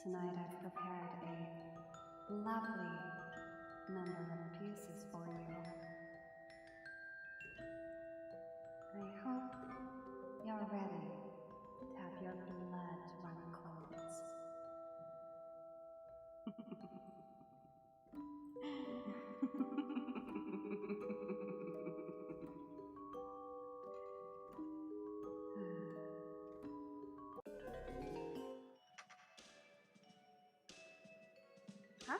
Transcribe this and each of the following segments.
Tonight I've prepared a lovely number of pieces for you. I hope you're ready to have your blood run cold. Huh?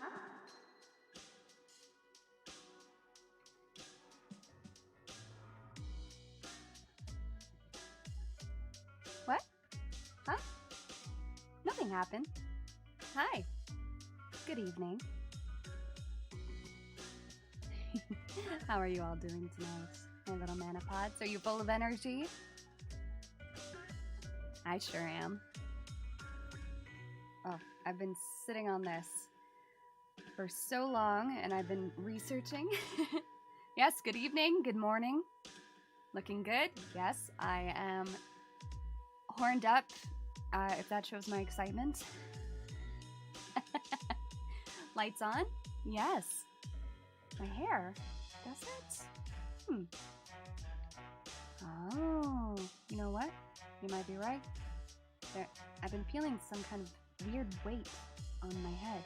What? Huh? Nothing happened. Hi. Good evening. How are you all doing tonight, my little manapods? Are you full of energy? I sure am. Oh, I've been sitting on this for so long, and I've been researching. Yes, good evening, good morning. Looking good? Yes, I am horned up, if that shows my excitement. Lights on? Yes. My hair, does it? Oh, you know what? You might be right. I've been feeling some kind of weird weight on my head.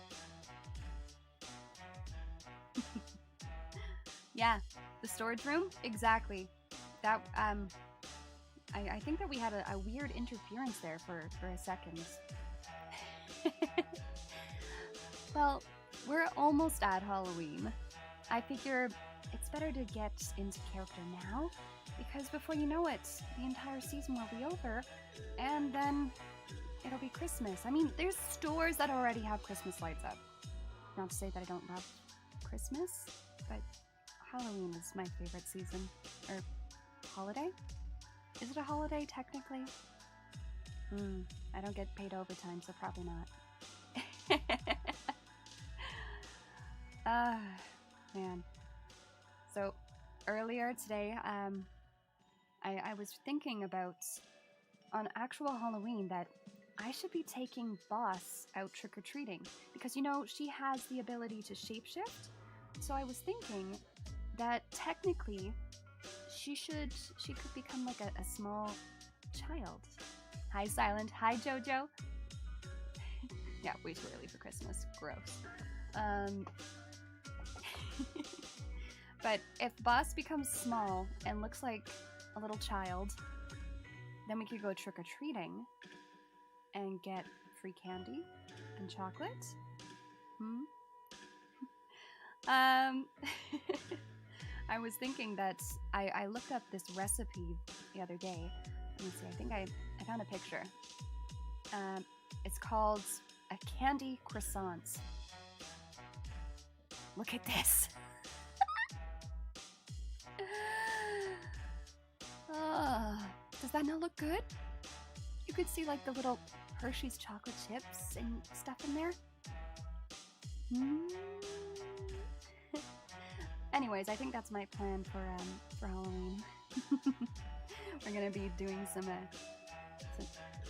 Yeah, the storage room? Exactly. That, I think that we had a weird interference there for a second. Well, we're almost at Halloween. I figure it's better to get into character now, because before you know it, the entire season will be over, and then it'll be Christmas. I mean, there's stores that already have Christmas lights up. Not to say that I don't love Christmas, but Halloween is my favorite season. Or holiday? Is it a holiday, technically? I don't get paid overtime, so probably not. Man. So, earlier today, I was thinking about, on actual Halloween, that I should be taking Boss out trick-or-treating, because, you know, she has the ability to shapeshift, so I was thinking that technically she could become like a small child. Hi, Silent. Hi, Jojo. Yeah, way too early for Christmas. Gross. But if Boss becomes small and looks like a little child, then we could go trick-or-treating and get free candy and chocolate. I was thinking that I looked up this recipe the other day. Let me see, I think I found a picture. It's called a candy croissant. Look at this. Does that not look good? You could see like the little Hershey's chocolate chips and stuff in there. Anyways, I think that's my plan for Halloween. We're gonna be doing some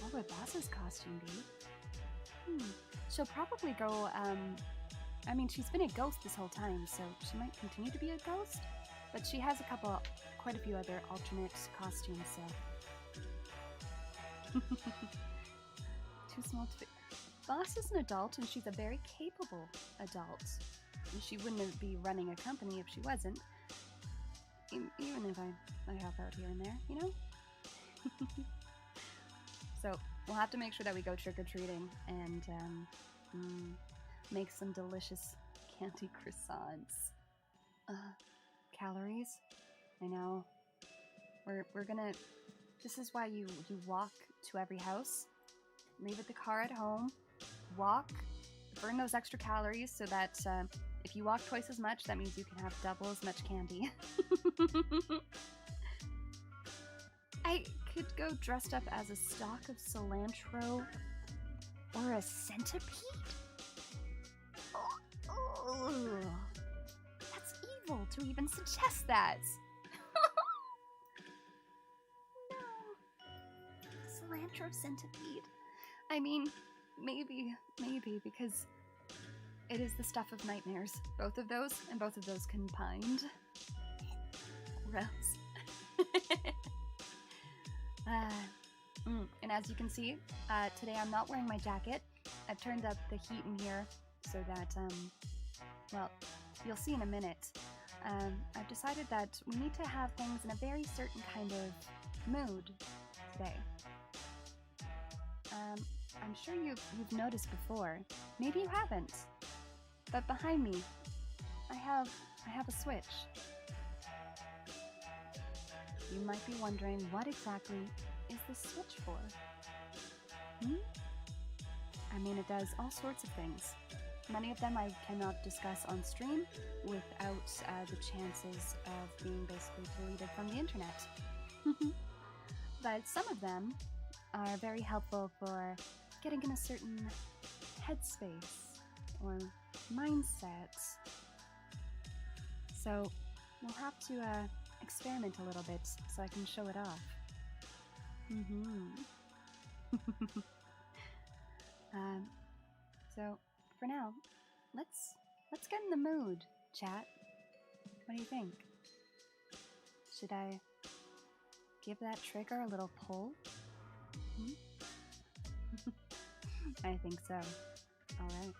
what would Boss's costume be? She'll probably go, I mean, she's been a ghost this whole time, so she might continue to be a ghost, but she has quite a few other alternate costumes, so. Too small to fit. Boss is an adult, and she's a very capable adult. She wouldn't be running a company if she wasn't. Even if I help out here and there, you know? So, we'll have to make sure that we go trick-or-treating and make some delicious candy croissants. Calories? I know. We're gonna... This is why you walk to every house, leave the car at home, walk, burn those extra calories so that if you walk twice as much, that means you can have double as much candy. I could go dressed up as a stalk of cilantro or a centipede? Oh, that's evil to even suggest that. No. Cilantro centipede. I mean, maybe, because it is the stuff of nightmares. Both of those, and both of those combined. Gross. And as you can see, today I'm not wearing my jacket. I've turned up the heat in here so that, well, you'll see in a minute. I've decided that we need to have things in a very certain kind of mood today. I'm sure you've noticed before. Maybe you haven't. But behind me, I have a switch. You might be wondering, what exactly is this switch for? I mean, it does all sorts of things. Many of them I cannot discuss on stream without the chances of being basically deleted from the internet. But some of them are very helpful for getting in a certain headspace or mindset. So we'll have to experiment a little bit so I can show it off. So for now, let's get in the mood, chat. What do you think? Should I give that trigger a little pull? I think so. All right.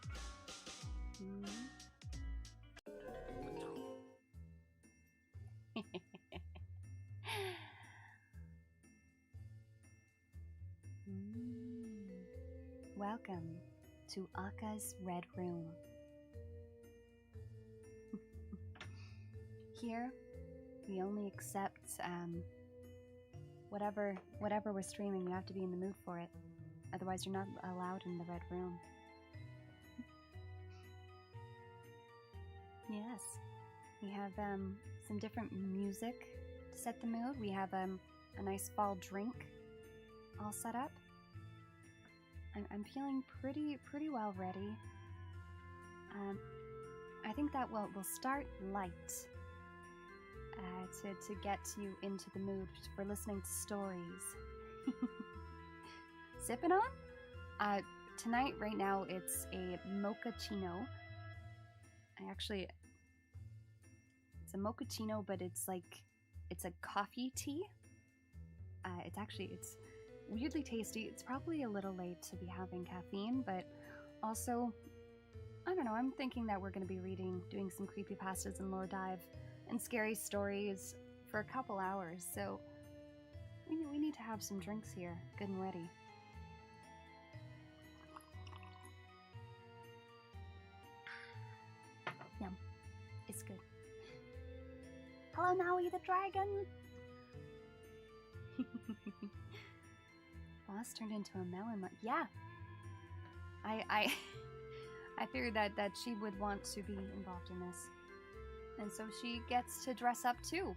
Welcome to Aka's Red Room. Here, we only accept whatever we're streaming. You have to be in the mood for it. Otherwise, you're not allowed in the Red Room. Yes, we have some different music to set the mood. We have a nice fall drink all set up. I'm feeling pretty well ready. I think that we'll start light to get you into the mood for listening to stories. Sipping on? Tonight, right now, it's a mochaccino. It's a mochaccino, but it's a coffee tea. It's weirdly tasty. It's probably a little late to be having caffeine, but also, I don't know, I'm thinking that we're going to be doing some creepypastas and lore dive and scary stories for a couple hours, so we need to have some drinks here, good and ready. Yum. It's good. Hello, Maui the dragon! Boss turned into a melon. Yeah. I figured that she would want to be involved in this. And so she gets to dress up too.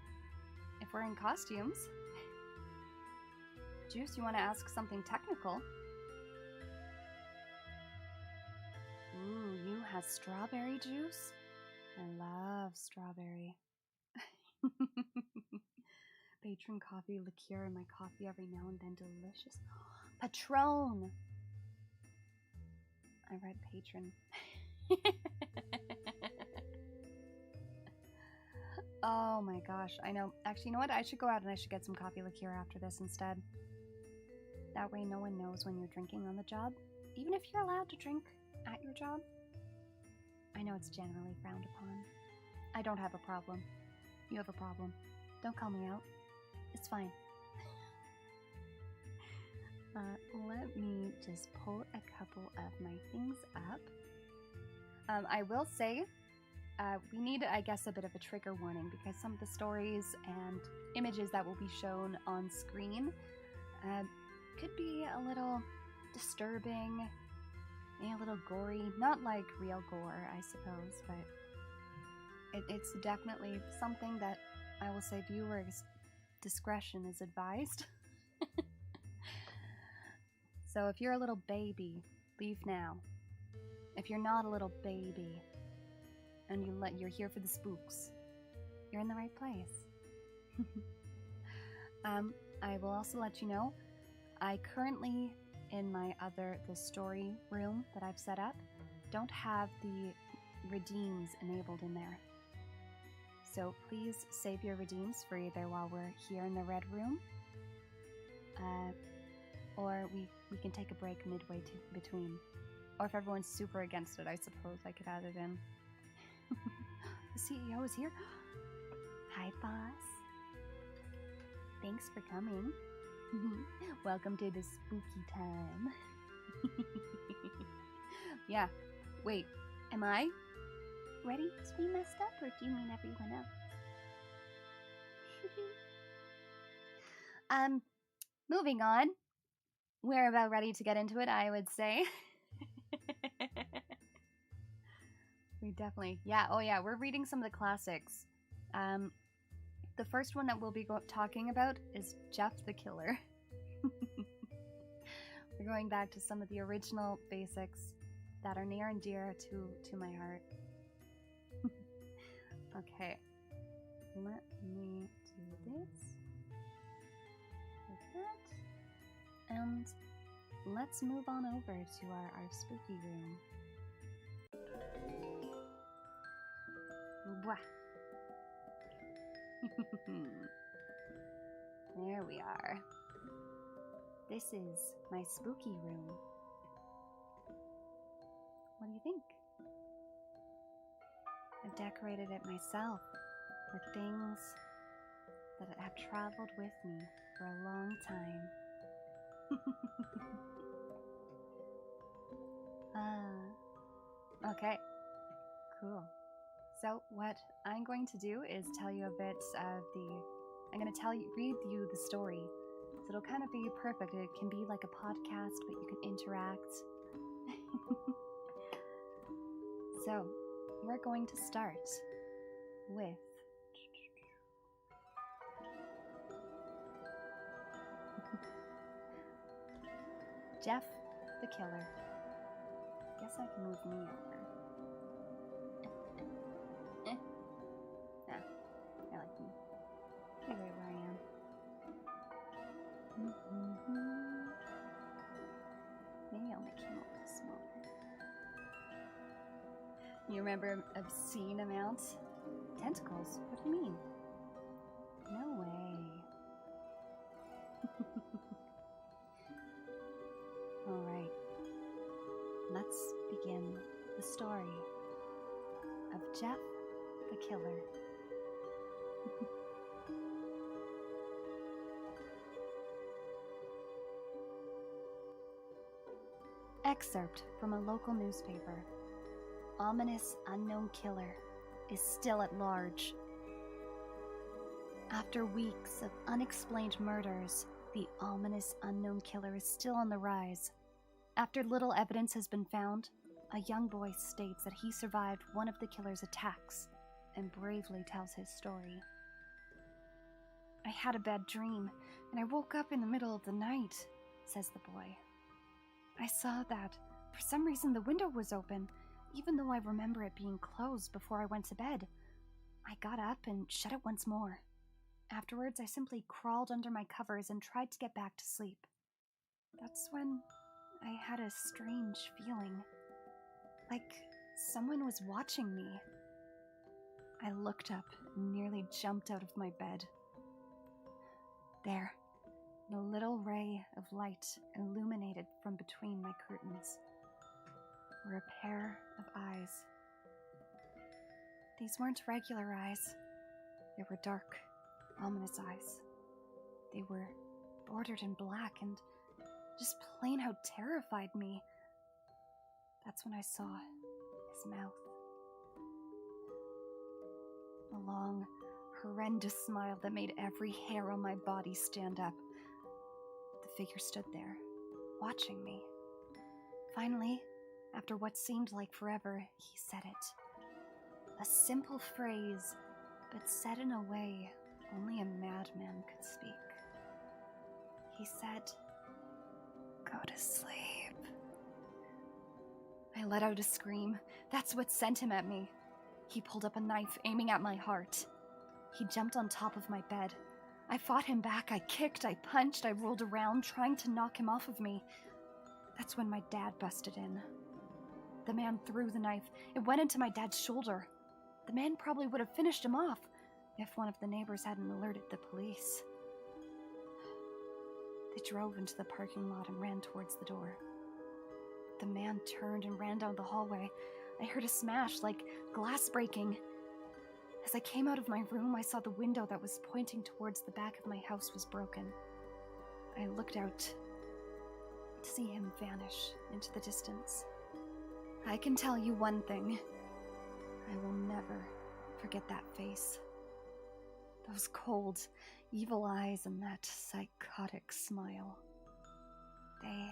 If we're in costumes. Juice, you want to ask something technical? Ooh, you have strawberry juice? I love strawberry. Patron coffee liqueur in my coffee every now and then. Delicious. Patron! I read patron. Oh my gosh, I know. Actually, you know what? I should go out and I should get some coffee liqueur after this instead. That way no one knows when you're drinking on the job. Even if you're allowed to drink at your job. I know it's generally frowned upon. I don't have a problem. You have a problem. Don't call me out. It's fine. Let me just pull a couple of my things up. I will say, we need, I guess, a bit of a trigger warning because some of the stories and images that will be shown on screen could be a little disturbing, maybe a little gory. Not like real gore, I suppose, but it's definitely something that I will say viewers' discretion is advised. So if you're a little baby, leave now. If you're not a little baby and you're here for the spooks, you're in the right place. I will also let you know, I currently in the story room that I've set up don't have the redeems enabled in there. So please save your redeems for either while we're here in the red room, or we can take a break midway between. Or if everyone's super against it, I suppose I could add it in. The CEO is here. Hi, boss. Thanks for coming. Welcome to the spooky time. Yeah. Wait, am I ready to be messed up, or do you mean everyone else? Moving on. We're about ready to get into it, I would say. We definitely, yeah, oh yeah, we're reading some of the classics. The first one that we'll be talking about is Jeff the Killer. We're going back to some of the original basics that are near and dear to my heart. Okay, let me do this. Like that. And let's move on over to our spooky room. Wah. There we are. This is my spooky room. What do you think? I've decorated it myself with things that have traveled with me for a long time. Okay, cool. So what I'm going to do is tell you a bit of I'm going to read you the story. So it'll kind of be perfect. It can be like a podcast, but you can interact. So we're going to start with Jeff the Killer. Guess I can move me over. I like me. Stay right where I am. Maybe I'll make him a little smaller. You remember obscene amounts? Tentacles? What do you mean? No way. Alright. Let's begin the story of Jeff the Killer. Excerpt from a local newspaper. Ominous unknown killer is still at large. After weeks of unexplained murders, the ominous unknown killer is still on the rise. After little evidence has been found, a young boy states that he survived one of the killer's attacks and bravely tells his story. I had a bad dream, and I woke up in the middle of the night, says the boy. I saw that, for some reason, the window was open, even though I remember it being closed before I went to bed. I got up and shut it once more. Afterwards, I simply crawled under my covers and tried to get back to sleep. That's when I had a strange feeling, like someone was watching me. I looked up and nearly jumped out of my bed. There, the little ray of light illuminated from between my curtains were a pair of eyes. These weren't regular eyes. They were dark, ominous eyes. They were bordered in black and just plain out terrified me. That's when I saw his mouth. A long, horrendous smile that made every hair on my body stand up. The figure stood there, watching me. Finally, after what seemed like forever, he said it. A simple phrase, but said in a way only a madman could speak. He said, "Go to sleep." I let out a scream. That's what sent him at me. He pulled up a knife, aiming at my heart. He jumped on top of my bed. I fought him back. I kicked, I punched, I rolled around, trying to knock him off of me. That's when my dad busted in. The man threw the knife. It went into my dad's shoulder. The man probably would have finished him off if one of the neighbors hadn't alerted the police. They drove into the parking lot and ran towards the door. The man turned and ran down the hallway. I heard a smash, like glass breaking. As I came out of my room, I saw the window that was pointing towards the back of my house was broken. I looked out to see him vanish into the distance. I can tell you one thing. I will never forget that face. Those cold, evil eyes and that psychotic smile. They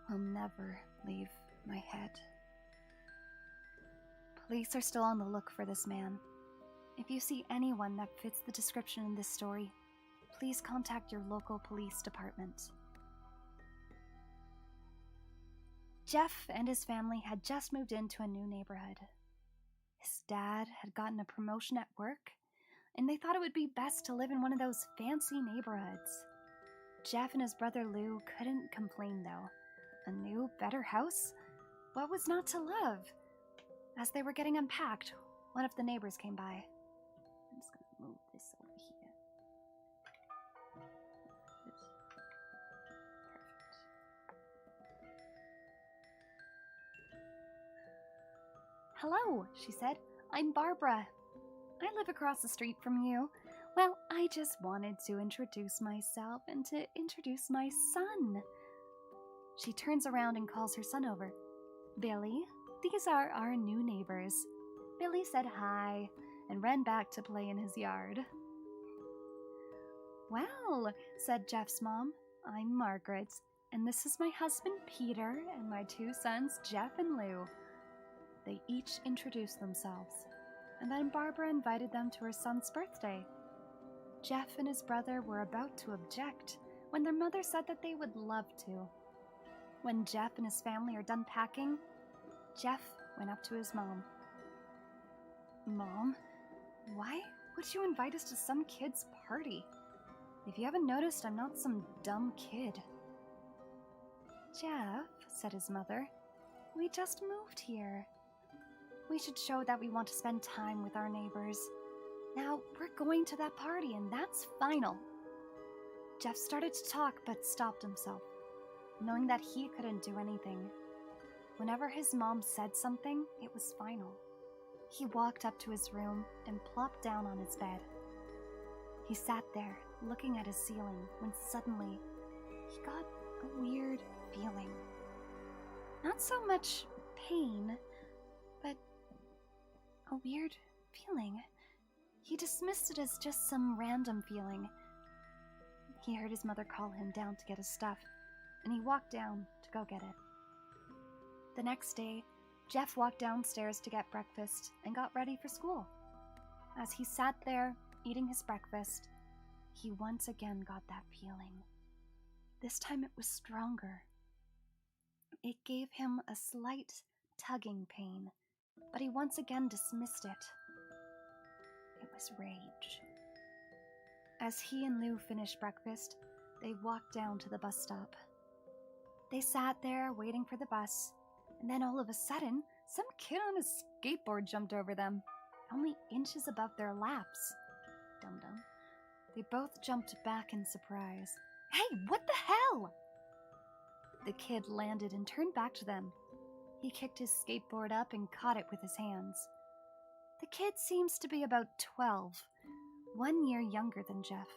will never leave my head. Police are still on the look for this man. If you see anyone that fits the description in this story, please contact your local police department. Jeff and his family had just moved into a new neighborhood. His dad had gotten a promotion at work, and they thought it would be best to live in one of those fancy neighborhoods. Jeff and his brother Lou couldn't complain though. A new, better house? What was not to love? As they were getting unpacked, one of the neighbors came by. I'm just gonna move this over here. Perfect. Hello, she said. I'm Barbara. I live across the street from you. Well, I just wanted to introduce myself and to introduce my son. She turns around and calls her son over. Billy, these are our new neighbors. Billy said hi and ran back to play in his yard. Well, said Jeff's mom, I'm Margaret, and this is my husband Peter and my two sons Jeff and Lou. They each introduced themselves, and then Barbara invited them to her son's birthday. Jeff and his brother were about to object when their mother said that they would love to. When Jeff and his family are done packing, Jeff went up to his mom. Mom, why would you invite us to some kid's party? If you haven't noticed, I'm not some dumb kid. Jeff, said his mother, we just moved here. We should show that we want to spend time with our neighbors. Now, we're going to that party, and that's final. Jeff started to talk, but stopped himself, knowing that he couldn't do anything. Whenever his mom said something, it was final. He walked up to his room and plopped down on his bed. He sat there, looking at his ceiling, when suddenly, he got a weird feeling. Not so much pain, but a weird feeling. He dismissed it as just some random feeling. He heard his mother call him down to get his stuff, and he walked down to go get it. The next day, Jeff walked downstairs to get breakfast and got ready for school. As he sat there, eating his breakfast, he once again got that feeling. This time it was stronger. It gave him a slight tugging pain, but he once again dismissed it. It was rage. As he and Lou finished breakfast, they walked down to the bus stop. They sat there waiting for the bus, and then all of a sudden, some kid on a skateboard jumped over them, only inches above their laps. Dum-dum. They both jumped back in surprise. Hey, what the hell? The kid landed and turned back to them. He kicked his skateboard up and caught it with his hands. The kid seems to be about 12, 1 year younger than Jeff.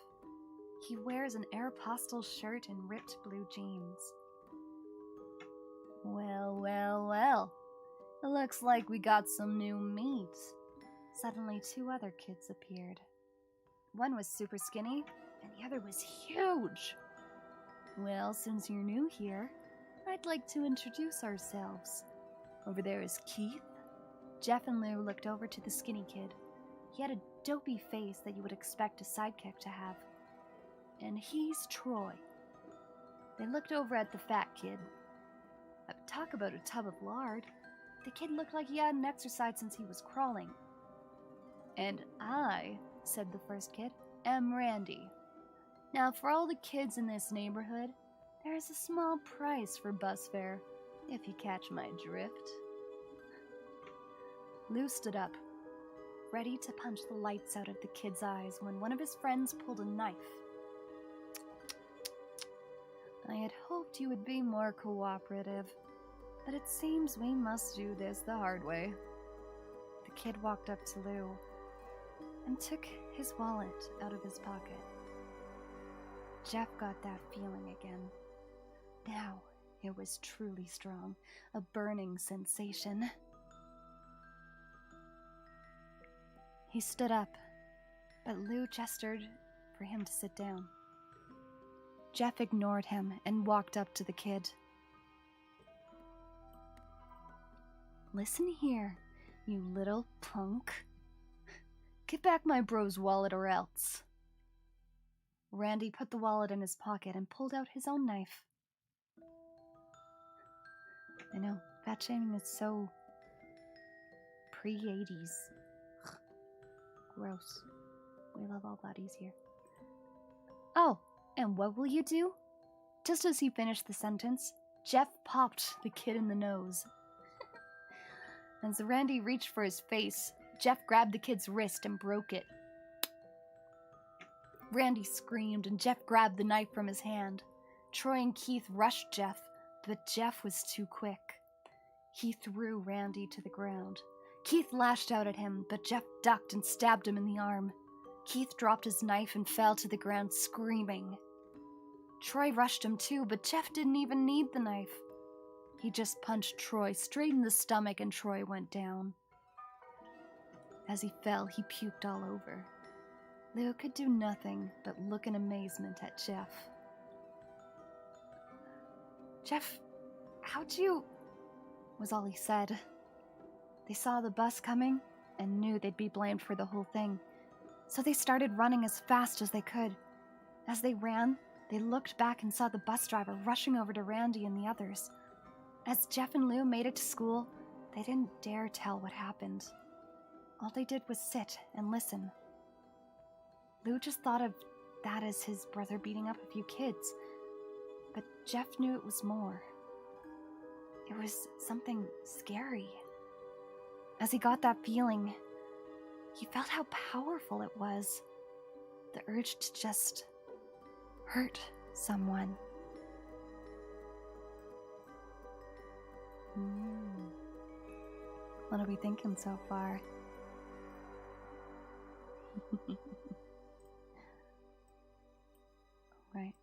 He wears an Aeropostale shirt and ripped blue jeans. Well, well, well. It looks like we got some new meat. Suddenly, 2 other kids appeared. One was super skinny, and the other was huge. Well, since you're new here, I'd like to introduce ourselves. Over there is Keith. Jeff and Lou looked over to the skinny kid. He had a dopey face that you would expect a sidekick to have. And he's Troy. They looked over at the fat kid. Talk about a tub of lard. The kid looked like he hadn't exercised since he was crawling. And I, said the first kid, am Randy. Now for all the kids in this neighborhood, There's a small price for bus fare, if you catch my drift. Lou stood up, ready to punch the lights out of the kid's eyes when one of his friends pulled a knife. I had hoped you would be more cooperative, but it seems we must do this the hard way. The kid walked up to Lou and took his wallet out of his pocket. Jeff got that feeling again. Now it was truly strong, a burning sensation. He stood up, but Lou gestured for him to sit down. Jeff ignored him and walked up to the kid. Listen here, you little punk. Give back my bro's wallet or else. Randy put the wallet in his pocket and pulled out his own knife. I know, fat shaming is so pre-80s. Gross. We love all bodies here. Oh, and what will you do? Just as he finished the sentence, Jeff popped the kid in the nose. As Randy reached for his face, Jeff grabbed the kid's wrist and broke it. Randy screamed and Jeff grabbed the knife from his hand. Troy and Keith rushed Jeff, but Jeff was too quick. He threw Randy to the ground. Keith lashed out at him, but Jeff ducked and stabbed him in the arm. Keith dropped his knife and fell to the ground screaming. Troy rushed him too, but Jeff didn't even need the knife. He just punched Troy straight in the stomach and Troy went down. As he fell, he puked all over. Lou could do nothing but look in amazement at Jeff. Jeff, how'd you... was all he said. They saw the bus coming and knew they'd be blamed for the whole thing, so they started running as fast as they could. As they ran, they looked back and saw the bus driver rushing over to Randy and the others. As Jeff and Lou made it to school, they didn't dare tell what happened. All they did was sit and listen. Lou just thought of that as his brother beating up a few kids, but Jeff knew it was more. It was something scary. As he got that feeling, he felt how powerful it was. The urge to just hurt someone. What are we thinking so far? Right.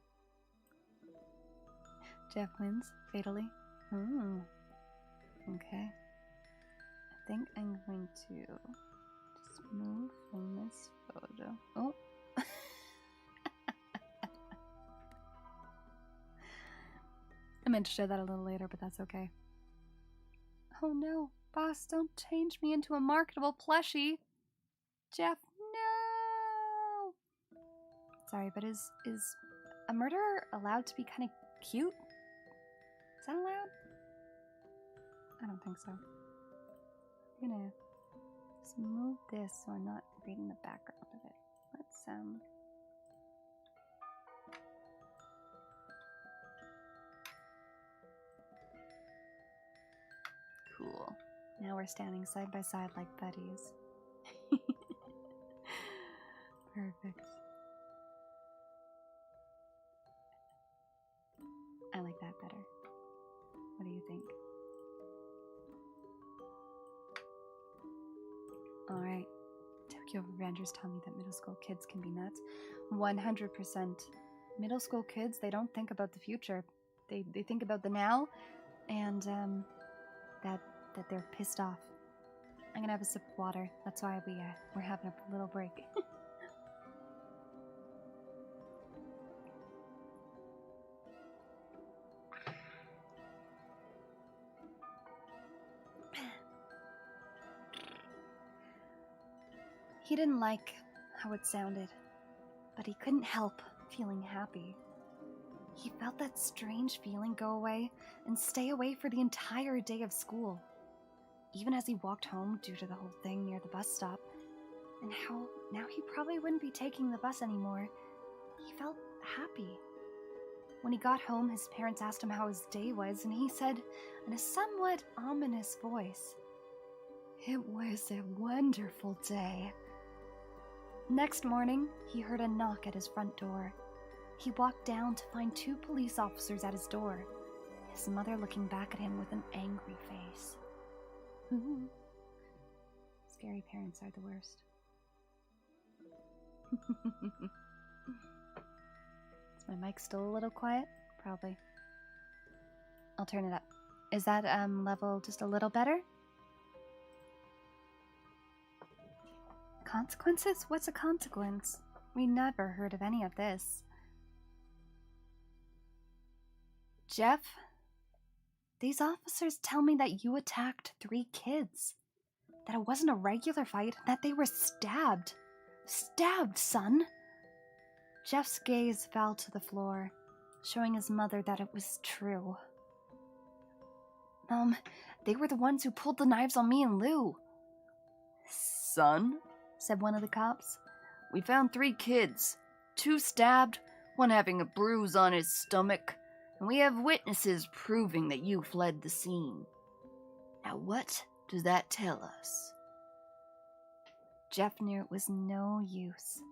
Jeff wins fatally. Okay. I think I'm going to just move from this photo. Oh. I meant to show that a little later, but that's okay. Oh no, boss, don't change me into a marketable plushie. Jeff, no! Sorry, but is a murderer allowed to be kind of cute? Is that allowed? I don't think so. I'm gonna just move this so I'm not reading the background of it. Let's, Cool. Now we're standing side by side like buddies. Perfect. I like that better. What do you think? Alright. Tokyo Revengers tell me that middle school kids can be nuts. 100%. Middle school kids, they don't think about the future. They think about the now, and that they're pissed off. I'm gonna have a sip of water. That's why we're having a little break. He didn't like how it sounded, but he couldn't help feeling happy. He felt that strange feeling go away and stay away for the entire day of school. Even as he walked home due to the whole thing near the bus stop, and how now he probably wouldn't be taking the bus anymore, he felt happy. When he got home, his parents asked him how his day was, and he said in a somewhat ominous voice, "It was a wonderful day." Next morning, he heard a knock at his front door. He walked down to find 2 police officers at his door, his mother looking back at him with an angry face. Scary parents are the worst. Is my mic still a little quiet? Probably. I'll turn it up. Is that level just a little better? Consequences? What's a consequence? We never heard of any of this. Jeff, these officers tell me that you attacked 3 kids. That it wasn't a regular fight, that they were stabbed. Stabbed, son! Jeff's gaze fell to the floor, showing his mother that it was true. Mom, they were the ones who pulled the knives on me and Lou. Son, said one of the cops, we found 3 kids. 2 stabbed, 1 having a bruise on his stomach, and we have witnesses proving that you fled the scene. Now what does that tell us? Jeff knew it was no use.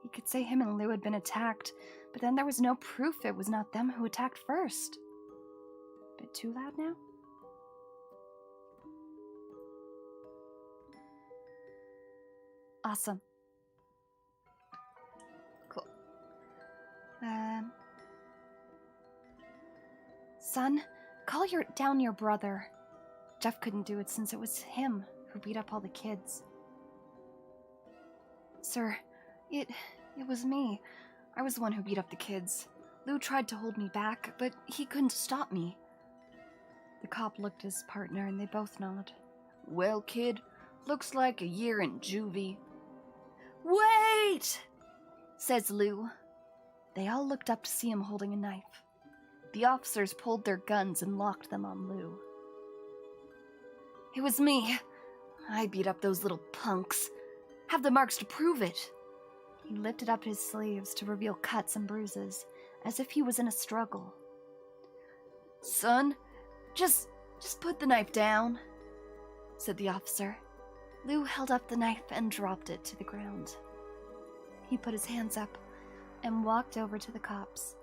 He could say him and Lou had been attacked, but then there was no proof it was not them who attacked first. Bit too loud now? Awesome. Cool. Son, call down your brother. Jeff couldn't do it since it was him who beat up all the kids. Sir, it was me. I was the one who beat up the kids. Lou tried to hold me back, but he couldn't stop me. The cop looked at his partner and they both nodded. Well, kid, looks like a year in juvie. Wait! Says Lou. They all looked up to see him holding a knife. The officers pulled their guns and locked them on Lou. It was me. I beat up those little punks. Have the marks to prove it. He lifted up his sleeves to reveal cuts and bruises, as if he was in a struggle. Son, just put the knife down, said the officer. Lou held up the knife and dropped it to the ground. He put his hands up and walked over to the cops.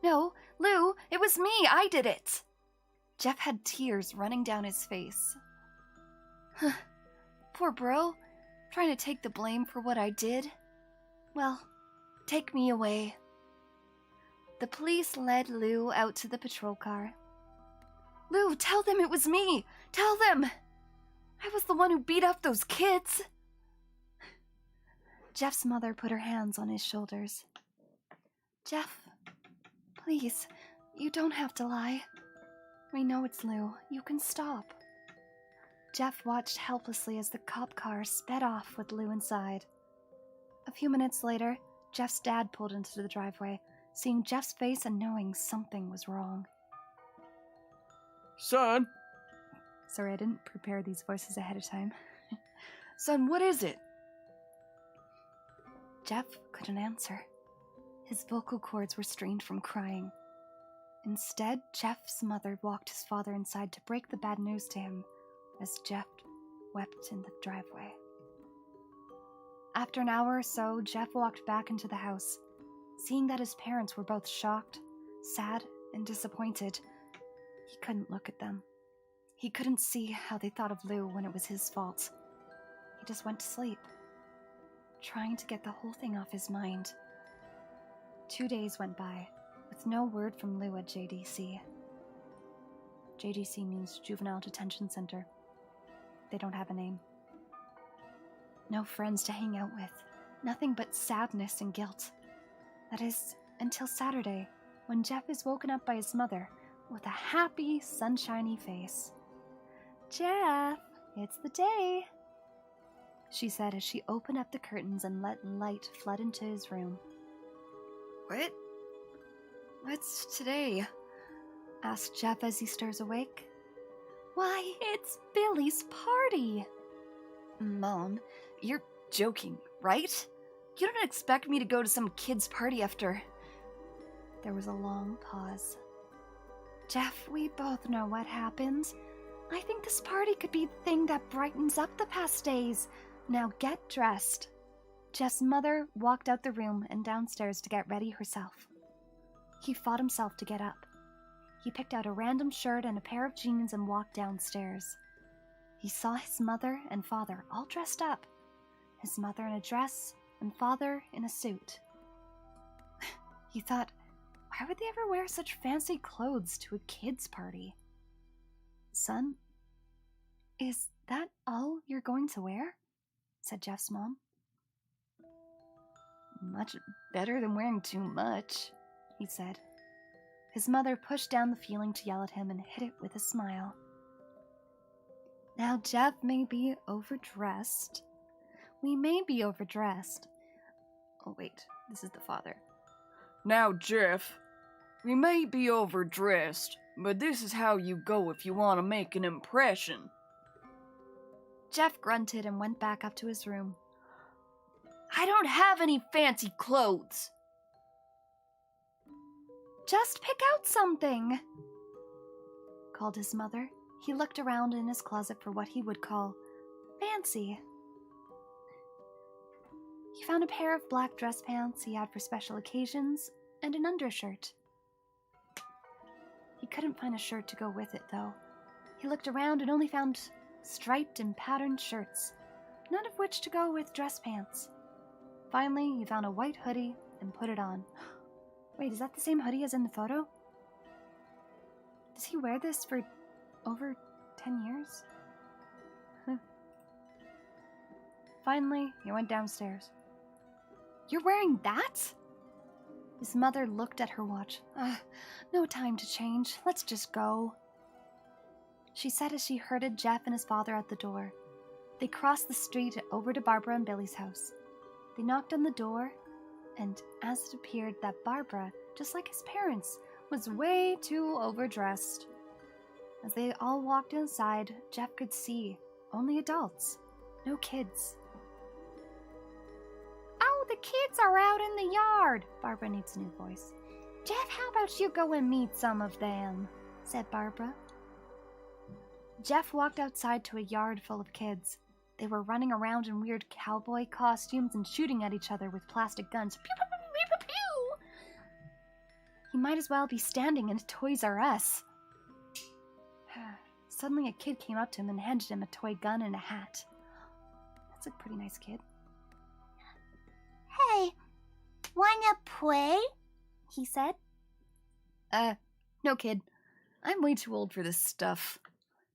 No, Lou, it was me. I did it. Jeff had tears running down his face. Poor bro, trying to take the blame for what I did. Well, take me away. The police led Lou out to the patrol car. Lou, tell them it was me. Tell them. I was the one who beat up those kids. Jeff's mother put her hands on his shoulders. Jeff, please, you don't have to lie. We know it's Lou. You can stop. Jeff watched helplessly as the cop car sped off with Lou inside. A few minutes later, Jeff's dad pulled into the driveway, seeing Jeff's face and knowing something was wrong. Son! Sorry, I didn't prepare these voices ahead of time. Son, what is it? Jeff couldn't answer. His vocal cords were strained from crying. Instead, Jeff's mother walked his father inside to break the bad news to him, as Jeff wept in the driveway. After an hour or so, Jeff walked back into the house. Seeing that his parents were both shocked, sad, and disappointed, he couldn't look at them. He couldn't see how they thought of Lou when it was his fault. He just went to sleep, trying to get the whole thing off his mind. 2 days went by, with no word from Lou at JDC. JDC means Juvenile Detention Center. They don't have a name. No friends to hang out with. Nothing but sadness and guilt. That is, until Saturday, when Jeff is woken up by his mother with a happy, sunshiny face. Jeff, it's the day, she said as she opened up the curtains and let light flood into his room. What? What's today? Asked Jeff as he stirs awake. Why, it's Billy's party! Mom, you're joking, right? You don't expect me to go to some kid's party after There was a long pause. Jeff, we both know what happened. I think this party could be the thing that brightens up the past days. Now get dressed. Jeff's mother walked out the room and downstairs to get ready herself. He fought himself to get up. He picked out a random shirt and a pair of jeans and walked downstairs. He saw his mother and father all dressed up. His mother in a dress and father in a suit. He thought, why would they ever wear such fancy clothes to a kid's party? Son, is that all you're going to wear? Said Jeff's mom. Much better than wearing too much, he said. His mother pushed down the feeling to yell at him and hid it with a smile. Now Jeff may be overdressed. We may be overdressed. Oh wait, this is the father. Now Jeff, we may be overdressed, but this is how you go if you want to make an impression. Jeff grunted and went back up to his room. I don't have any fancy clothes. Just pick out something, called his mother. He looked around in his closet for what he would call fancy. He found a pair of black dress pants he had for special occasions and an undershirt. He couldn't find a shirt to go with it, though. He looked around and only found striped and patterned shirts, none of which to go with dress pants. Finally, he found a white hoodie and put it on. Wait, is that the same hoodie as in the photo? Does he wear this for over 10 years? Finally, he went downstairs. You're wearing that? His mother looked at her watch. No time to change. Let's just go, she said as she herded Jeff and his father out the door. They crossed the street over to Barbara and Billy's house. They knocked on the door, and as it appeared that Barbara, just like his parents, was way too overdressed. As they all walked inside, Jeff could see only adults, no kids. Oh, the kids are out in the yard, Barbara needs a new voice. Jeff, how about you go and meet some of them, said Barbara. Jeff walked outside to a yard full of kids. They were running around in weird cowboy costumes and shooting at each other with plastic guns. Pew, pew, pew, pew, pew, pew. He might as well be standing in a Toys R Us. Suddenly a kid came up to him and handed him a toy gun and a hat. That's a pretty nice kid. Hey, wanna play? He said. No kid. I'm way too old for this stuff.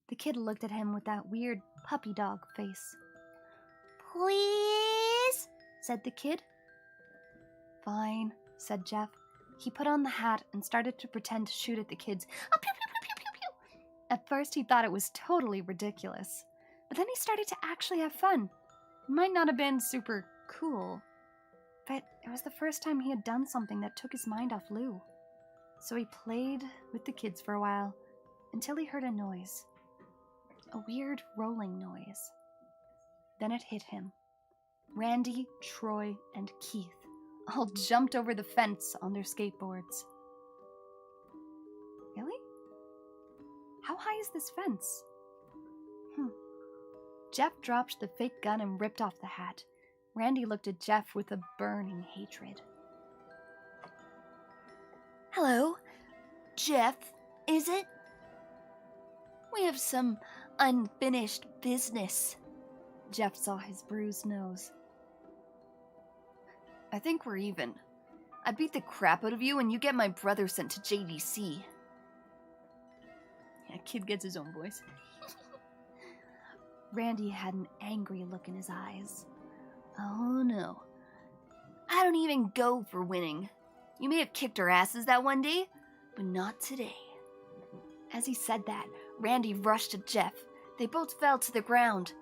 The kid looked at him with that weird puppy dog face. Please? Said the kid. Fine, said Jeff. He put on the hat and started to pretend to shoot at the kids. Oh, pew, pew, pew, pew, pew, pew. At first he thought it was totally ridiculous, but then he started to actually have fun. It might not have been super cool, but it was the first time he had done something that took his mind off Lou. So he played with the kids for a while until he heard a noise. A weird rolling noise. Then it hit him. Randy, Troy, and Keith all jumped over the fence on their skateboards. Really? How high is this fence? Jeff dropped the fake gun and ripped off the hat. Randy looked at Jeff with a burning hatred. Hello, Jeff, is it? We have some unfinished business. Jeff saw his bruised nose. I think we're even. I beat the crap out of you and you get my brother sent to JDC. Yeah, kid gets his own voice. Randy had an angry look in his eyes. Oh no. I don't even go for winning. You may have kicked our asses that one day, but not today. As he said that, Randy rushed at Jeff. They both fell to the ground.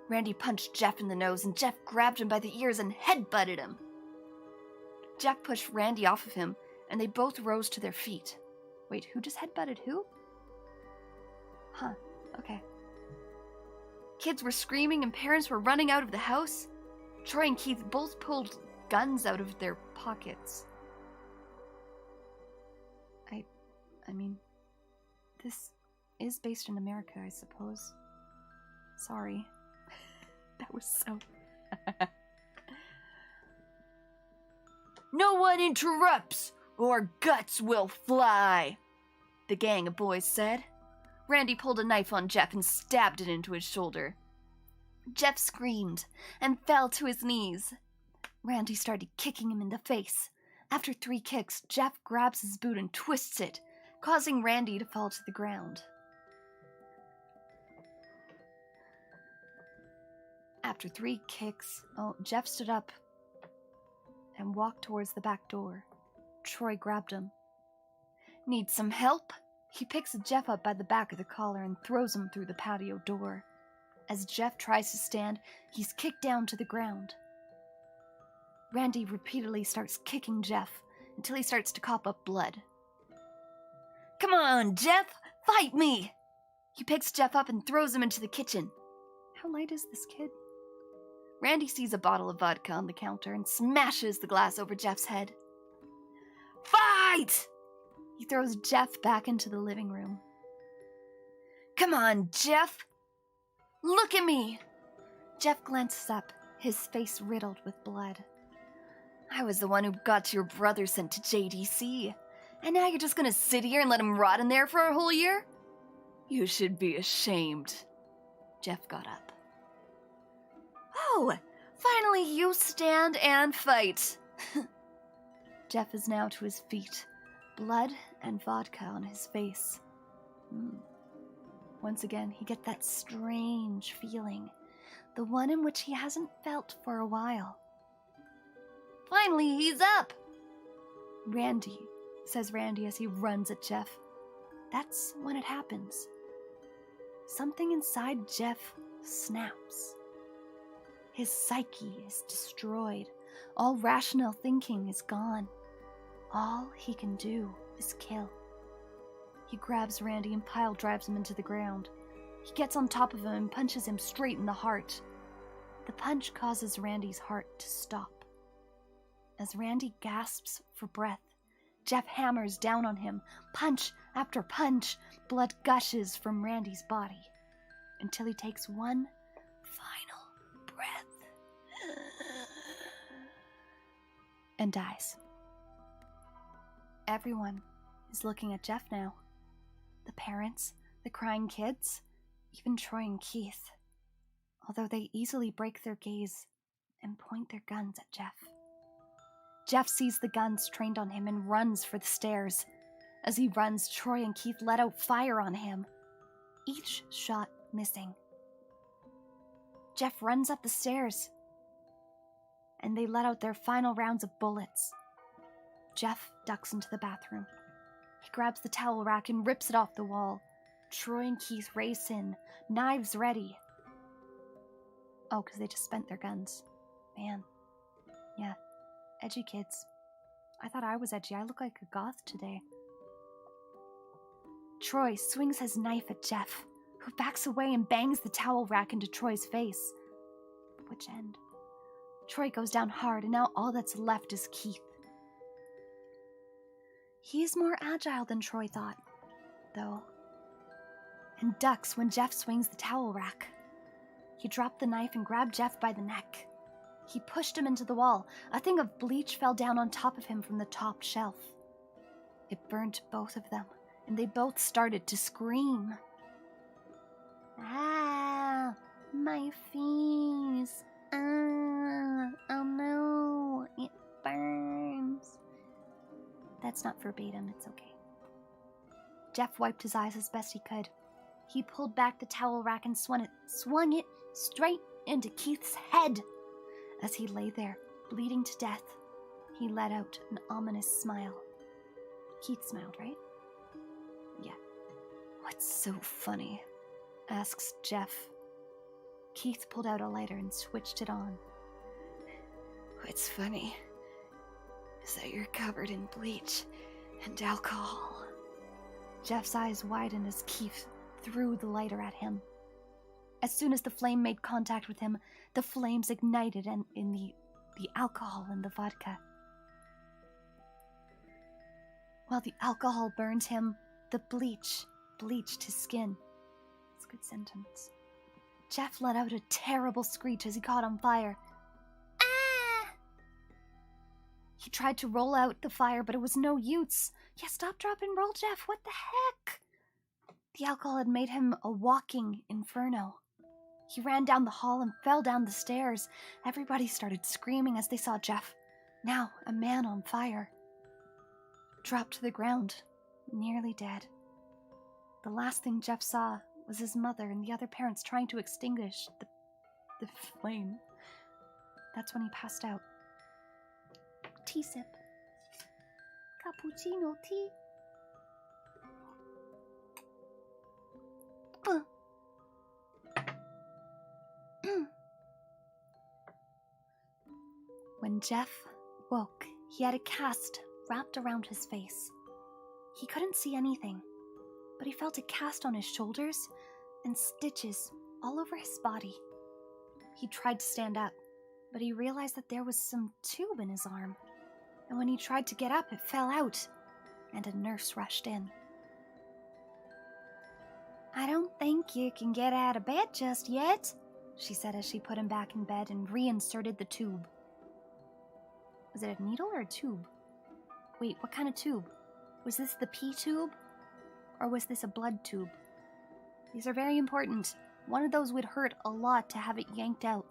Randy punched Jeff in the nose and Jeff grabbed him by the ears and headbutted him. Jeff pushed Randy off of him and they both rose to their feet. Wait, who just headbutted who? Huh, okay. Kids were screaming and parents were running out of the house. Troy and Keith both pulled guns out of their pockets. I mean, this is based in America, I suppose. Sorry. That was so... No one interrupts, or guts will fly, the gang of boys said. Randy pulled a knife on Jeff and stabbed it into his shoulder. Jeff screamed and fell to his knees. Randy started kicking him in the face. After 3 kicks, Jeff grabs his boot and twists it, causing Randy to fall to the ground. After 3 kicks, Jeff stood up and walked towards the back door. Troy grabbed him. Need some help? He picks Jeff up by the back of the collar and throws him through the patio door. As Jeff tries to stand, he's kicked down to the ground. Randy repeatedly starts kicking Jeff until he starts to cough up blood. Come on, Jeff! Fight me! He picks Jeff up and throws him into the kitchen. How light is this kid? Randy sees a bottle of vodka on the counter and smashes the glass over Jeff's head. Fight! He throws Jeff back into the living room. Come on, Jeff! Look at me! Jeff glances up, his face riddled with blood. I was the one who got your brother sent to JDC, and now you're just gonna sit here and let him rot in there for a whole year? You should be ashamed. Jeff got up. Oh, finally you stand and fight. Jeff is now to his feet, blood and vodka on his face. Once again, he gets that strange feeling, the one in which he hasn't felt for a while. Finally, he's up! Randy, says Randy as he runs at Jeff. That's when it happens. Something inside Jeff snaps. His psyche is destroyed. All rational thinking is gone. All he can do is kill. He grabs Randy and pile drives him into the ground. He gets on top of him and punches him straight in the heart. The punch causes Randy's heart to stop. As Randy gasps for breath, Jeff hammers down on him, punch after punch. Blood gushes from Randy's body until he takes one final breath and dies. Everyone is looking at Jeff now. The parents, the crying kids, even Troy and Keith, although they easily break their gaze and point their guns at Jeff. Jeff sees the guns trained on him and runs for the stairs. As he runs, Troy and Keith let out fire on him, each shot missing. Jeff runs up the stairs, and they let out their final rounds of bullets. Jeff ducks into the bathroom. He grabs the towel rack and rips it off the wall. Troy and Keith race in, knives ready. Oh, because they just spent their guns. Man. Yeah. Edgy kids. I thought I was edgy. I look like a goth today. Troy swings his knife at Jeff, who backs away and bangs the towel rack into Troy's face. Which end? Troy goes down hard, and now all that's left is Keith. He's more agile than Troy thought, though, and ducks when Jeff swings the towel rack. He dropped the knife and grabbed Jeff by the neck. He pushed him into the wall. A thing of bleach fell down on top of him from the top shelf. It burned both of them, and they both started to scream. Ah, my face. Ah, oh no, it burns. That's not verbatim, it's okay. Jeff wiped his eyes as best he could. He pulled back the towel rack and swung it straight into Keith's head. As he lay there, bleeding to death, he let out an ominous smile. Keith smiled, right? Yeah. What's so funny? Asks Jeff. Keith pulled out a lighter and switched it on. What's funny is that you're covered in bleach and alcohol. Jeff's eyes widened as Keith threw the lighter at him. As soon as the flame made contact with him, the flames ignited in the alcohol and the vodka. While the alcohol burned him, The bleach bleached his skin. That's a good sentence. Jeff let out a terrible screech as he caught on fire. Ah! He tried to roll out the fire, but it was no use. Yeah, stop, drop, and roll, Jeff. What the heck? The alcohol had made him a walking inferno. He ran down the hall and fell down the stairs. Everybody started screaming as they saw Jeff, now a man on fire, dropped to the ground, nearly dead. The last thing Jeff saw was his mother and the other parents trying to extinguish the flame. That's when he passed out. Tea sip. Cappuccino tea. When Jeff woke, he had a cast wrapped around his face. He couldn't see anything, but he felt a cast on his shoulders and stitches all over his body. He tried to stand up, but he realized that there was some tube in his arm. And when he tried to get up, it fell out, and a nurse rushed in. "I don't think you can get out of bed just yet," she said as she put him back in bed and reinserted the tube. Was it a needle or a tube? Wait, what kind of tube? Was this the pee tube? Or was this a blood tube? These are very important. One of those would hurt a lot to have it yanked out.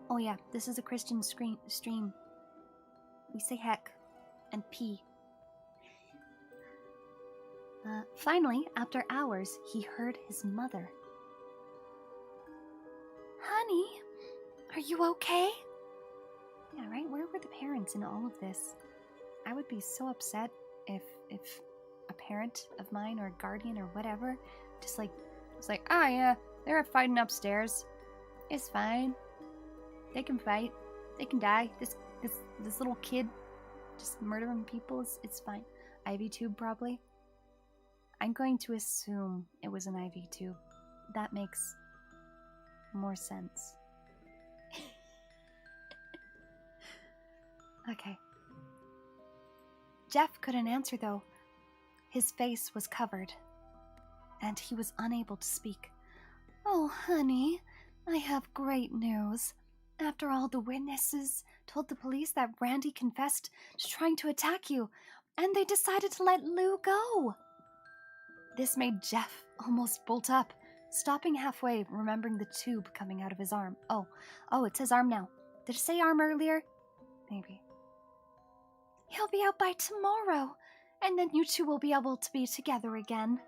Oh yeah, this is a Christian stream. We say heck and pee. Finally, after hours, he heard his mother. "Honey, are you okay?" Yeah, right? Where were the parents in all of this? I would be so upset if a parent of mine or a guardian or whatever just was like, "Ah, yeah, they're fighting upstairs. It's fine. They can fight. They can die. This little kid just murdering people, it's fine." IV tube, probably. I'm going to assume it was an IV tube. That makes more sense. Okay. Jeff couldn't answer, though. His face was covered, and he was unable to speak. "Oh, honey, I have great news. After all, the witnesses told the police that Randy confessed to trying to attack you, and they decided to let Lou go." This made Jeff almost bolt up, stopping halfway, remembering the tube coming out of his arm. Oh, it says arm now. Did it say arm earlier? Maybe. "He'll be out by tomorrow, and then you two will be able to be together again."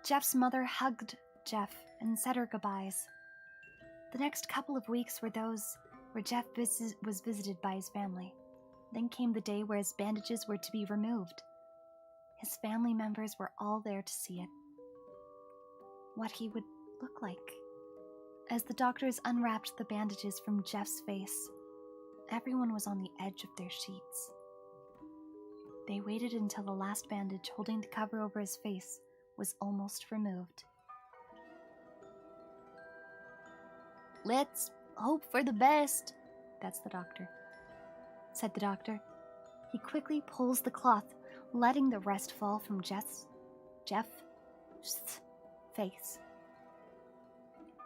Jeff's mother hugged Jeff and said her goodbyes. The next couple of weeks were those where Jeff was visited by his family. Then came the day where his bandages were to be removed. His family members were all there to see it. What he would look like. As the doctors unwrapped the bandages from Jeff's face, everyone was on the edge of their sheets. They waited until the last bandage holding the cover over his face was almost removed. "Let's hope for the best," said the doctor. He quickly pulls the cloth, letting the rest fall from Jeff's face.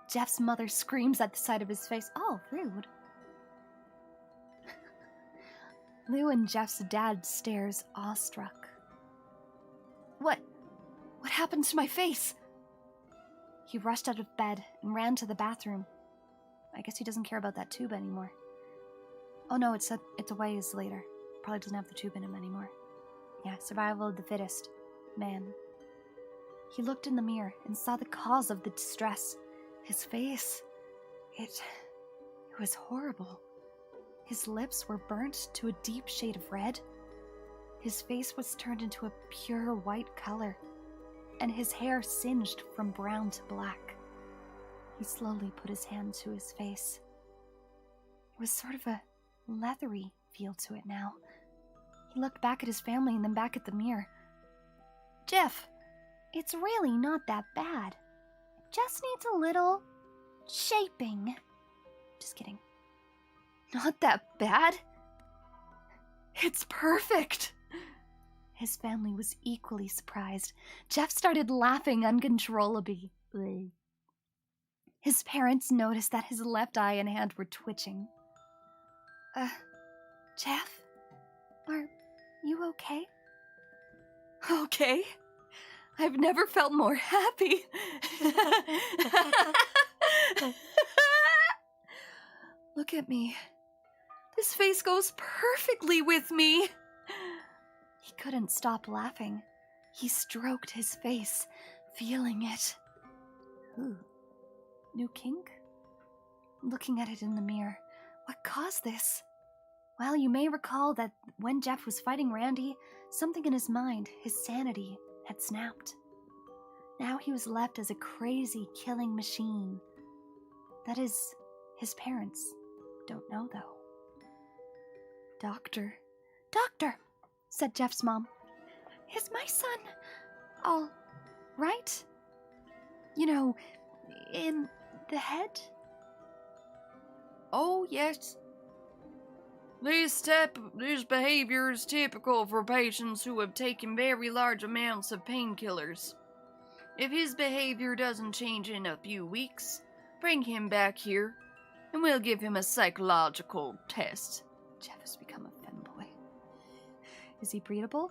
Jeff's mother screams at the sight of his face. Oh, rude. Lou and Jeff's dad stares awestruck. What happened to my face?" He rushed out of bed and ran to the bathroom. I guess he doesn't care about that tube anymore. Oh no, it's a ways later. Probably doesn't have the tube in him anymore. Yeah, survival of the fittest. Man. He looked in the mirror and saw the cause of the distress. His face. It was horrible. His lips were burnt to a deep shade of red. His face was turned into a pure white color, and his hair singed from brown to black. He slowly put his hand to his face. It was sort of a leathery feel to it now. He looked back at his family and then back at the mirror. "Jeff, it's really not that bad. It just needs a little shaping." Just kidding. "Not that bad? It's perfect." His family was equally surprised. Jeff started laughing uncontrollably. His parents noticed that his left eye and hand were twitching. Jeff? Are you okay? Okay? I've never felt more happy. Look at me. This face goes perfectly with me. He couldn't stop laughing. He stroked his face, feeling it. Ooh, new kink? Looking at it in the mirror, what caused this? Well, you may recall that when Jeff was fighting Randy, something in his mind, his sanity, had snapped. Now he was left as a crazy killing machine. That is, his parents don't know, though. Doctor, said Jeff's mom. Is my son all right? You know, in the head? Oh, yes. This behavior is typical for patients who have taken very large amounts of painkillers. If his behavior doesn't change in a few weeks, bring him back here, and we'll give him a psychological test. Jeff has become a femboy. Is he breedable?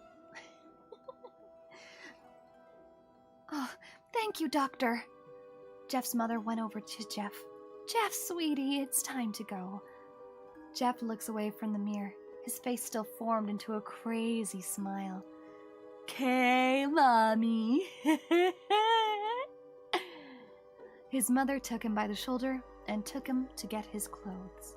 Oh, thank you, doctor. Jeff's mother went over to Jeff. Jeff, sweetie, it's time to go. Jeff looks away from the mirror, his face still formed into a crazy smile. "'Kay, Mommy." His mother took him by the shoulder and took him to get his clothes.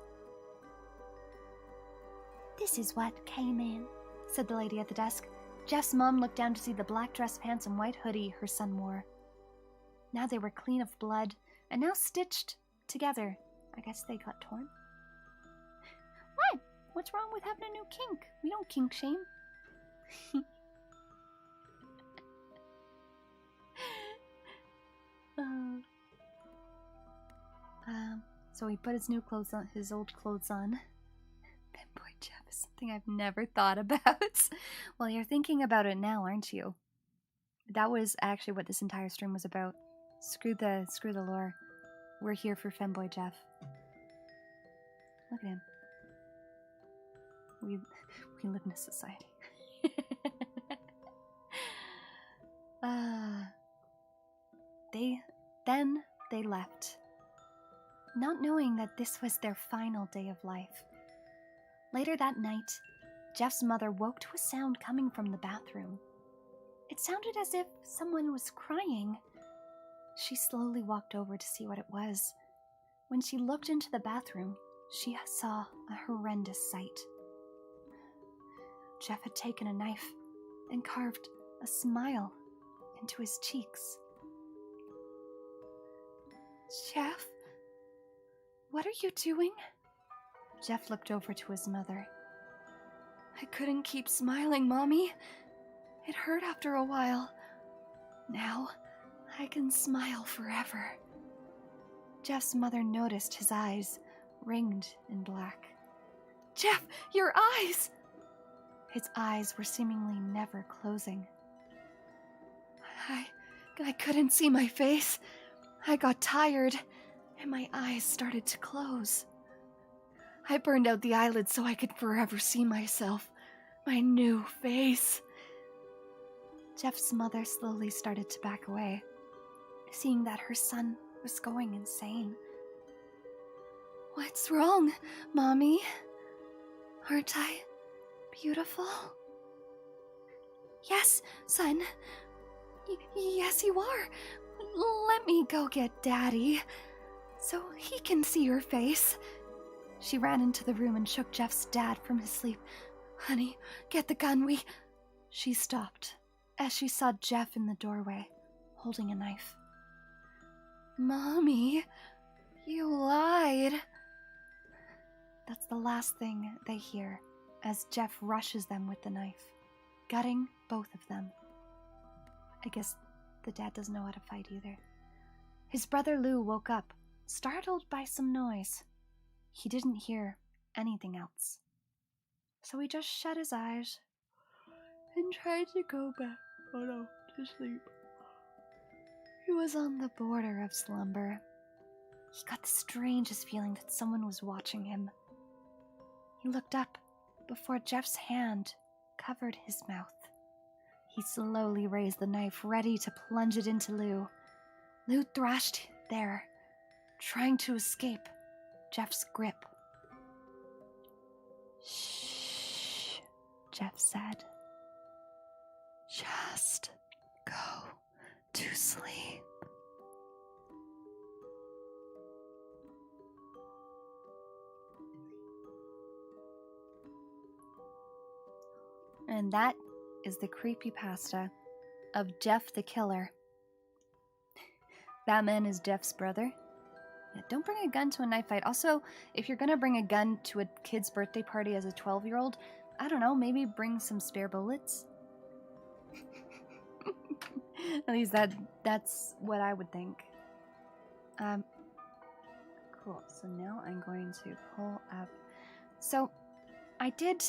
This is what came in, said the lady at the desk. Jeff's mom looked down to see the black dress pants and white hoodie her son wore. Now they were clean of blood and now stitched together. I guess they got torn. What? What's wrong with having a new kink? We don't kink shame. So he put his new clothes on, his old clothes on. Boy, Jeff is something I've never thought about. Well, you're thinking about it now, aren't you? That was actually what this entire stream was about. Screw the lore. We're here for Femboy Jeff. Look at him. We live in a society. They left, not knowing that this was their final day of life. Later that night, Jeff's mother woke to a sound coming from the bathroom. It sounded as if someone was crying. She slowly walked over to see what it was. When she looked into the bathroom, she saw a horrendous sight. Jeff had taken a knife and carved a smile into his cheeks. Jeff? What are you doing? Jeff looked over to his mother. I couldn't keep smiling, Mommy. It hurt after a while. Now, I can smile forever. Jeff's mother noticed his eyes ringed in black. Jeff, your eyes! His eyes were seemingly never closing. I couldn't see my face. I got tired, and my eyes started to close. I burned out the eyelids so I could forever see myself, my new face. Jeff's mother slowly started to back away, seeing that her son was going insane. What's wrong, Mommy? Aren't I beautiful? Yes, son. Yes, you are. Let me go get Daddy, so he can see your face. She ran into the room and shook Jeff's dad from his sleep. Honey, get the gun, She stopped as she saw Jeff in the doorway, holding a knife. Mommy, you lied. That's the last thing they hear as Jeff rushes them with the knife, gutting both of them. I guess the dad doesn't know how to fight either. His brother Lou woke up, startled by some noise. He didn't hear anything else. So he just shut his eyes and tried to go back to sleep. He was on the border of slumber. He got the strangest feeling that someone was watching him. He looked up before Jeff's hand covered his mouth. He slowly raised the knife, ready to plunge it into Lou. Lou thrashed there, trying to escape Jeff's grip. "Shh," Jeff said. "Just go to sleep." And that is the creepypasta of Jeff the Killer. Batman is Jeff's brother. Yeah, don't bring a gun to a knife fight. Also, if you're gonna bring a gun to a kid's birthday party as a 12-year-old, I don't know, maybe bring some spare bullets. At least that's what I would think. Cool. So now I'm going to pull up. So I did,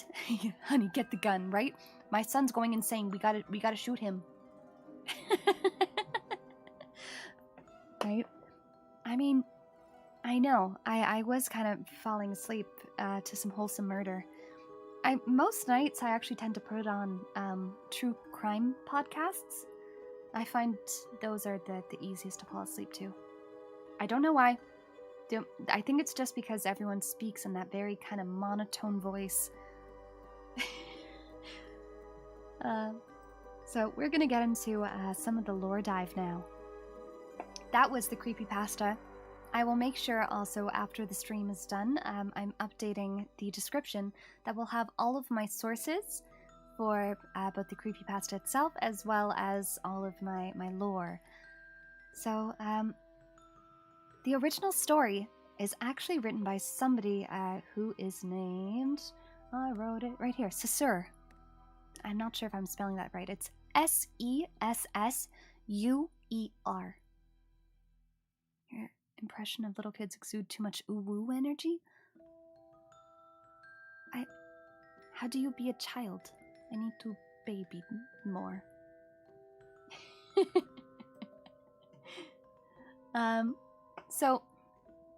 honey, get the gun, right? My son's going insane. We gotta shoot him. Right? I mean, I know. I was kind of falling asleep to some wholesome murder. Most nights I actually tend to put on true crime podcasts. I find those are the easiest to fall asleep to. I don't know why. I think it's just because everyone speaks in that very kind of monotone voice. So we're gonna get into some of the lore dive now. That was the creepypasta. I will make sure also after the stream is done, I'm updating the description that will have all of my sources for both the creepypasta itself as well as all of my lore. So, the original story is actually written by somebody who is named, I wrote it right here, Sessur. I'm not sure if I'm spelling that right. It's Sessuer. Your impression of little kids exude too much ooh-woo energy? How do you be a child? I need to baby more. So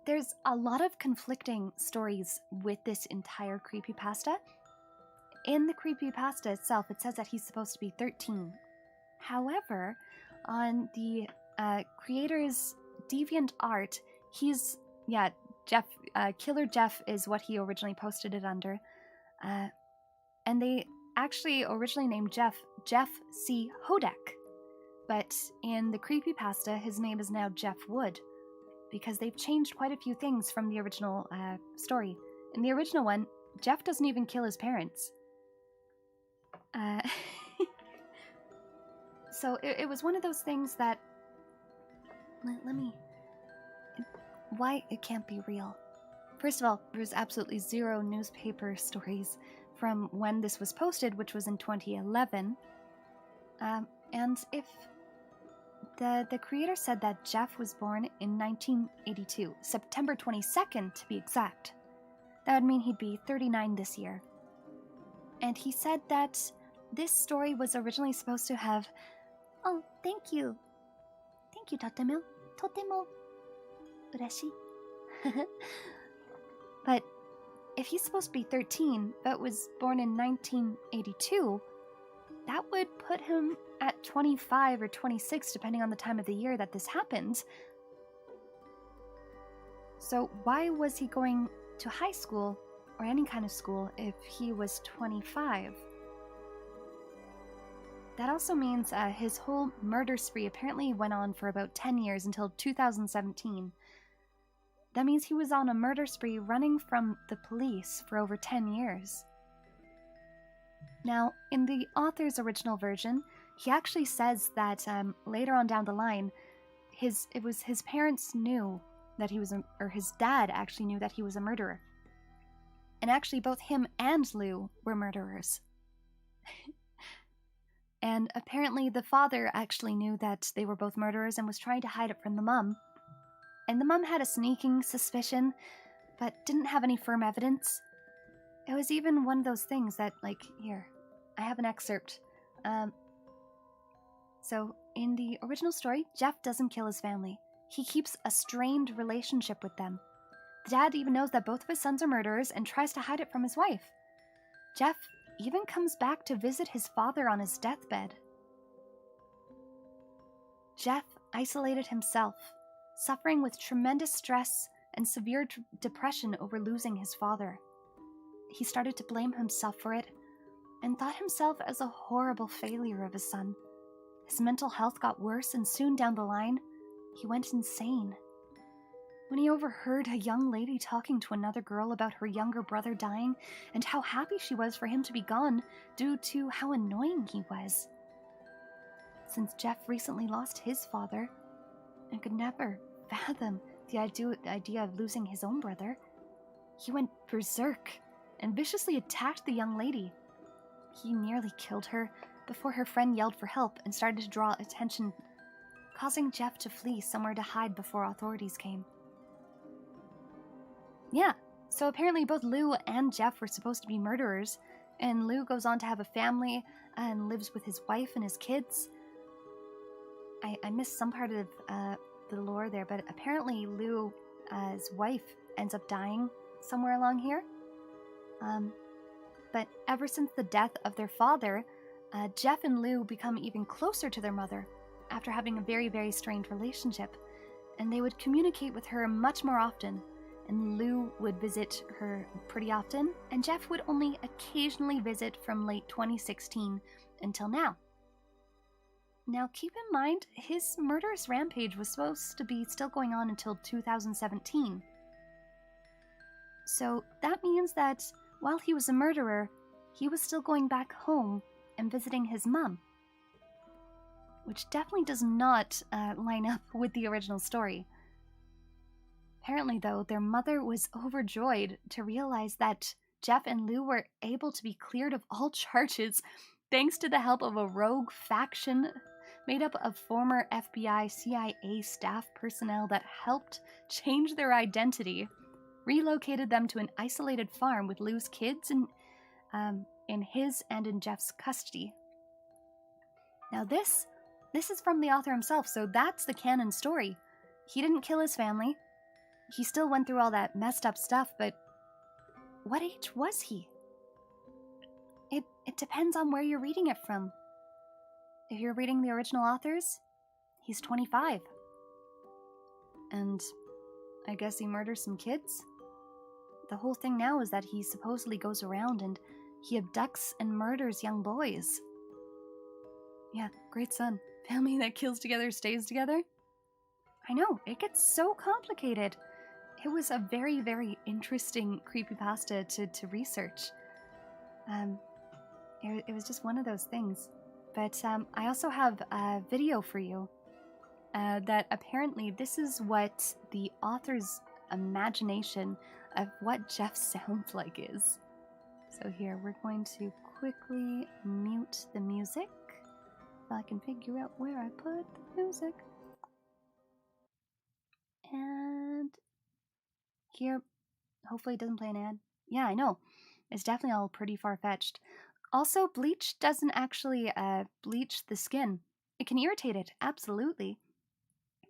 there's a lot of conflicting stories with this entire creepypasta. In the creepypasta itself, it says that he's supposed to be 13. However, on the creator's deviant art, he's, Jeff, Killer Jeff is what he originally posted it under. And they actually originally named Jeff C. Hodek. But in the creepypasta, his name is now Jeff Wood, because they've changed quite a few things from the original story. In the original one, Jeff doesn't even kill his parents. So it was one of those things that... Let me... Why it can't be real? First of all, there's absolutely zero newspaper stories from when this was posted, which was in 2011. And if... The creator said that Jeff was born in 1982, September 22nd to be exact. That would mean he'd be 39 this year. And he said that this story was originally supposed to have... Oh, thank you. Thank you, Totemo. Totemo urashii. But if he's supposed to be 13, but was born in 1982, that would put him at 25 or 26, depending on the time of the year that this happened. So why was he going to high school, or any kind of school, if he was 25? That also means his whole murder spree apparently went on for about 10 years until 2017. That means he was on a murder spree running from the police for over 10 years. Now, in the author's original version, he actually says that later on down the line, his parents knew that he was or his dad actually knew that he was a murderer. And actually both him and Lou were murderers. And apparently the father actually knew that they were both murderers and was trying to hide it from the mum. And the mum had a sneaking suspicion, but didn't have any firm evidence. It was even one of those things that, like, here, I have an excerpt So, in the original story, Jeff doesn't kill his family. He keeps a strained relationship with them. The dad even knows that both of his sons are murderers and tries to hide it from his wife. Jeff even comes back to visit his father on his deathbed. Jeff isolated himself, suffering with tremendous stress and severe depression over losing his father. He started to blame himself for it and thought himself as a horrible failure of a son. His mental health got worse, and soon down the line, he went insane. When he overheard a young lady talking to another girl about her younger brother dying and how happy she was for him to be gone due to how annoying he was. Since Jeff recently lost his father and could never fathom the idea of losing his own brother, he went berserk and viciously attacked the young lady. He nearly killed her before her friend yelled for help and started to draw attention, causing Jeff to flee somewhere to hide before authorities came. Yeah, so apparently both Lou and Jeff were supposed to be murderers, and Lou goes on to have a family and lives with his wife and his kids. I missed some part of the lore there, but apparently Lou's wife ends up dying somewhere along here. But ever since the death of their father, Jeff and Lou become even closer to their mother after having a very, very strained relationship, and they would communicate with her much more often, and Lou would visit her pretty often, and Jeff would only occasionally visit from late 2016 until now. Now, keep in mind, his murderous rampage was supposed to be still going on until 2017. So that means that while he was a murderer, he was still going back home and visiting his mom. Which definitely does not line up with the original story. Apparently, though, their mother was overjoyed to realize that Jeff and Lou were able to be cleared of all charges thanks to the help of a rogue faction made up of former FBI, CIA staff personnel that helped change their identity, relocated them to an isolated farm with Lou's kids in his and in Jeff's custody. Now this is from the author himself, so that's the canon story. He didn't kill his family. He still went through all that messed up stuff, but what age was he? It depends on where you're reading it from. If you're reading the original authors, he's 25. And I guess he murders some kids? The whole thing now is that he supposedly goes around and he abducts and murders young boys. Yeah, great son. Family that kills together stays together? I know, it gets so complicated. It was a very, very interesting creepypasta to research. It was just one of those things. But I also have a video for you that apparently this is what the author's imagination of what Jeff sounds like is. So here, we're going to quickly mute the music. If I can figure out where I put the music. And here, hopefully it doesn't play an ad. Yeah, I know. It's definitely all pretty far-fetched. Also, bleach doesn't actually bleach the skin. It can irritate it, absolutely.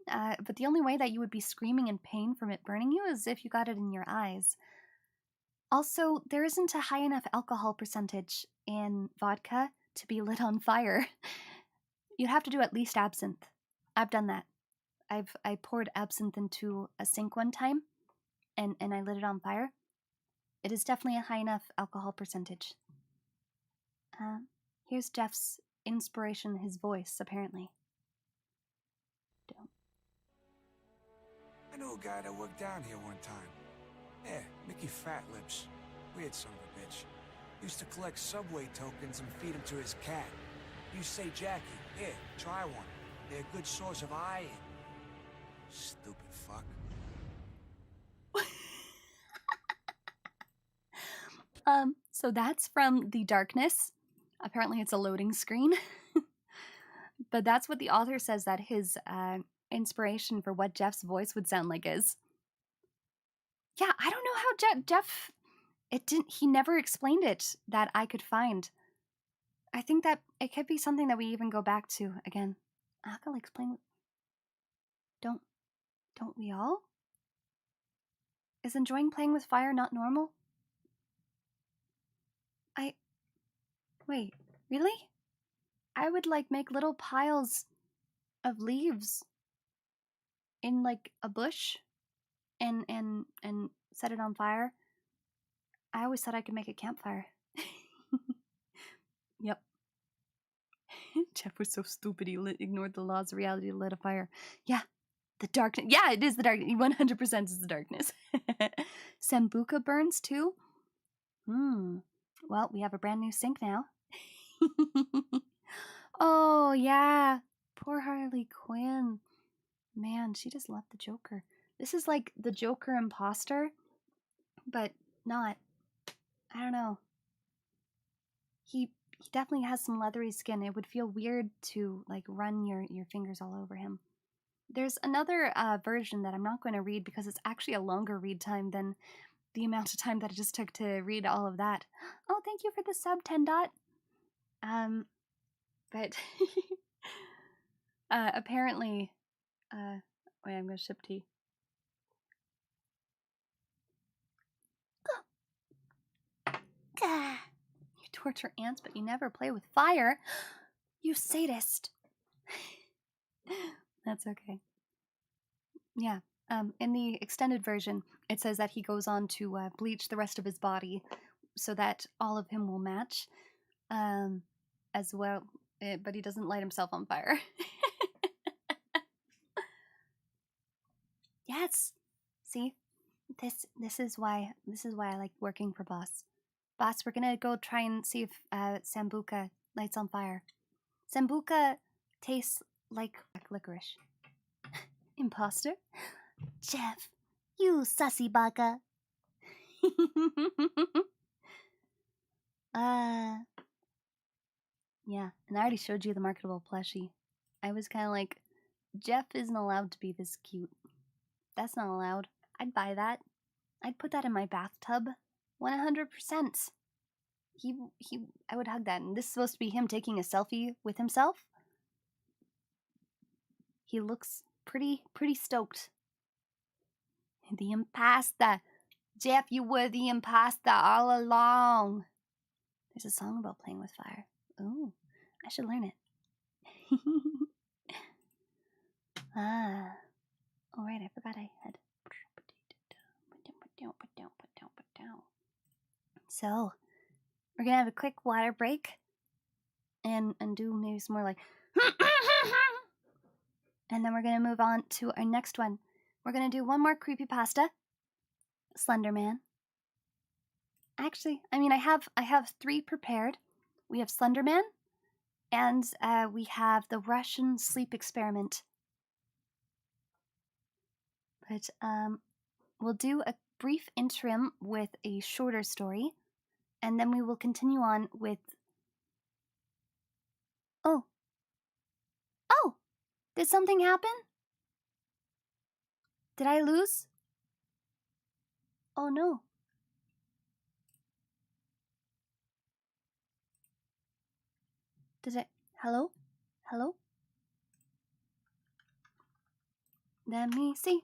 But the only way that you would be screaming in pain from it burning you is if you got it in your eyes. Also, there isn't a high enough alcohol percentage in vodka to be lit on fire. You'd have to do at least absinthe. I've done that. I poured absinthe into a sink one time, and I lit it on fire. It is definitely a high enough alcohol percentage. Here's Jeff's inspiration, his voice, apparently. I knew a guy that worked down here one time. Yeah, Mickey Fat Lips. Weird son of a bitch. Used to collect subway tokens and feed them to his cat. You say, Jackie, here, try one. They're a good source of iron. Stupid fuck. So that's from The Darkness. Apparently it's a loading screen. But that's what the author says that his inspiration for what Jeff's voice would sound like is. Yeah, I don't know how Jeff... he never explained it that I could find. I think that it could be something that we even go back to again. Aka likes playing with... Don't we all? Is enjoying playing with fire not normal? Wait, really? I would like make little piles of leaves in like a bush and set it on fire. I always thought I could make a campfire. Yep. Jeff was so stupid he ignored the laws of reality to light a fire. Yeah, the darkness. Yeah, it is the darkness. 100% is the darkness. Sambuca burns too? Well, we have a brand new sink now. Oh, yeah. Poor Harley Quinn. Man, she just left the Joker. This is like the Joker imposter, but not. I don't know. He definitely has some leathery skin. It would feel weird to like run your fingers all over him. There's another version that I'm not going to read because it's actually a longer read time than the amount of time that it just took to read all of that. Oh, thank you for the sub, 10 dot. But apparently, wait, I'm gonna ship tea. Gah. You torture ants, but you never play with fire. You sadist. That's okay. Yeah. In the extended version, it says that he goes on to bleach the rest of his body so that all of him will match, as well. But he doesn't light himself on fire. Yes. See, this is why I like working for Boss. Boss, we're gonna go try and see if Sambuca lights on fire. Sambuca tastes like licorice. Imposter? Jeff, you sussy baka. Yeah, and I already showed you the marketable plushie. I was kind of like, Jeff isn't allowed to be this cute. That's not allowed. I'd buy that. I'd put that in my bathtub. 100%. I would hug that. And this is supposed to be him taking a selfie with himself. He looks pretty stoked. The imposter. Jeff, you were the imposter all along. There's a song about playing with fire. Ooh, I should learn it. All right, I forgot I had. So, we're gonna have a quick water break and do maybe some more like and then we're gonna move on to our next one. We're gonna do one more creepypasta. Slenderman. Actually, I mean I have 3 prepared. We have Slenderman and we have the Russian sleep experiment. But we'll do a brief interim with a shorter story, and then we will continue on with... Oh, did something happen? Did I lose? Oh no. Did I... Hello? Let me see.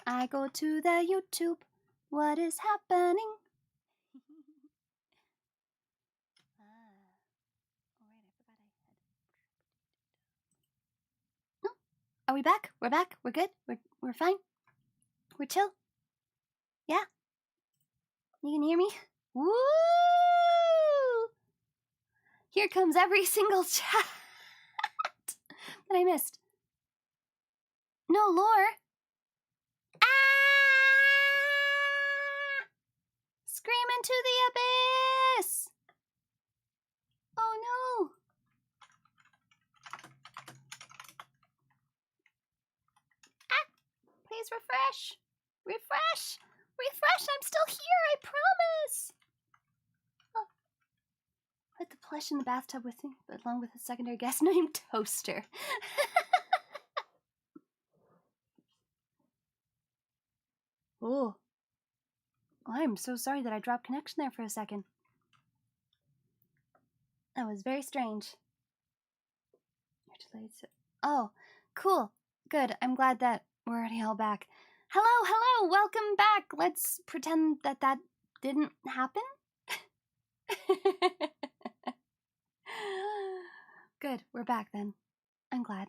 I go to the YouTube. What is happening? No. Are we back? We're back? We're good? We're fine? We're chill? Yeah? You can hear me? Woo! Here comes every single chat that I missed. No, lore. Scream into the abyss! Oh no! Please refresh! Refresh! I'm still here, I promise! Oh. Put the plush in the bathtub with me, along with a secondary guest named Toaster. Oh. I'm so sorry that I dropped connection there for a second. That was very strange. Oh, cool. Good. I'm glad that we're already all back. Hello, welcome back. Let's pretend that that didn't happen. Good, we're back then. I'm glad.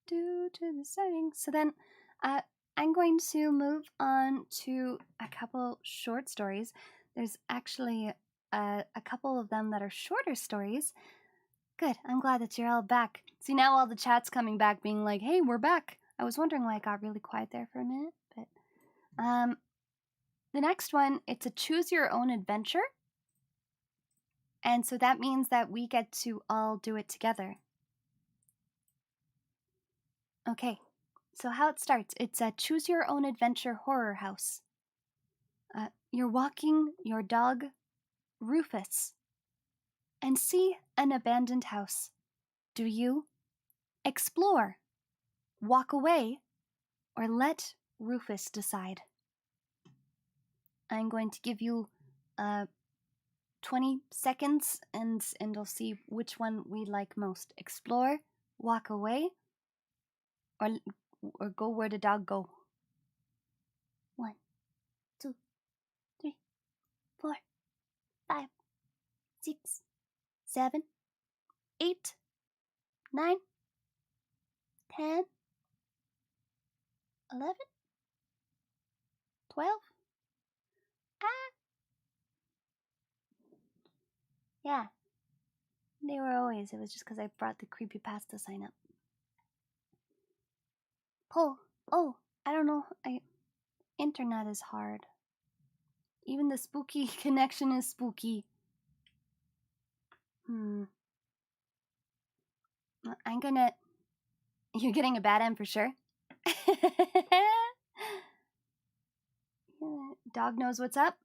Due to the settings. So then, I'm going to move on to a couple short stories. There's actually a couple of them that are shorter stories. Good, I'm glad that you're all back. See, now all the chat's coming back being like, hey, we're back. I was wondering why it got really quiet there for a minute, but the next one, it's a choose your own adventure. And so that means that we get to all do it together. Okay, so how it starts, it's a choose your own adventure horror house. You're walking your dog, Rufus, and see an abandoned house. Do you explore, walk away, or let Rufus decide? I'm going to give you 20 seconds and I'll see which one we like most. Explore, walk away, or go where the dog go. 1, 2, 3, 4, 5, 6, 7, 8, 9, 10, 11, 12. Yeah. They were always. It was just because I brought the CreepyPasta sign up. Pull. Oh, I don't know. Internet is hard. Even the spooky connection is spooky. I'm gonna... You're getting a bad end for sure. Dog knows what's up.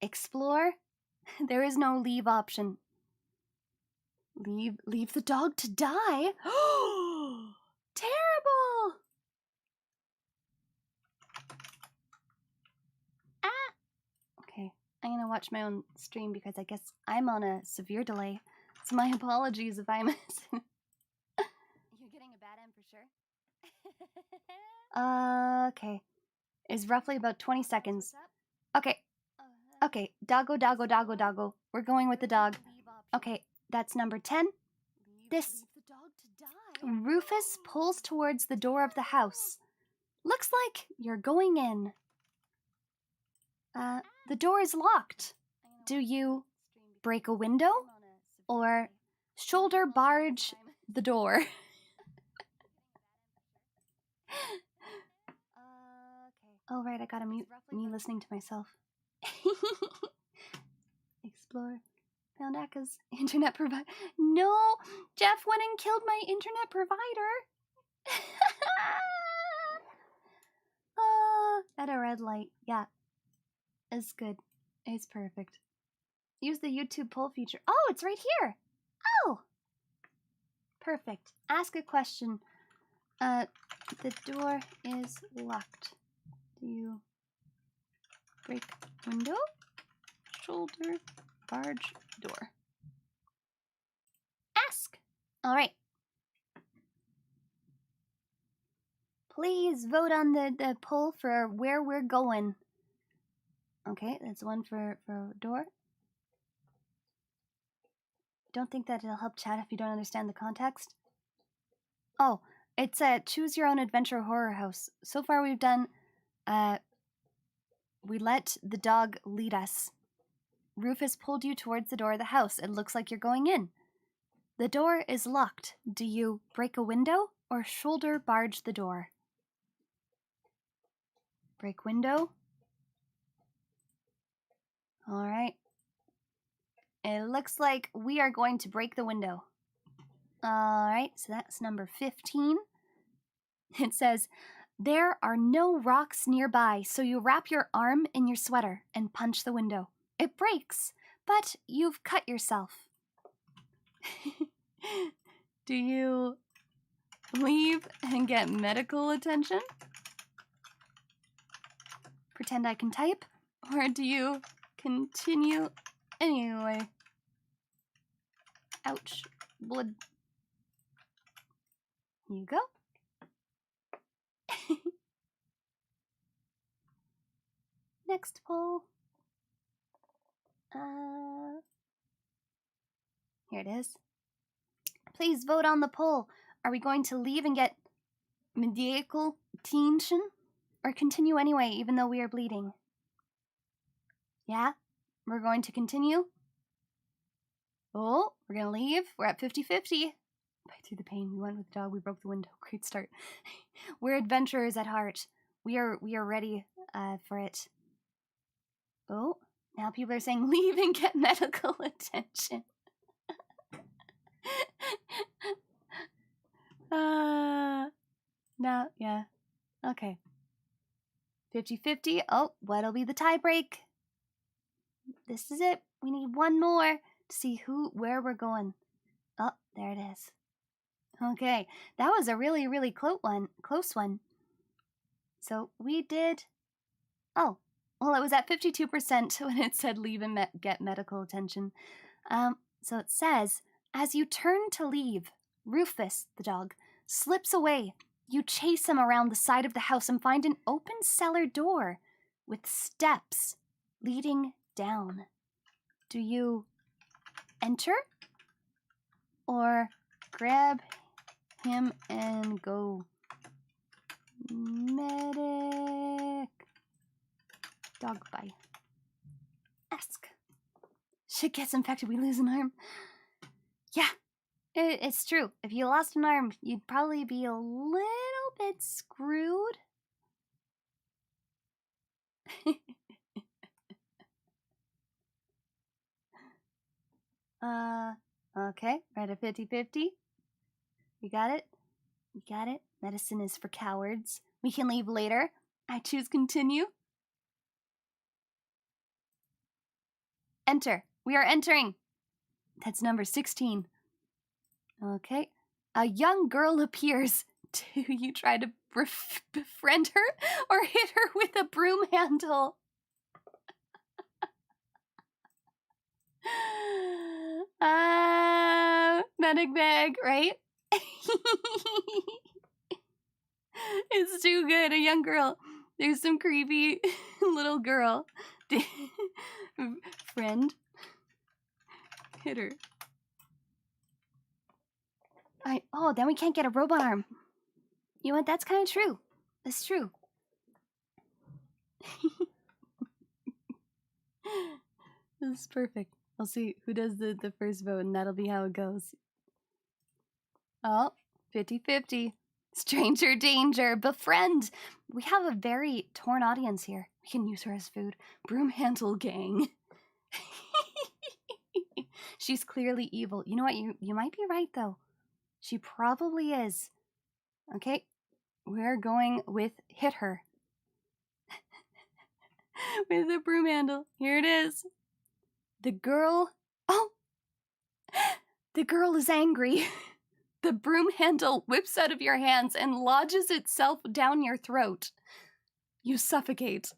Explore. There is no leave option. Leave the dog to die? Terrible! Okay, I'm gonna watch my own stream because I guess I'm on a severe delay. So my apologies if I'm... You're getting a bad end for sure. Okay. It's roughly about 20 seconds. Okay. Okay, doggo, doggo, doggo, doggo. We're going with the dog. Okay, that's number 10. This... Rufus pulls towards the door of the house. Looks like you're going in. The door is locked. Do you break a window or shoulder barge the door? Oh, right, I gotta mute me listening to myself. Explore. Found Aka's internet provider. No! Jeff went and killed my internet provider! At a red light. Yeah. It's good. It's perfect. Use the YouTube poll feature. Oh, it's right here! Oh! Perfect. Ask a question. The door is locked. Do you break window? Shoulder barge door. Ask! Alright. Please vote on the poll for where we're going. Okay, that's one for door. Don't think that it'll help chat if you don't understand the context. Oh, it's a choose your own adventure horror house. So far we've done, we let the dog lead us. Rufus pulled you towards the door of the house. It looks like you're going in. The door is locked. Do you break a window or shoulder barge the door? Break window. All right. It looks like we are going to break the window. All right, so that's number 15. It says, there are no rocks nearby, so you wrap your arm in your sweater and punch the window. It breaks, but you've cut yourself. Do you leave and get medical attention? Pretend I can type? Or do you continue anyway. Ouch. Blood. Here you go. Next poll. Here it is. Please vote on the poll. Are we going to leave and get medical attention? Or continue anyway, even though we are bleeding? Yeah? We're going to continue? Oh, we're gonna leave. We're at 50-50. Fight through the pain. We went with the dog. We broke the window. Great start. We're adventurers at heart. We are ready for it. Oh, now people are saying leave and get medical attention. Now, yeah. Okay. 50-50. Oh, what'll be the tie break? This is it. We need one more to see where we're going. Oh, there it is. Okay, that was a really, really close one. So we did. Oh, well, it was at 52% when it said leave and get medical attention. So it says, as you turn to leave, Rufus, the dog, slips away. You chase him around the side of the house and find an open cellar door with steps leading down. Do you enter or grab him and go? Medic. Dog bite. Ask. Shit gets infected, we lose an arm. Yeah, it's true. If you lost an arm, you'd probably be a little bit screwed. Okay, right at 50-50. You got it? You got it? Medicine is for cowards. We can leave later. I choose continue. Enter. We are entering. That's number 16. Okay. A young girl appears. Do you try to befriend her or hit her with a broom handle? Medic bag, right? It's too good. A young girl. There's some creepy little girl. Friend. Hit her. Oh, then we can't get a robot arm. You know what? That's kind of true. That's true. This is perfect. I'll see who does the first vote, and that'll be how it goes. Oh, 50-50. Stranger danger. Befriend. We have a very torn audience here. We can use her as food. Broom handle gang. She's clearly evil. You know what? You might be right, though. She probably is. Okay. We're going with hit her. With a broom handle. Here it is. The girl... Oh! The girl is angry. The broom handle whips out of your hands and lodges itself down your throat. You suffocate.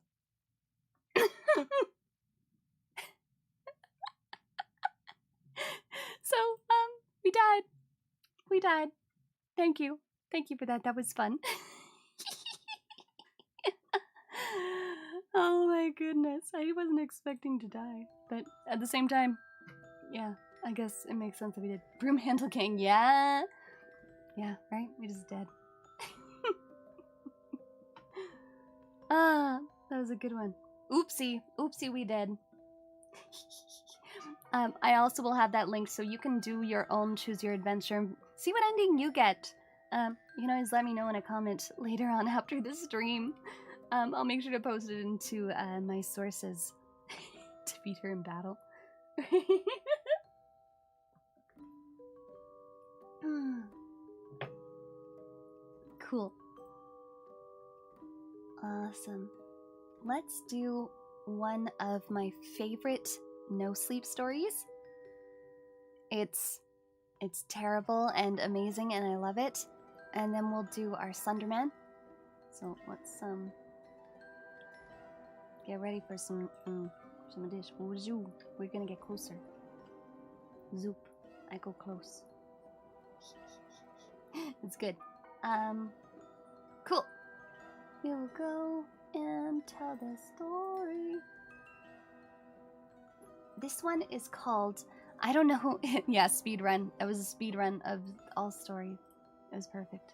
So, we died. We died. Thank you. Thank you for that. That was fun. Oh my goodness. I wasn't expecting to die. But at the same time, yeah, I guess it makes sense that we did. Broom handle gang, yeah. Yeah, right? We just dead. That was a good one. Oopsie. Oopsie, we did. I also will have that link so you can do your own choose your adventure. See what ending you get. You can always let me know in a comment later on after the stream. I'll make sure to post it into my sources. Defeat her in battle. Cool. Awesome. Let's do one of my favorite NoSleep stories. It's terrible and amazing and I love it. And then we'll do our Slenderman. So let's get ready for some Some of this. We're gonna get closer. Zoop. I go close. It's good. Cool. We'll go and tell the story. This one is called, I don't know who, yeah, speedrun. It was a speedrun of all story. It was perfect.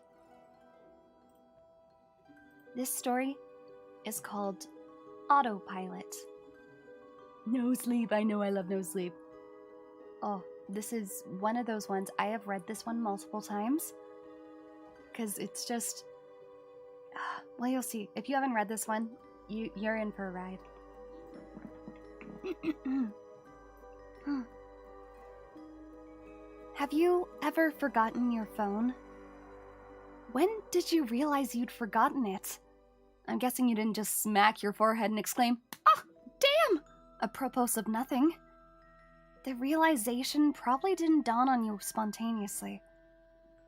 This story is called Autopilot. No sleep. I know I love No Sleep. Oh, this is one of those ones. I have read this one multiple times. Because it's just... Well, you'll see. If you haven't read this one, you're in for a ride. Have you ever forgotten your phone? When did you realize you'd forgotten it? I'm guessing you didn't just smack your forehead and exclaim, "Ah, damn!" apropos of nothing. The realization probably didn't dawn on you spontaneously.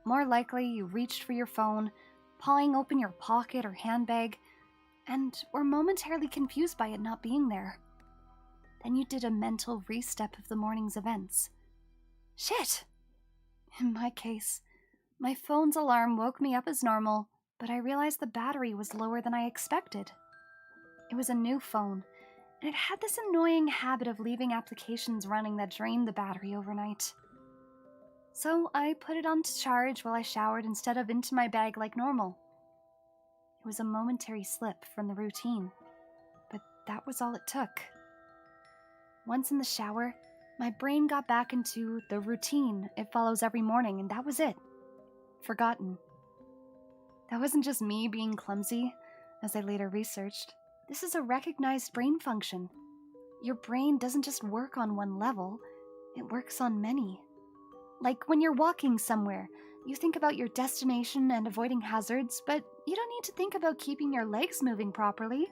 More likely, you reached for your phone, pawing open your pocket or handbag, and were momentarily confused by it not being there. Then you did a mental re-step of the morning's events. Shit! In my case, my phone's alarm woke me up as normal, but I realized the battery was lower than I expected. It was a new phone, and it had this annoying habit of leaving applications running that drained the battery overnight. So I put it on to charge while I showered instead of into my bag like normal. It was a momentary slip from the routine, but that was all it took. Once in the shower, my brain got back into the routine it follows every morning, and that was it. Forgotten. That wasn't just me being clumsy, as I later researched. This is a recognized brain function. Your brain doesn't just work on one level, it works on many. Like when you're walking somewhere, you think about your destination and avoiding hazards, but you don't need to think about keeping your legs moving properly.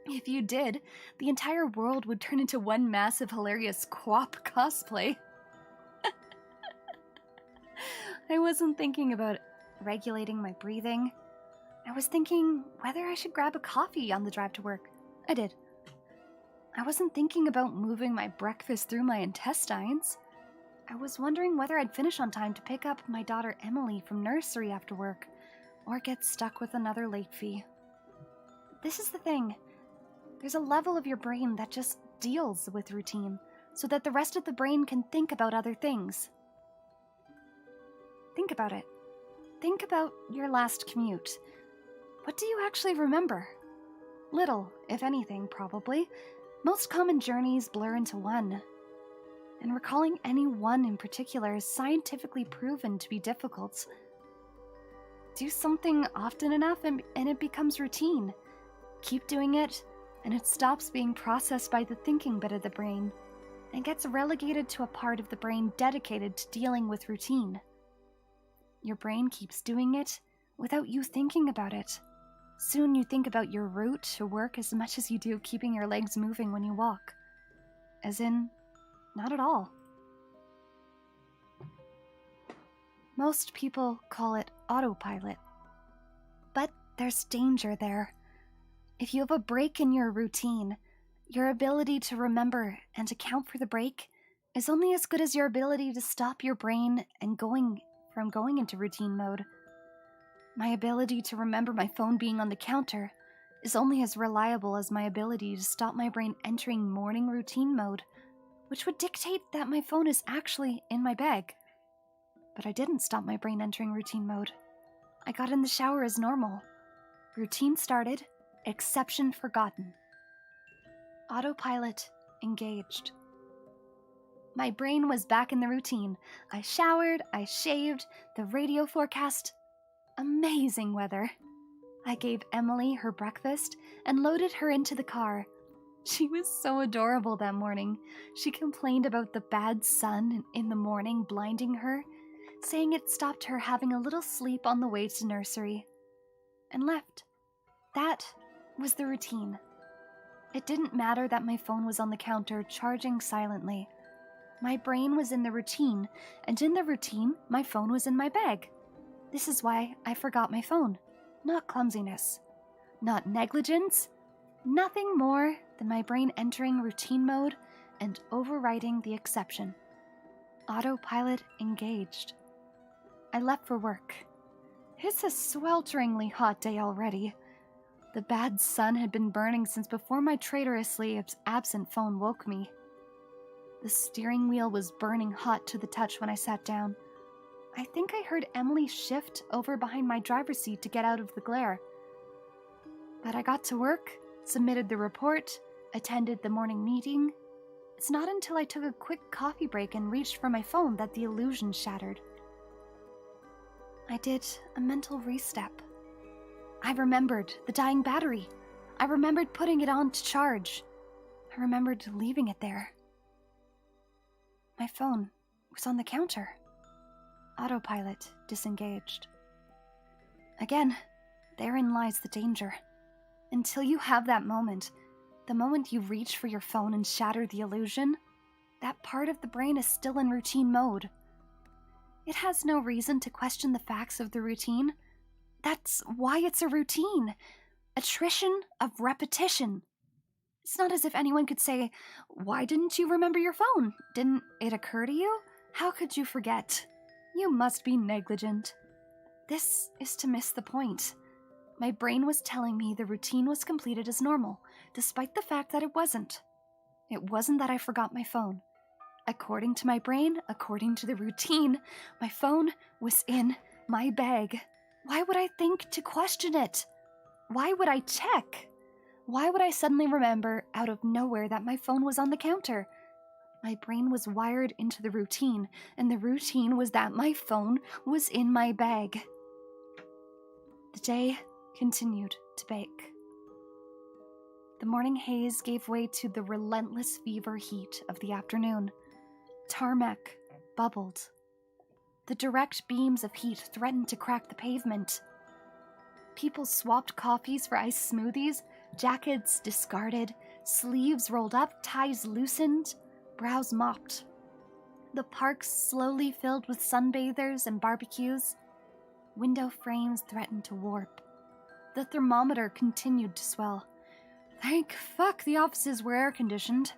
If you did, the entire world would turn into one massive hilarious quap cosplay. I wasn't thinking about regulating my breathing. I was thinking whether I should grab a coffee on the drive to work. I did. I wasn't thinking about moving my breakfast through my intestines. I was wondering whether I'd finish on time to pick up my daughter Emily from nursery after work, or get stuck with another late fee. This is the thing. There's a level of your brain that just deals with routine, so that the rest of the brain can think about other things. Think about it. Think about your last commute. What do you actually remember? Little, if anything, probably. Most common journeys blur into one. And recalling any one in particular is scientifically proven to be difficult. Do something often enough and it becomes routine. Keep doing it, and it stops being processed by the thinking bit of the brain, and gets relegated to a part of the brain dedicated to dealing with routine. Your brain keeps doing it without you thinking about it. Soon you think about your route to work as much as you do keeping your legs moving when you walk. As in, not at all. Most people call it autopilot. But there's danger there. If you have a break in your routine, your ability to remember and account for the break is only as good as your ability to stop your brain and going into routine mode. My ability to remember my phone being on the counter is only as reliable as my ability to stop my brain entering morning routine mode, which would dictate that my phone is actually in my bag. But I didn't stop my brain entering routine mode. I got in the shower as normal. Routine started, exception forgotten. Autopilot engaged. My brain was back in the routine. I showered, I shaved, the radio forecast. Amazing weather. I gave Emily her breakfast and loaded her into the car. She was so adorable that morning. She complained about the bad sun in the morning blinding her, saying it stopped her having a little sleep on the way to nursery, and left. That was the routine. It didn't matter that my phone was on the counter charging silently. My brain was in the routine, and in the routine, my phone was in my bag. This is why I forgot my phone. Not clumsiness. Not negligence. Nothing more then my brain entering routine mode and overriding the exception. Autopilot engaged. I left for work. It's a swelteringly hot day already. The bad sun had been burning since before my traitorously absent phone woke me. The steering wheel was burning hot to the touch when I sat down. I think I heard Emily shift over behind my driver's seat to get out of the glare. But I got to work, submitted the report, attended the morning meeting. It's not until I took a quick coffee break and reached for my phone that the illusion shattered. I did a mental restep. I remembered the dying battery. I remembered putting it on to charge. I remembered leaving it there. My phone was on the counter. Autopilot disengaged. Again, therein lies the danger. Until you have that moment, the moment you reach for your phone and shatter the illusion, that part of the brain is still in routine mode. It has no reason to question the facts of the routine. That's why it's a routine. Attrition of repetition. It's not as if anyone could say, "Why didn't you remember your phone? Didn't it occur to you? How could you forget? You must be negligent." This is to miss the point. My brain was telling me the routine was completed as normal, despite the fact that it wasn't. It wasn't that I forgot my phone. According to my brain, according to the routine, my phone was in my bag. Why would I think to question it? Why would I check? Why would I suddenly remember out of nowhere that my phone was on the counter? My brain was wired into the routine, and the routine was that my phone was in my bag. The day continued to bake. The morning haze gave way to the relentless fever heat of the afternoon. Tarmac bubbled. The direct beams of heat threatened to crack the pavement. People swapped coffees for iced smoothies, jackets discarded, sleeves rolled up, ties loosened, brows mopped. The parks slowly filled with sunbathers and barbecues. Window frames threatened to warp. The thermometer continued to swell. Thank fuck the offices were air-conditioned.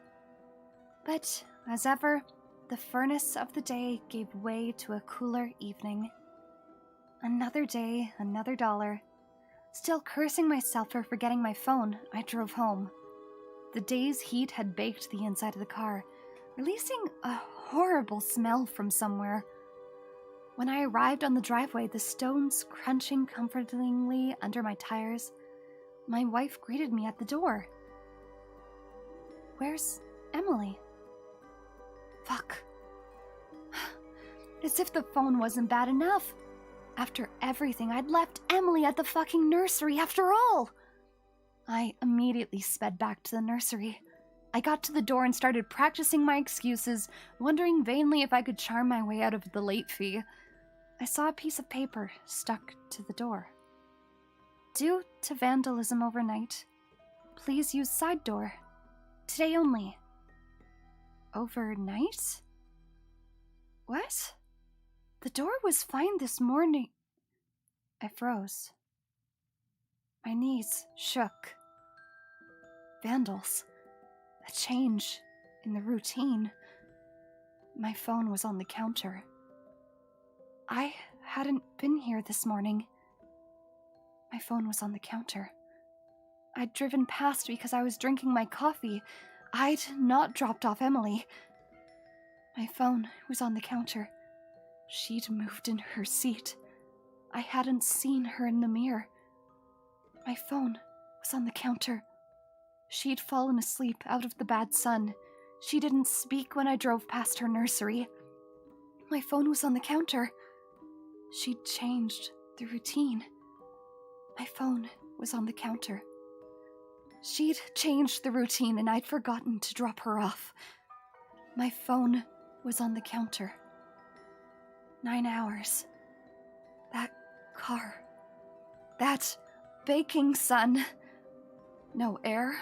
But, as ever, the furnace of the day gave way to a cooler evening. Another day, another dollar. Still cursing myself for forgetting my phone, I drove home. The day's heat had baked the inside of the car, releasing a horrible smell from somewhere. When I arrived on the driveway, the stones crunching comfortingly under my tires, my wife greeted me at the door. "Where's Emily?" Fuck. As if the phone wasn't bad enough. After everything, I'd left Emily at the fucking nursery after all. I immediately sped back to the nursery. I got to the door and started practicing my excuses, wondering vainly if I could charm my way out of the late fee. I saw a piece of paper stuck to the door. Due to vandalism overnight, please use side door. Today only. Overnight? What? The door was fine this morning. I froze. My knees shook. Vandals. A change in the routine. My phone was on the counter. I hadn't been here this morning. My phone was on the counter. I'd driven past because I was drinking my coffee. I'd not dropped off Emily. My phone was on the counter. She'd moved in her seat. I hadn't seen her in the mirror. My phone was on the counter. She'd fallen asleep out of the bad sun. She didn't speak when I drove past her nursery. My phone was on the counter. She'd changed the routine. My phone was on the counter. She'd changed the routine and I'd forgotten to drop her off. My phone was on the counter. 9 hours. That car. That baking sun. No air.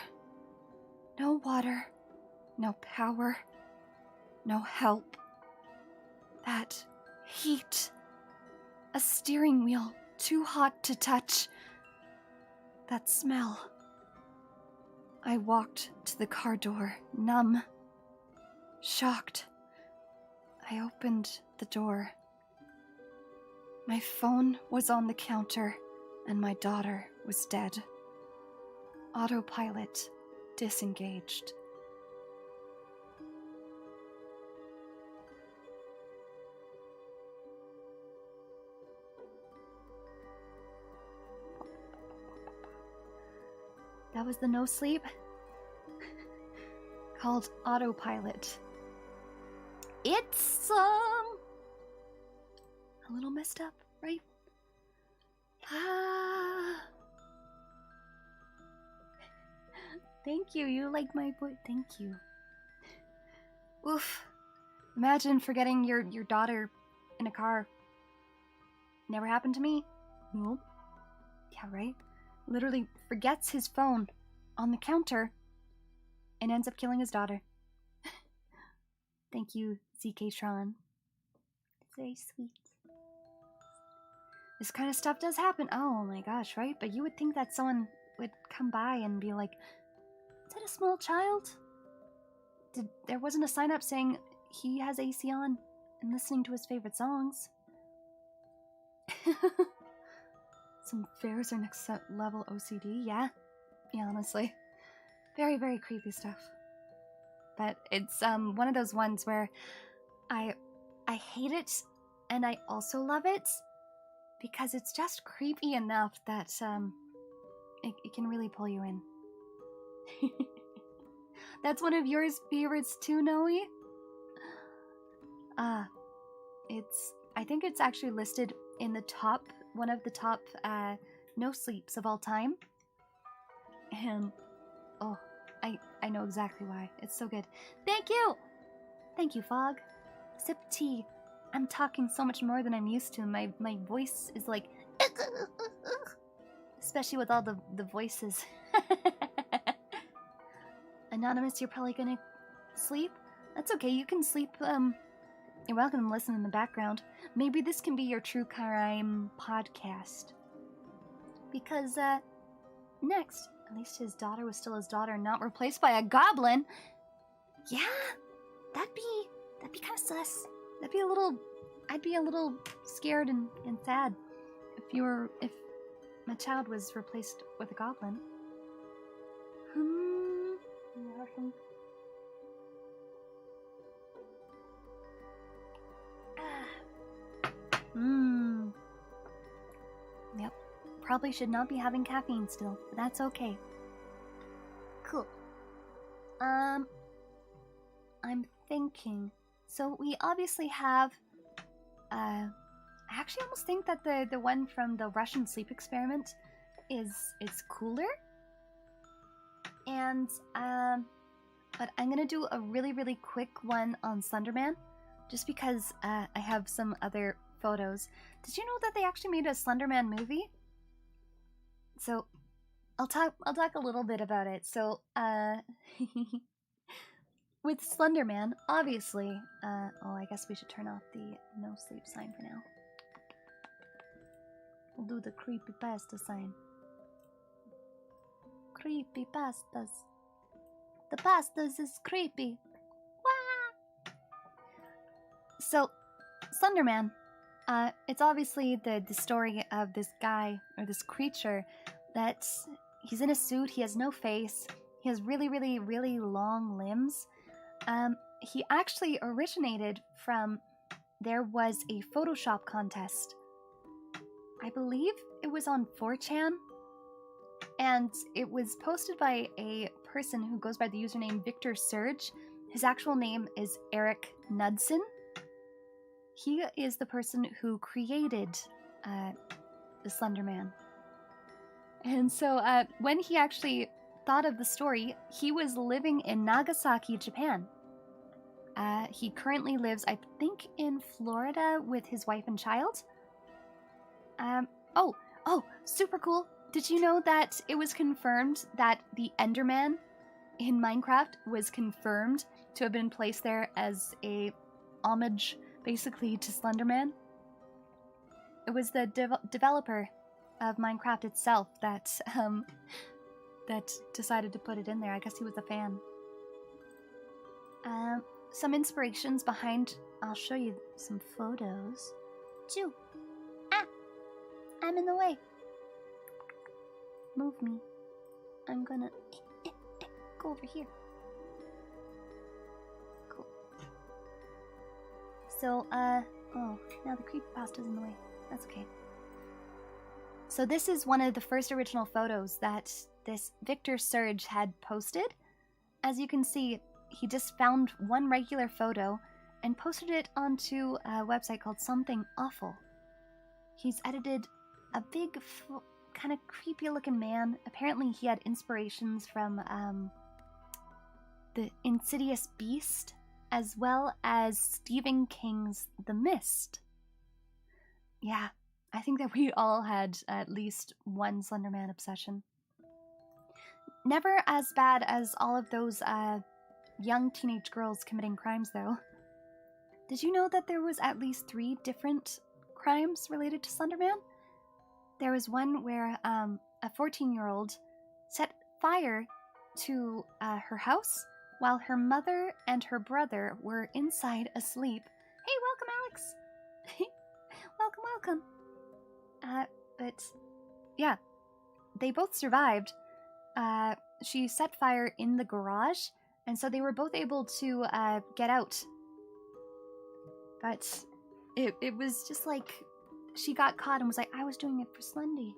No water. No power. No help. That heat. A steering wheel too hot to touch. That smell. I walked to the car door, numb, shocked. I opened the door. My phone was on the counter, and my daughter was dead. Autopilot disengaged. That was the NoSleep called Autopilot. It's a little messed up, right? Thank you. You like my voice. Thank you. Oof. Imagine forgetting your daughter in a car. Never happened to me. Nope. Yeah, right? Literally forgets his phone on the counter and ends up killing his daughter. Thank you, ZK Tron. It's very sweet. This kind of stuff does happen. Oh my gosh, right? But you would think that someone would come by and be like, is that a small child? There wasn't a sign up saying he has AC on and listening to his favorite songs. Some fairs are next level OCD, yeah? Yeah, honestly. Very, very creepy stuff. But it's one of those ones where I hate it and I also love it because it's just creepy enough that it can really pull you in. That's one of yours favorites too, Noe? I think it's actually listed in the top, one of the top no sleeps of all time. And oh, I know exactly why. It's so good. Thank you! Thank you, Fog. Sip tea. I'm talking so much more than I'm used to. My voice is like especially with all the voices. Anonymous, you're probably gonna sleep? That's okay, you can sleep, you're welcome to listen in the background. Maybe this can be your true crime podcast. Because, next, at least his daughter was still his daughter, not replaced by a goblin. Yeah, that'd be kind of sus. I'd be a little scared and sad if my child was replaced with a goblin. Yep. Probably should not be having caffeine still, but that's okay. Cool. I'm thinking. So we obviously have, I actually almost think that the one from the Russian sleep experiment is cooler. And, but I'm gonna do a really, really quick one on Slenderman, just because I have some other photos. Did you know that they actually made a Slenderman movie? So, I'll talk a little bit about it. So, with Slenderman, obviously, oh, I guess we should turn off the no sleep sign for now. We'll do the CreepyPasta sign. CreepyPastas. The pastas is creepy. Wah! So, Slenderman, it's obviously the story of this guy, or this creature, that he's in a suit, he has no face, he has really, really, really long limbs. He actually originated from, there was a Photoshop contest. I believe it was on 4chan, and it was posted by a person who goes by the username Victor Surge. His actual name is Eric Knudsen. He is the person who created the Slenderman. And so when he actually thought of the story, he was living in Nagasaki, Japan. He currently lives, I think, in Florida with his wife and child. Oh, super cool. Did you know that it was confirmed that the Enderman in Minecraft was confirmed to have been placed there as a homage, basically, to Slenderman? It was the developer of Minecraft itself that that decided to put it in there. I guess he was a fan. Some inspirations behind. I'll show you some photos. Chew. Ah! I'm in the way. Move me. I'm gonna go over here. Cool. So, oh, now the creepypasta's in the way. That's okay. So this is one of the first original photos that this Victor Surge had posted. As you can see, he just found one regular photo and posted it onto a website called Something Awful. He's edited a big, kind of creepy looking man. Apparently he had inspirations from the Insidious Beast, as well as Stephen King's The Mist. Yeah, I think that we all had at least one Slenderman obsession. Never as bad as all of those young teenage girls committing crimes, though. Did you know that there was at least 3 different crimes related to Slenderman? There was one where a 14-year-old set fire to her house while her mother and her brother were inside asleep. Hey, welcome, Alex! welcome. But yeah, they both survived. She set fire in the garage, and so they were both able to get out. But it was just like she got caught and was like, I was doing it for Slendy.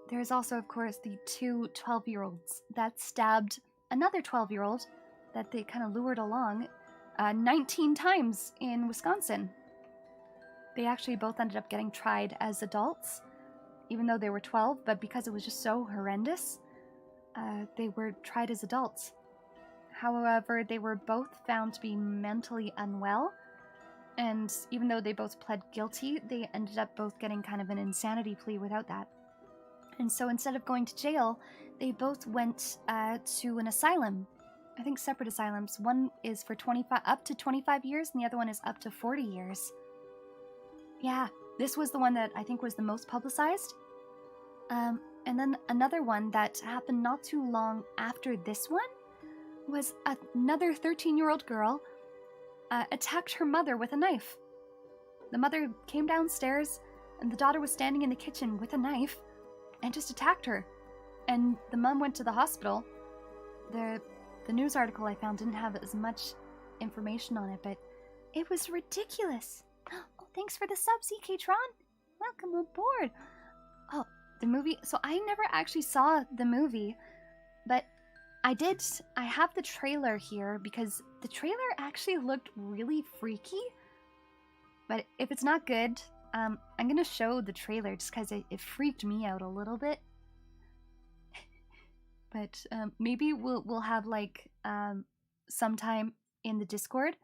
There's also, of course, the 2 12-year-olds that stabbed another 12-year-old that they kind of lured along 19 times in Wisconsin. They actually both ended up getting tried as adults, even though they were 12, but because it was just so horrendous, they were tried as adults. However, they were both found to be mentally unwell, and even though they both pled guilty, they ended up both getting kind of an insanity plea without that. And so instead of going to jail, they both went to an asylum. I think separate asylums. One is for up to 25 years, and the other one is up to 40 years. Yeah, this was the one that I think was the most publicized. And then another one that happened not too long after this one was another 13-year-old girl attacked her mother with a knife. The mother came downstairs, and the daughter was standing in the kitchen with a knife and just attacked her. And the mom went to the hospital. The news article I found didn't have as much information on it, but it was ridiculous. Oh, thanks for the sub, CK-Tron. Welcome aboard. Oh, the movie. So I never actually saw the movie, but I have the trailer here because the trailer actually looked really freaky. But if it's not good, I'm gonna show the trailer just because it freaked me out a little bit. But maybe we'll have like sometime in the Discord,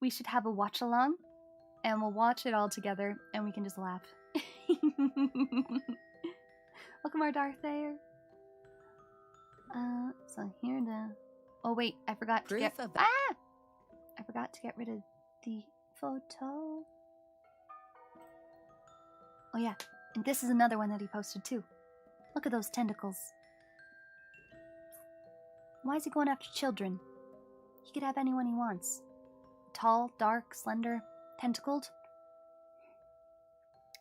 we should have a watch along, and we'll watch it all together, and we can just laugh. Welcome, our Darth Vader. So here the. Oh wait, I forgot to get. I forgot to get rid of the photo. Oh yeah, and this is another one that he posted too. Look at those tentacles. Why is he going after children? He could have anyone he wants. Tall, dark, slender, tentacled.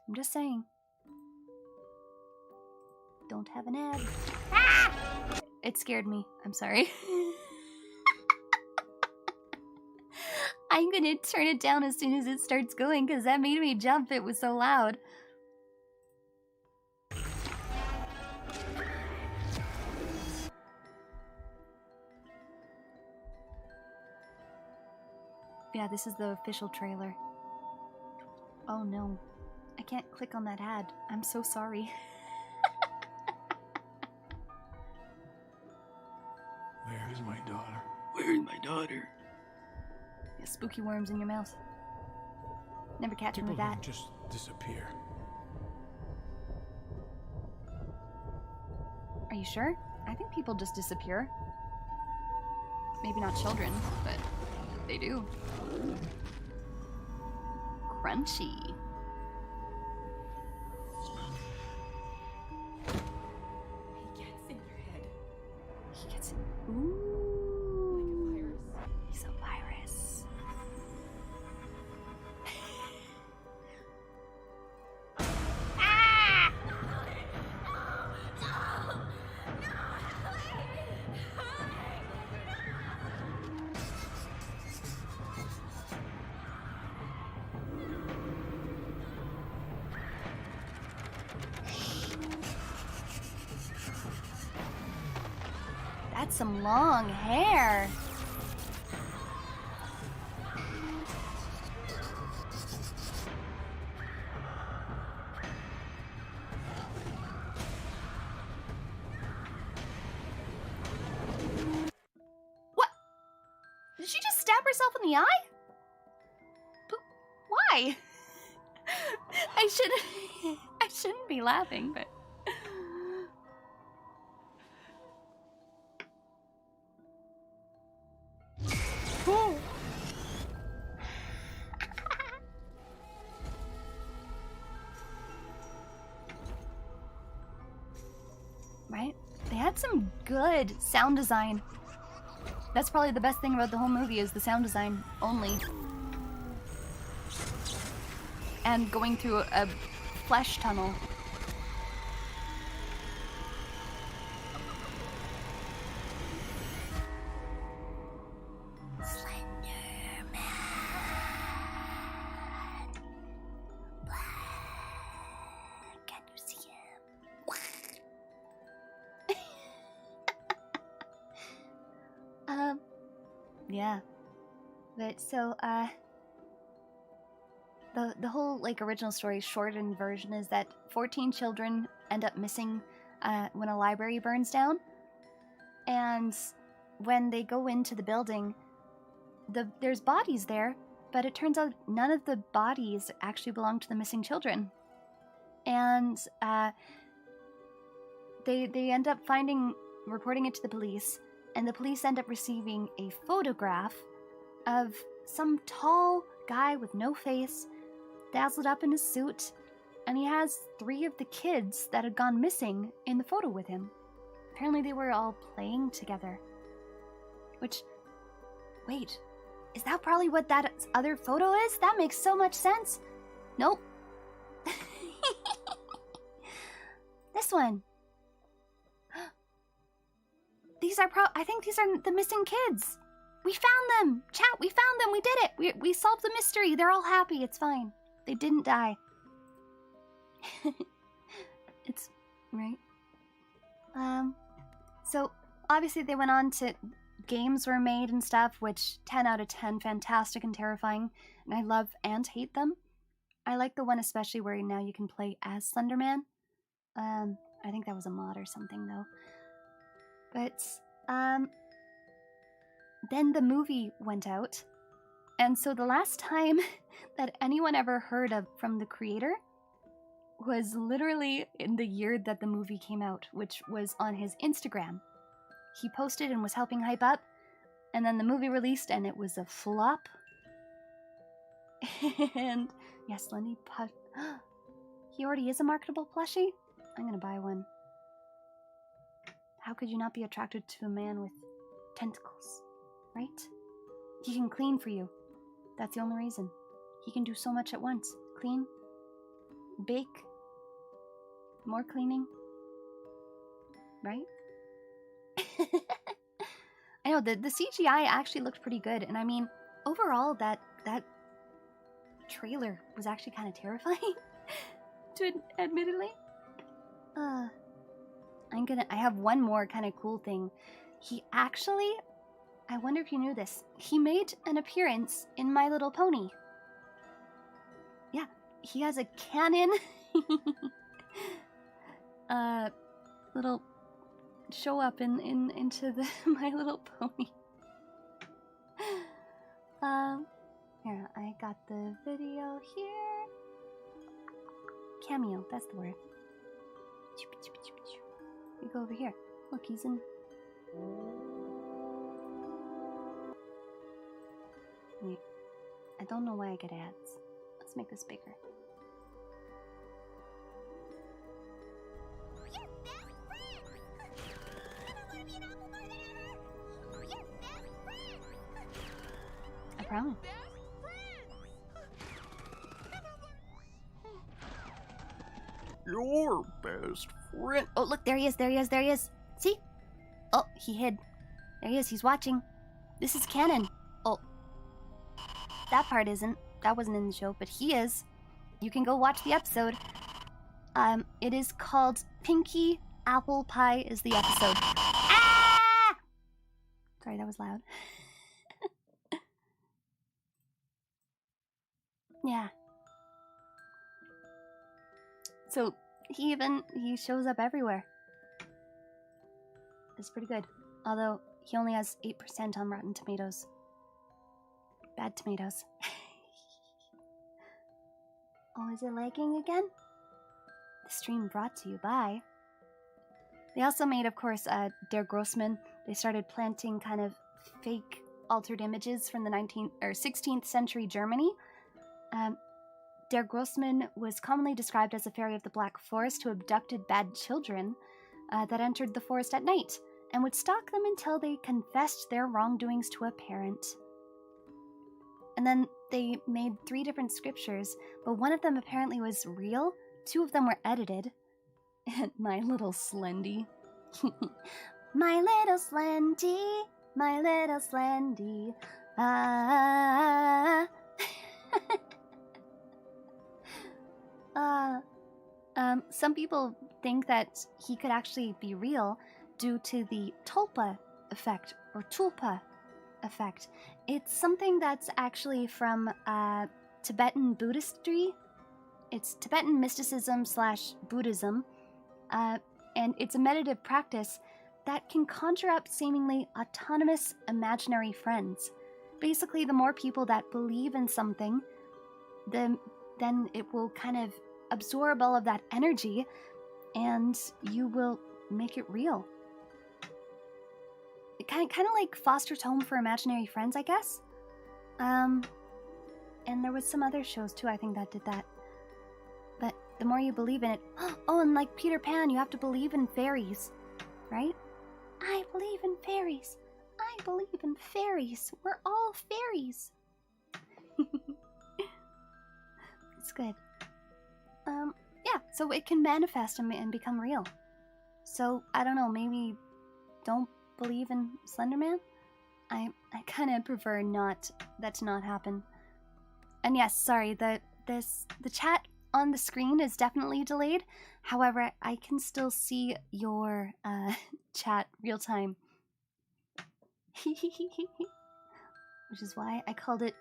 I'm just saying. Don't have an ad. Ah! It scared me. I'm sorry. I'm gonna turn it down as soon as it starts going because that made me jump. It was so loud. Yeah, this is the official trailer. Oh no. I can't click on that ad. I'm so sorry. Where is my daughter? Where is my daughter? Yeah, spooky worms in your mouth. Never catch me with that. Just disappear. Are you sure? I think people just disappear. Maybe not children, but they do. Crunchy. some long hair. What? Did she just stab herself in the eye? But why? I shouldn't be laughing, but oh. Right? They had some good sound design. That's probably the best thing about the whole movie is the sound design only. And going through a flesh tunnel. Slenderman. Can you see him? Yeah. But so, the whole, like, original story shortened version is that 14 children end up missing when a library burns down. And when they go into the building, there's bodies there, but it turns out none of the bodies actually belong to the missing children. And they end up reporting it to the police, and the police end up receiving a photograph of some tall guy with no face, dazzled up in his suit, and he has 3 of the kids that had gone missing in the photo with him. Apparently they were all playing together. Which, wait, is that probably what that other photo is? That makes so much sense. Nope. This one. I think these are the missing kids. We found them. Chat, we found them. We did it. We solved the mystery. They're all happy. It's fine. They didn't die. It's right. So obviously they went on to games were made and stuff, which 10 out of 10, fantastic and terrifying, and I love and hate them. I like the one especially where now you can play as Slenderman. I think that was a mod or something though. But then the movie went out, and so the last time that anyone ever heard of from the creator was literally in the year that the movie came out, which was on his Instagram. He posted and was helping hype up, and then the movie released and it was a flop. And yes, Lenny he already is a marketable plushie? I'm gonna buy one. How could you not be attracted to a man with tentacles, right? He can clean for you. That's the only reason. He can do so much at once. Clean, bake, more cleaning, right? I know, the CGI actually looked pretty good, and I mean, overall, that trailer was actually kind of terrifying, admittedly. I have one more kind of cool thing. He actually, I wonder if you knew this, he made an appearance in My Little Pony. Yeah, he has a canon little show up into the My Little Pony. Here, I got the video here. Cameo, that's the word. We go over here. Look, he's in. Wait, I don't know why I get ads. Let's make this bigger. I promise. Your best friend. Oh, look, there he is. See? Oh, he hid. There he is, he's watching. This is canon. Oh. That part isn't. That wasn't in the show, but he is. You can go watch the episode. It is called Pinky Apple Pie is the episode. Ah! Sorry, that was loud. Yeah. So he shows up everywhere. It's pretty good. Although he only has 8% on Rotten Tomatoes. Bad tomatoes. Oh, is it lagging again? The stream brought to you by... They also made, of course, Der Grossman. They started planting kind of fake altered images from the 16th century Germany. Der Grossman was commonly described as a fairy of the Black Forest who abducted bad children that entered the forest at night and would stalk them until they confessed their wrongdoings to a parent. And then they made 3 different scriptures, but one of them apparently was real, 2 of them were edited. And my little Slendy. My little Slendy, my little Slendy. Ah. Some people think that he could actually be real due to the tulpa effect, or tulpa effect. It's something that's actually from Tibetan Buddhistry. It's Tibetan mysticism / Buddhism, and it's a meditative practice that can conjure up seemingly autonomous imaginary friends. Basically, the more people that believe in something, then it will kind of absorb all of that energy, and you will make it real. It kind of like foster home for imaginary friends, I guess. And there was some other shows too, I think, that did that. But the more you believe in it... Oh, and like Peter Pan, you have to believe in fairies, right? I believe in fairies. I believe in fairies. We're all fairies. It's good. Yeah, so it can manifest and become real. So, I don't know, maybe don't believe in Slenderman? I kind of prefer that to not happen. And yes, sorry, the chat on the screen is definitely delayed. However, I can still see your chat real time. Which is why I called it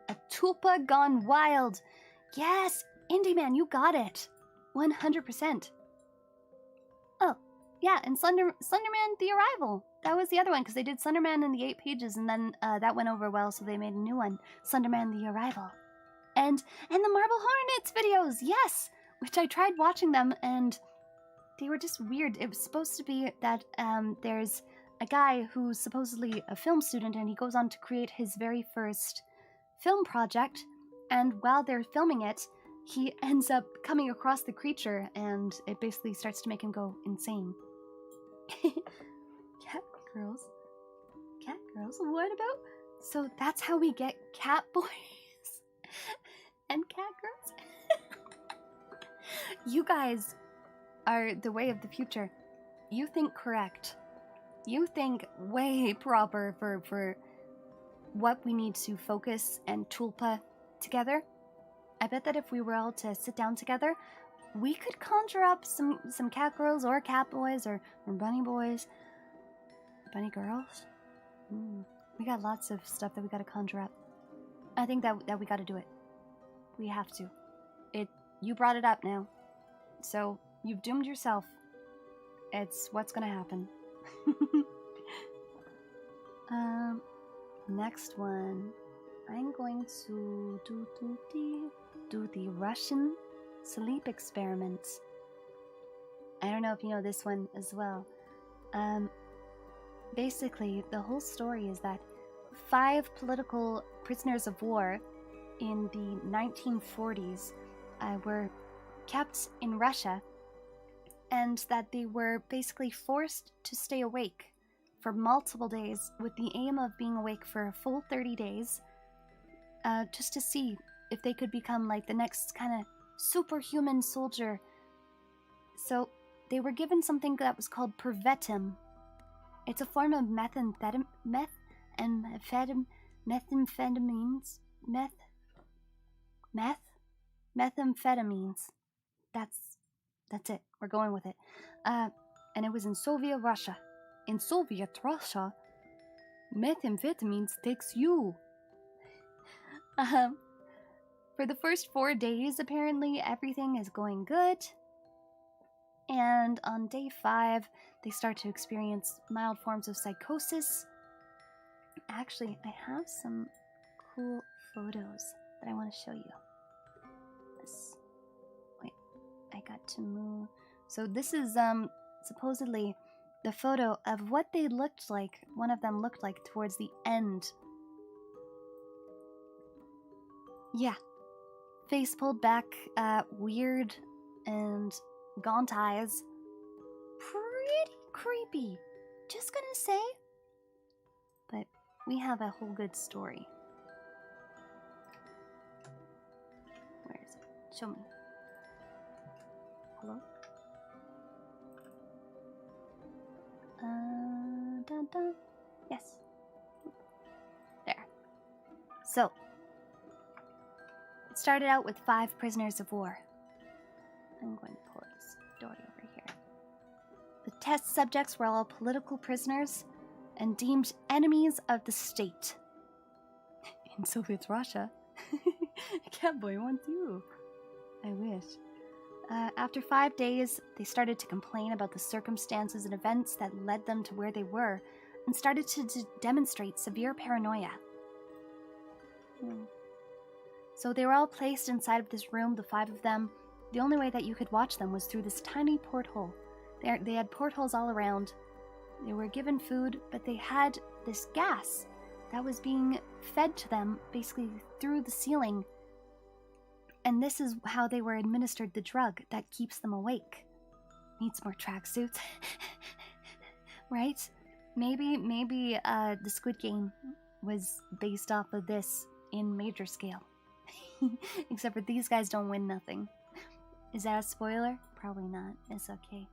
a tulpa gone wild. Yes, Indie Man, you got it. 100%. Oh, yeah, and Slenderman The Arrival. That was the other one, because they did Slenderman in the 8 pages, and then that went over well, so they made a new one. Slenderman The Arrival. And the Marble Hornets videos, yes! Which I tried watching them, and they were just weird. It was supposed to be that there's a guy who's supposedly a film student, and he goes on to create his very first film project, and while they're filming it, he ends up coming across the creature, and it basically starts to make him go insane. Cat girls? Cat girls? What about? So that's how we get cat boys and cat girls? You guys are the way of the future. You think correct. You think way proper for what we need to focus and tulpa together. I bet that if we were all to sit down together, we could conjure up some cat girls or cat boys or bunny boys. Bunny girls? We got lots of stuff that we gotta conjure up. I think that we gotta do it. We have to. You brought it up now. So, you've doomed yourself. It's what's gonna happen. Next one. I'm going to do the Russian sleep experiments. I don't know if you know this one as well. Basically, the whole story is that 5 political prisoners of war in the 1940s were kept in Russia, and that they were basically forced to stay awake for multiple days with the aim of being awake for a full 30 days, just to see if they could become like the next kind of superhuman soldier. So they were given something that was called pervetim. It's a form of methamphetamines. That's it. We're going with it. And it was in Soviet Russia. In Soviet Russia, Methamphetamine takes you. For the first 4 days, apparently, everything is going good. And on day 5, they start to experience mild forms of psychosis. Actually, I have some cool photos that I want to show you. Wait, I got to move. So this is supposedly the photo of what they looked like, one of them looked like towards the end. Yeah. Face pulled back, weird and gaunt eyes. Pretty creepy. Just gonna say. But we have a whole good story. Where is it? Show me. Hello? Dun dun. Yes. There. So, it started out with 5 prisoners of war. I'm going to pull this story over here. The test subjects were all political prisoners and deemed enemies of the state. In Soviet Russia, Catboy wants you. I wish. After 5 days, they started to complain about the circumstances and events that led them to where they were, and started to demonstrate severe paranoia. So they were all placed inside of this room, the 5 of them. The only way that you could watch them was through this tiny porthole. They had portholes all around. They were given food, but they had this gas that was being fed to them basically through the ceiling. And this is how they were administered the drug that keeps them awake. Needs more tracksuits. Right? Maybe the Squid Game was based off of this in major scale. Except for these guys don't win nothing. Is that a spoiler? Probably not. It's okay.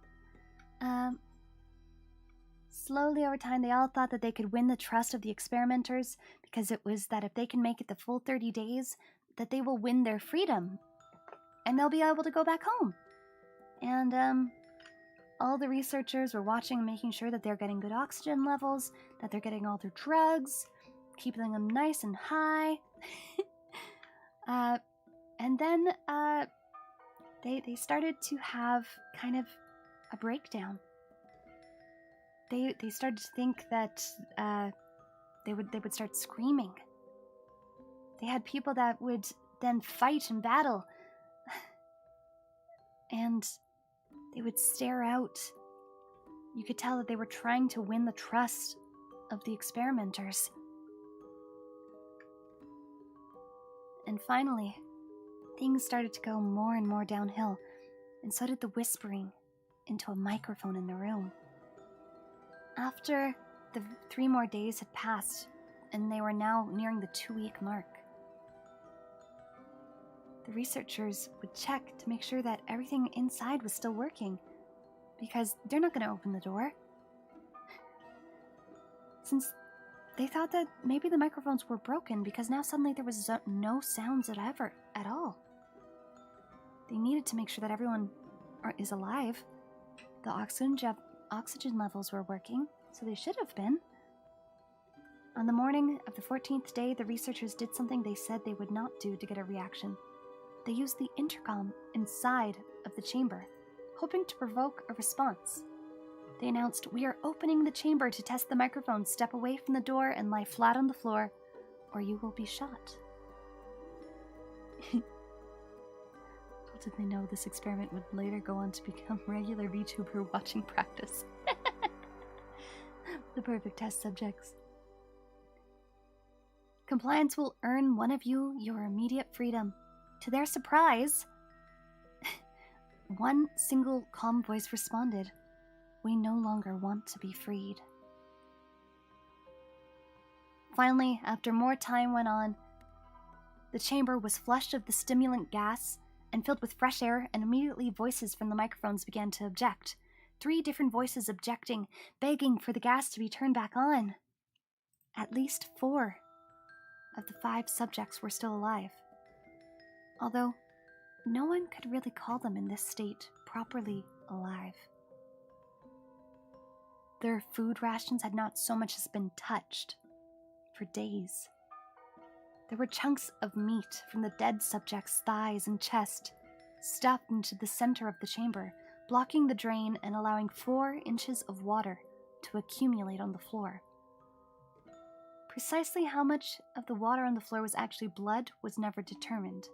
Slowly over time, they all thought that they could win the trust of the experimenters because it was that if they can make it the full 30 days, that they will win their freedom. And they'll be able to go back home. And, all the researchers were watching and making sure that they're getting good oxygen levels, that they're getting all their drugs, keeping them nice and high. And then, they started to have kind of a breakdown. They started to think that, they would start screaming. They had people that would then fight and battle. And they would stare out. You could tell that they were trying to win the trust of the experimenters. And finally, things started to go more and more downhill, and so did the whispering into a microphone in the room. After the 3 more days had passed, and they were now nearing the 2-week mark, the researchers would check to make sure that everything inside was still working, because they're not going to open the door. Since they thought that maybe the microphones were broken, because now suddenly there was no sounds at all. They needed to make sure that everyone is alive. The oxygen levels were working, so they should have been. On the morning of the 14th day, the researchers did something they said they would not do to get a reaction. They used the intercom inside of the chamber, hoping to provoke a response. They announced, "We are opening the chamber to test the microphone. Step away from the door and lie flat on the floor, or you will be shot." Little did they know this experiment would later go on to become regular VTuber watching practice. The perfect test subjects. Compliance will earn one of you your immediate freedom. To their surprise, one single calm voice responded, "We no longer want to be freed." Finally, after more time went on, the chamber was flushed of the stimulant gas and filled with fresh air, and immediately voices from the microphones began to object. 3 different voices objecting, begging for the gas to be turned back on. At least 4 of the 5 subjects were still alive. Although, no one could really call them in this state properly alive. Their food rations had not so much as been touched for days. There were chunks of meat from the dead subject's thighs and chest stuffed into the center of the chamber, blocking the drain and allowing 4 inches of water to accumulate on the floor. Precisely how much of the water on the floor was actually blood was never determined.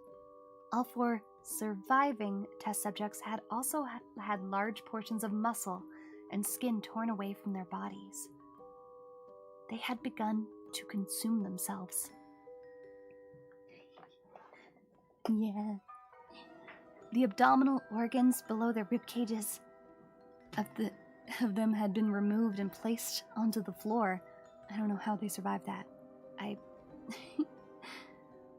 All 4 surviving test subjects had also had large portions of muscle and skin torn away from their bodies. They had begun to consume themselves. Yeah. The abdominal organs below their rib cages of them had been removed and placed onto the floor. I don't know how they survived that.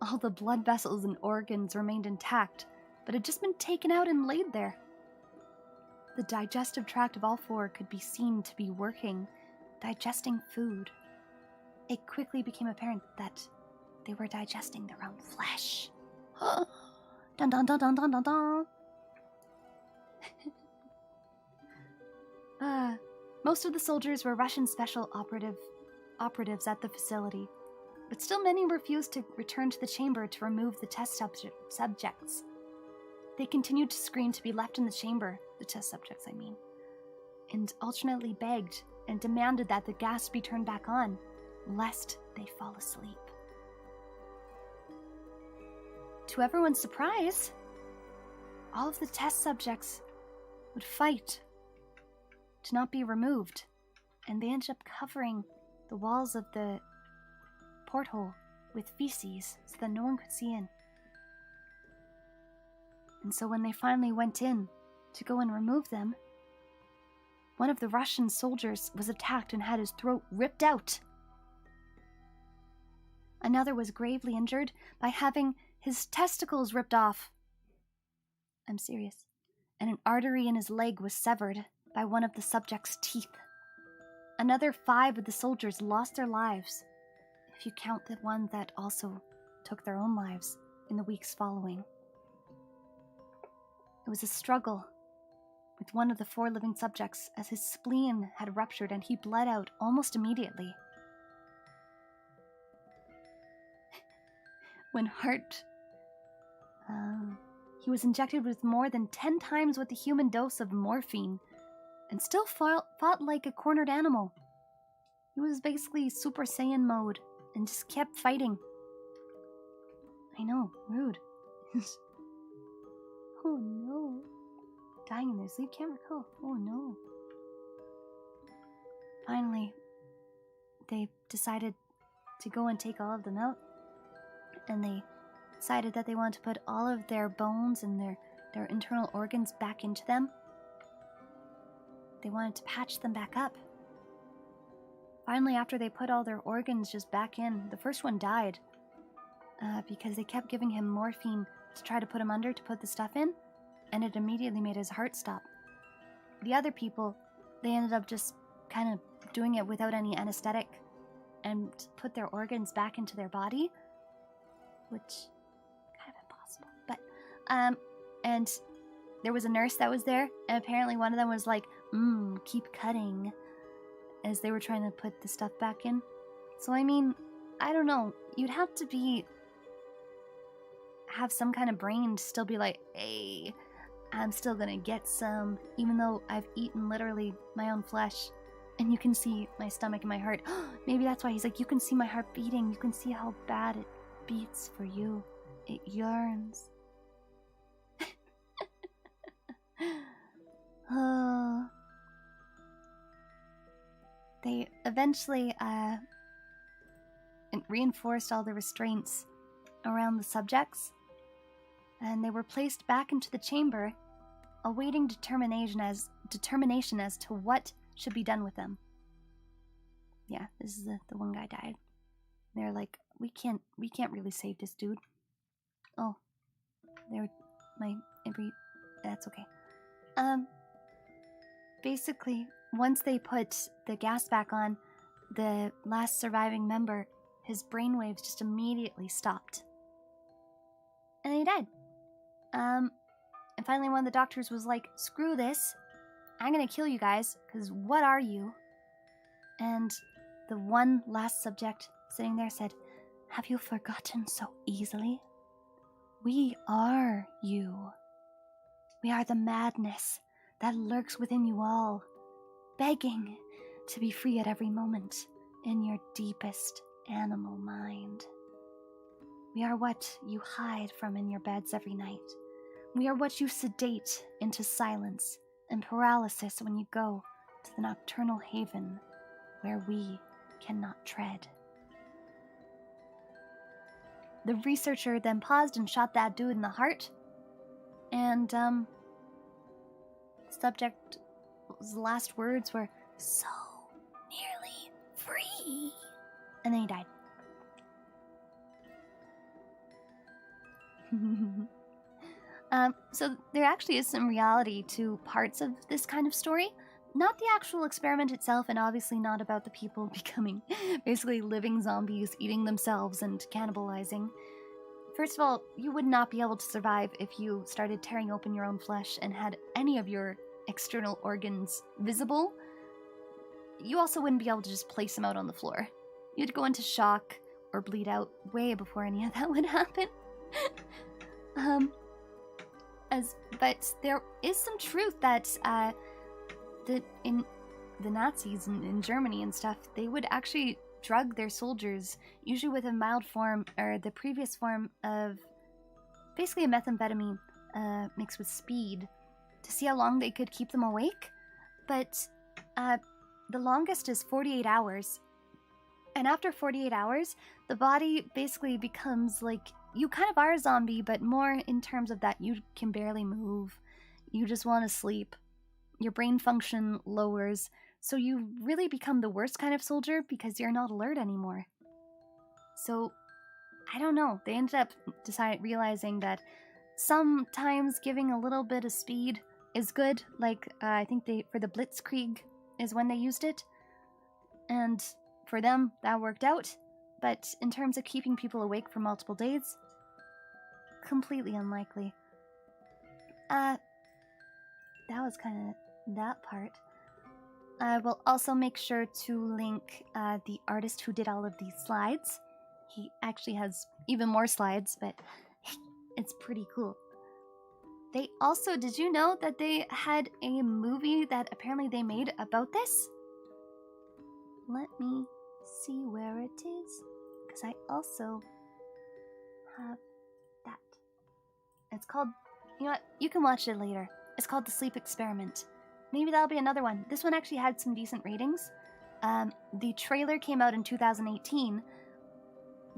All the blood vessels and organs remained intact, but had just been taken out and laid there. The digestive tract of all 4 could be seen to be working, digesting food. It quickly became apparent that they were digesting their own flesh. Dun dun dun dun dun dun dun. Most of the soldiers were Russian special operatives at the facility, but still many refused to return to the chamber to remove the test subjects. They continued to scream to be left in the chamber, the test subjects I mean, and alternately begged and demanded that the gas be turned back on, lest they fall asleep. To everyone's surprise, all of the test subjects would fight to not be removed, and they ended up covering the walls of the porthole with feces so that no one could see in. And so when they finally went in to go and remove them, one of the Russian soldiers was attacked and had his throat ripped out. Another was gravely injured by having his testicles ripped off. I'm serious. And an artery in his leg was severed by one of the subject's teeth. Another 5 of the soldiers lost their lives, if you count the one that also took their own lives in the weeks following. It was a struggle with one of the 4 living subjects as his spleen had ruptured and he bled out almost immediately. When he was injected with more than 10 times what the human dose of morphine and still fought like a cornered animal. He was basically Super Saiyan mode and just kept fighting. I know, rude. Oh no. Dying in their sleep, can't recall. Oh no. Finally, they decided to go and take all of them out. And they decided that they wanted to put all of their bones and their internal organs back into them. They wanted to patch them back up. Finally, after they put all their organs just back in, the first one died because they kept giving him morphine to try to put him under to put the stuff in, and it immediately made his heart stop. The other people, they ended up just kind of doing it without any anesthetic and put their organs back into their body, which kind of impossible. But and there was a nurse that was there, and apparently one of them was like, keep cutting, as they were trying to put the stuff back in. So I mean, I don't know, you'd have to have some kind of brain to still be like, hey, I'm still gonna get some, even though I've eaten literally my own flesh, and you can see my stomach and my heart. Maybe that's why he's like, you can see my heart beating, you can see how bad it beats for you, it yearns. They eventually reinforced all the restraints around the subjects, and they were placed back into the chamber, awaiting determination as to what should be done with them. Yeah, this is the one guy died. They're like, we can't really save this dude. Oh, that's okay. Basically, once they put the gas back on, the last surviving member, his brainwaves just immediately stopped. And he died. And finally one of the doctors was like, screw this, I'm gonna kill you guys, because what are you? And the one last subject sitting there said, "Have you forgotten so easily? We are you. We are the madness that lurks within you all, begging to be free at every moment in your deepest animal mind. We are what you hide from in your beds every night. We are what you sedate into silence and paralysis when you go to the nocturnal haven where we cannot tread." The researcher then paused and shot that dude in the heart. And, subject's last words were, "So nearly free." And then he died. So there actually is some reality to parts of this kind of story. Not the actual experiment itself, and obviously not about the people becoming basically living zombies, eating themselves and cannibalizing. First of all, you would not be able to survive if you started tearing open your own flesh and had any of your external organs visible. You also wouldn't be able to just place them out on the floor. You'd go into shock or bleed out way before any of that would happen. But there is some truth that in the Nazis in Germany and stuff, they would actually drug their soldiers, usually with a mild form or the previous form of basically a methamphetamine mixed with speed, to see how long they could keep them awake. But the longest is 48 hours. And after 48 hours, the body basically becomes like, you kind of are a zombie, but more in terms of that you can barely move. You just want to sleep. Your brain function lowers, so you really become the worst kind of soldier because you're not alert anymore. So, I don't know. They ended up realizing that sometimes giving a little bit of speed is good. Like, I think for the Blitzkrieg is when they used it. And for them, that worked out. But in terms of keeping people awake for multiple days, completely unlikely. That was kind of that part. I will also make sure to link the artist who did all of these slides. He actually has even more slides, but it's pretty cool. They also, did you know that they had a movie that apparently they made about this? Let me see where it is, because I also have that. It's called, you know what, you can watch it later. It's called The Sleep Experiment. Maybe that'll be another one. This one actually had some decent ratings. The trailer came out in 2018,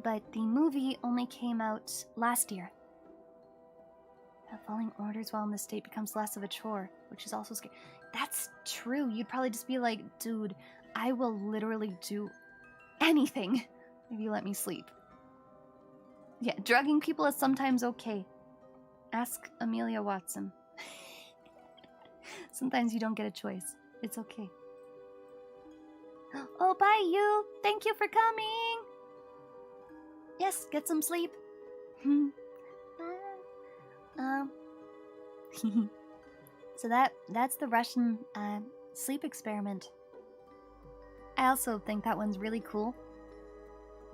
but the movie only came out last year. Following orders while in this state becomes less of a chore, which is also scary. That's true. You'd probably just be like, dude, I will literally do anything if you let me sleep. Yeah, drugging people is sometimes okay. Ask Amelia Watson. Sometimes you don't get a choice. It's okay. Oh, bye, you. Thank you for coming. Yes, get some sleep. So that's the Russian sleep experiment. I also think that one's really cool.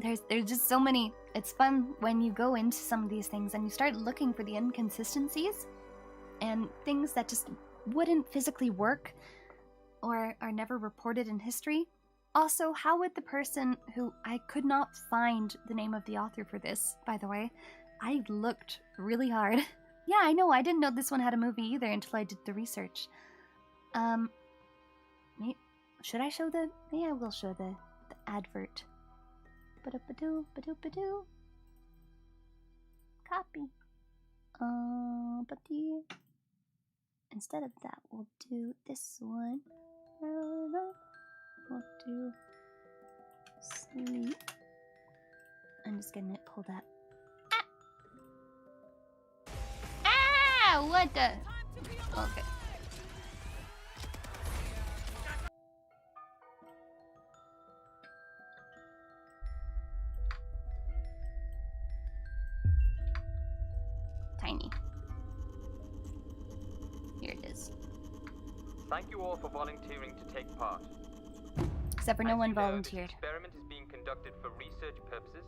There's just so many. It's fun when you go into some of these things and you start looking for the inconsistencies and things that just wouldn't physically work or are never reported in history. Also, how would the person who, I could not find the name of the author for this, by the way. I looked really hard. Yeah, I know, I didn't know this one had a movie either until I did the research. Should I show the, maybe I will show the advert. Ba-do-ba-doo, ba-doo-ba-doo. Copy. But instead of that, we'll do this one. We'll do sleep. I'm just getting it pulled up. Ah! What the? Okay. Tiny. Here it is. Thank you all for volunteering to take part. Except for no one volunteered. The experiment is being conducted conducted for research purposes,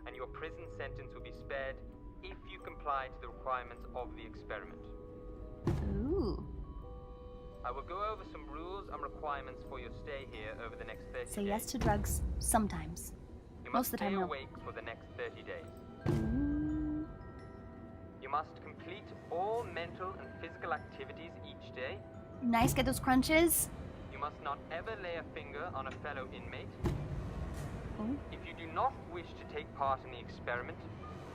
and your prison sentence will be spared if you comply to the requirements of the experiment. Ooh. I will go over some rules and requirements for your stay here over the next 30 Say days. yes to drugs sometimes. You Most must of the time, stay no. awake for the next 30 days. Ooh. You must complete all mental and physical activities each day. Nice, get those crunches. You must not ever lay a finger on a fellow inmate. Oh. If you do not wish to take part in the experiment,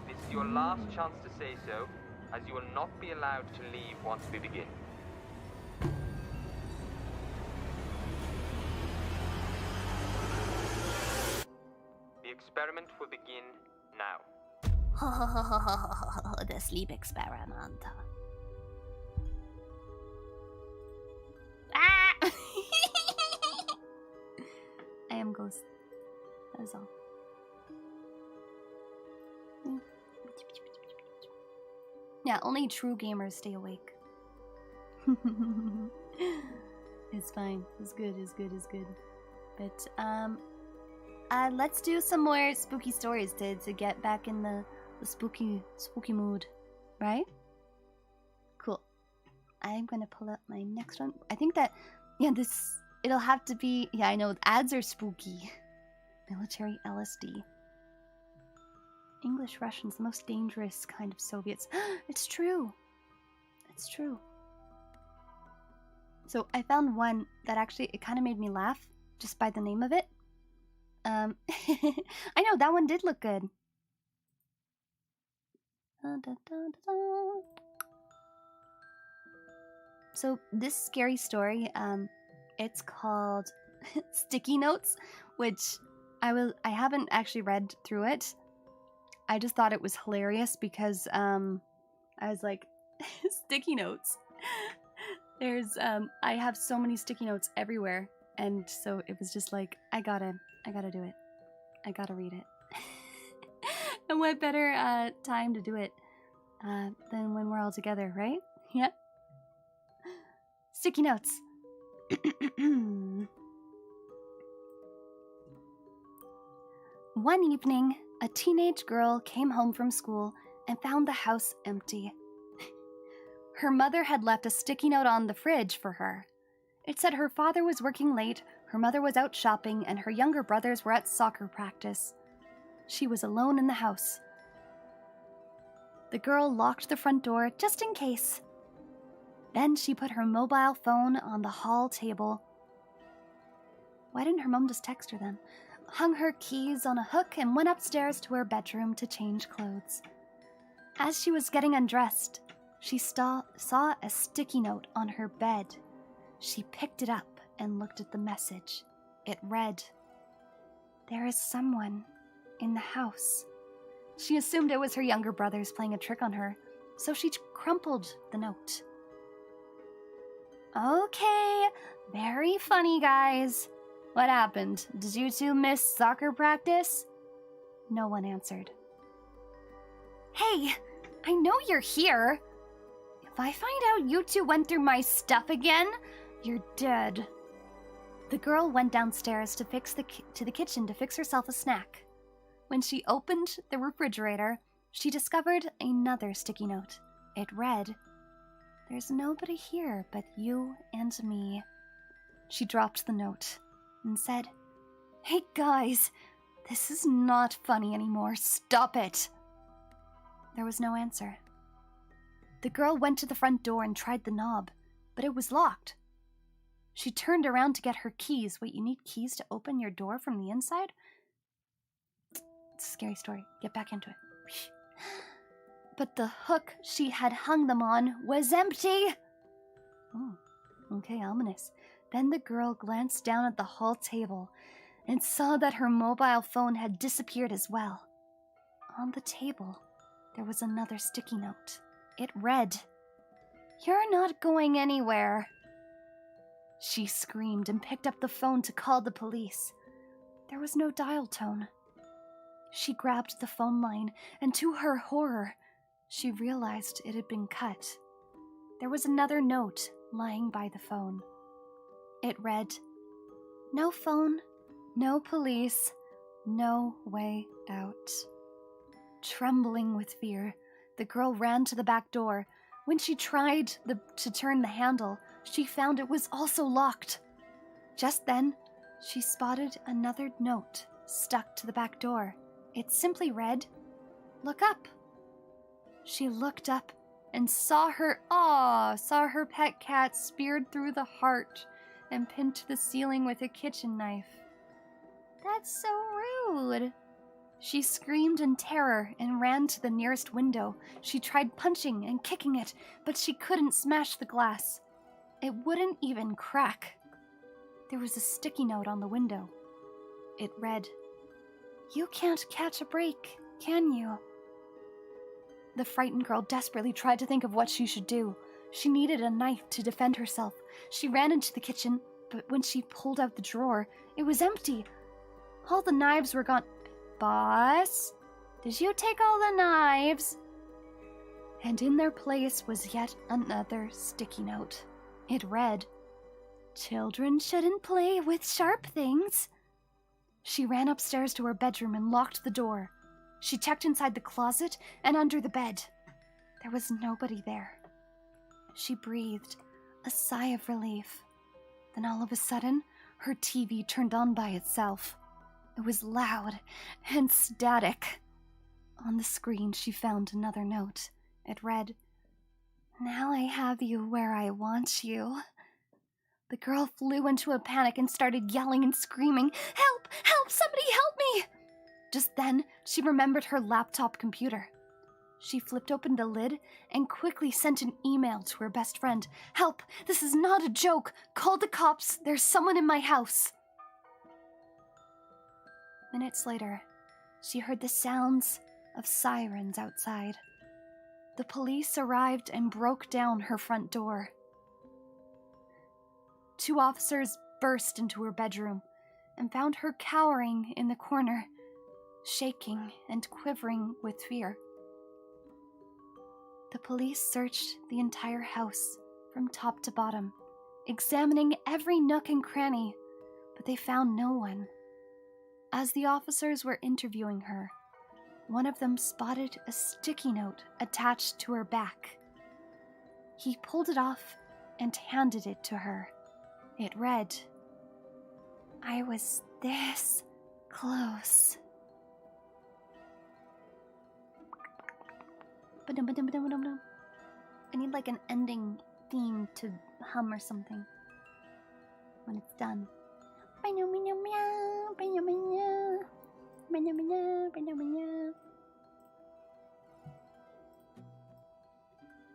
this is your last chance to say so, as you will not be allowed to leave once we begin. The experiment will begin now. The sleep experiment. Ah! I am Ghost. That is all. Yeah, only true gamers stay awake. It's fine. It's good. It's good. It's good. But let's do some more spooky stories to get back in the spooky mood, right? Cool. I'm gonna pull up my next one. I think that it'll have to be, yeah, I know ads are spooky. Military LSD. English Russians, the most dangerous kind of Soviets. It's true. It's true. So I found one that actually, it kind of made me laugh just by the name of it. I know, that one did look good. So this scary story, it's called Sticky Notes, which I haven't actually read through it. I just thought it was hilarious because I was like, sticky notes. There's I have so many sticky notes everywhere, and so it was just like I gotta do it. I gotta read it. And what better time to do it than when we're all together, right? Yeah. Sticky notes. One evening, a teenage girl came home from school and found the house empty. Her mother had left a sticky note on the fridge for her. It said her father was working late, her mother was out shopping, and her younger brothers were at soccer practice. She was alone in the house. The girl locked the front door just in case. Then she put her mobile phone on the hall table. Why didn't her mom just text her then? Hung her keys on a hook and went upstairs to her bedroom to change clothes. As she was getting undressed, she saw a sticky note on her bed. She picked it up and looked at the message. It read, "There is someone in the house." She assumed it was her younger brothers playing a trick on her, so she crumpled the note. Okay, very funny, guys. What happened? Did you two miss soccer practice? No one answered. Hey, I know you're here. If I find out you two went through my stuff again, you're dead. The girl went downstairs to the kitchen to fix herself a snack. When she opened the refrigerator, she discovered another sticky note. It read, "There's nobody here but you and me." She dropped the note and said, "Hey guys, this is not funny anymore. Stop it." There was no answer. The girl went to the front door and tried the knob, but it was locked. She turned around to get her keys. Wait, you need keys to open your door from the inside? It's a scary story. Get back into it. But the hook she had hung them on was empty. Oh, okay, ominous. Then the girl glanced down at the hall table and saw that her mobile phone had disappeared as well. On the table, there was another sticky note. It read, "You're not going anywhere." She screamed and picked up the phone to call the police. There was no dial tone. She grabbed the phone line, and to her horror, she realized it had been cut. There was another note lying by the phone. It read, "No phone, no police, no way out. Trembling with fear, the girl ran to the back door. When she tried to turn the handle, she found it was also locked. Just then, she spotted another note stuck to the back door. It simply read, "Look up." She looked up and saw her pet cat speared through the heart and pinned to the ceiling with a kitchen knife. That's so rude. She screamed in terror and ran to the nearest window. She tried punching and kicking it, but she couldn't smash the glass. It wouldn't even crack. There was a sticky note on the window. It read, "You can't catch a break, can you?" The frightened girl desperately tried to think of what she should do. She needed a knife to defend herself. She ran into the kitchen, but when she pulled out the drawer, it was empty. All the knives were gone. "Boss, did you take all the knives?" And in their place was yet another sticky note. It read, "Children shouldn't play with sharp things." She ran upstairs to her bedroom and locked the door. She checked inside the closet and under the bed. There was nobody there. She breathed a sigh of relief. Then all of a sudden, her TV turned on by itself. It was loud and static. On the screen, she found another note. It read, "Now I have you where I want you." The girl flew into a panic and started yelling and screaming, "Help! Help! Somebody help me!" Just then, she remembered her laptop computer. She flipped open the lid and quickly sent an email to her best friend. "Help! This is not a joke! Call the cops! There's someone in my house!" Minutes later, she heard the sounds of sirens outside. The police arrived and broke down her front door. 2 officers burst into her bedroom and found her cowering in the corner, shaking and quivering with fear. The police searched the entire house from top to bottom, examining every nook and cranny, but they found no one. As the officers were interviewing her, one of them spotted a sticky note attached to her back. He pulled it off and handed it to her. It read, "I was this close." I need like an ending theme to hum or something when it's done.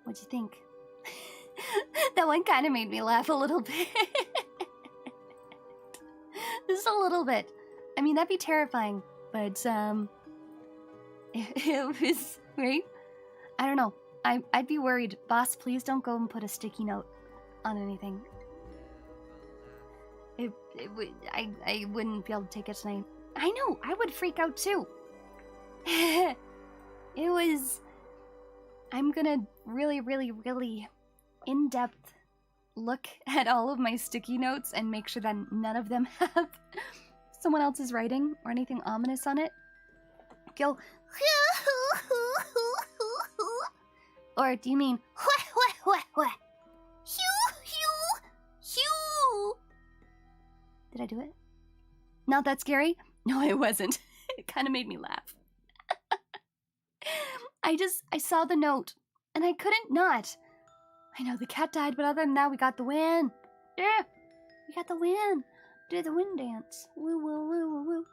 What'd you think? That one kind of made me laugh a little bit. Just a little bit. I mean, that'd be terrifying, but it was, right? I don't know. I'd be worried. Boss, please don't go and put a sticky note on anything. I wouldn't be able to take it tonight. I know, I would freak out too. I'm gonna really, really, really in-depth look at all of my sticky notes and make sure that none of them have someone else's writing or anything ominous on it. Go, or do you mean, did I do it? Not that scary? No, it wasn't. It kind of made me laugh. I saw the note, and I couldn't not. I know the cat died, but other than that, we got the win. Yeah, we got the win. Did the win dance. Woo, woo, woo, woo, woo.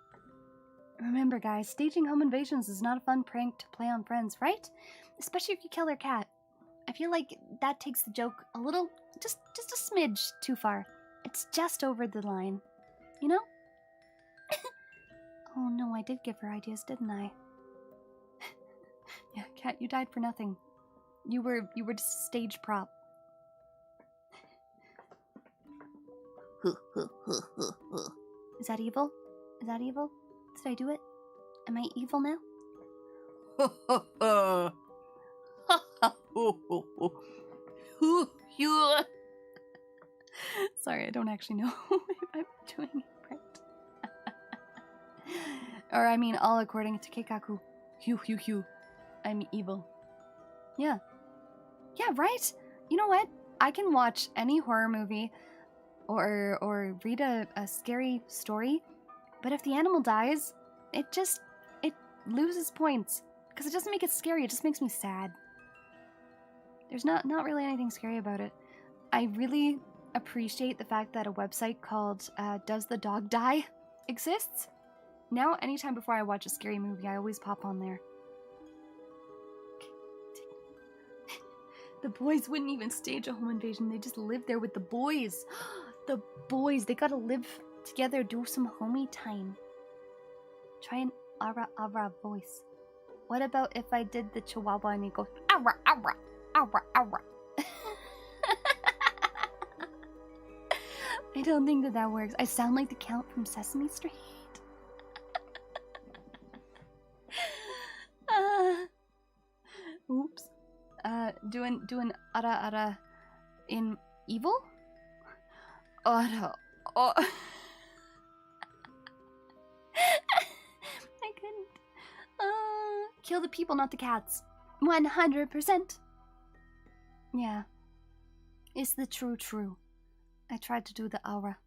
Remember, guys, staging home invasions is not a fun prank to play on friends, right? Especially if you kill their cat. I feel like that takes the joke a little, just a smidge too far. It's just over the line, you know? Oh no, I did give her ideas, didn't I? Yeah, cat, you died for nothing. You were just a stage prop. Is that evil? Is that evil? Did I do it? Am I evil now? Sorry, I don't actually know if I'm doing it right. Or I mean, all according to Keikaku. Hugh. I'm evil. Yeah. Yeah, right? You know what? I can watch any horror movie or read a scary story, but if the animal dies, it loses points. Because it doesn't make it scary, it just makes me sad. There's not really anything scary about it. I really appreciate the fact that a website called Does the Dog Die exists. Now, anytime before I watch a scary movie, I always pop on there. The boys wouldn't even stage a home invasion, they just live there with the boys. The boys, they gotta live together, do some homie time. Try an ara voice. What about if I did the chihuahua and he goes ara. I don't think that works. I sound like the Count from Sesame Street. Oops. Doing ara in evil? Ara. Oh. I couldn't. Kill the people, not the cats. 100%. Yeah. It's the true. I tried to do the ara.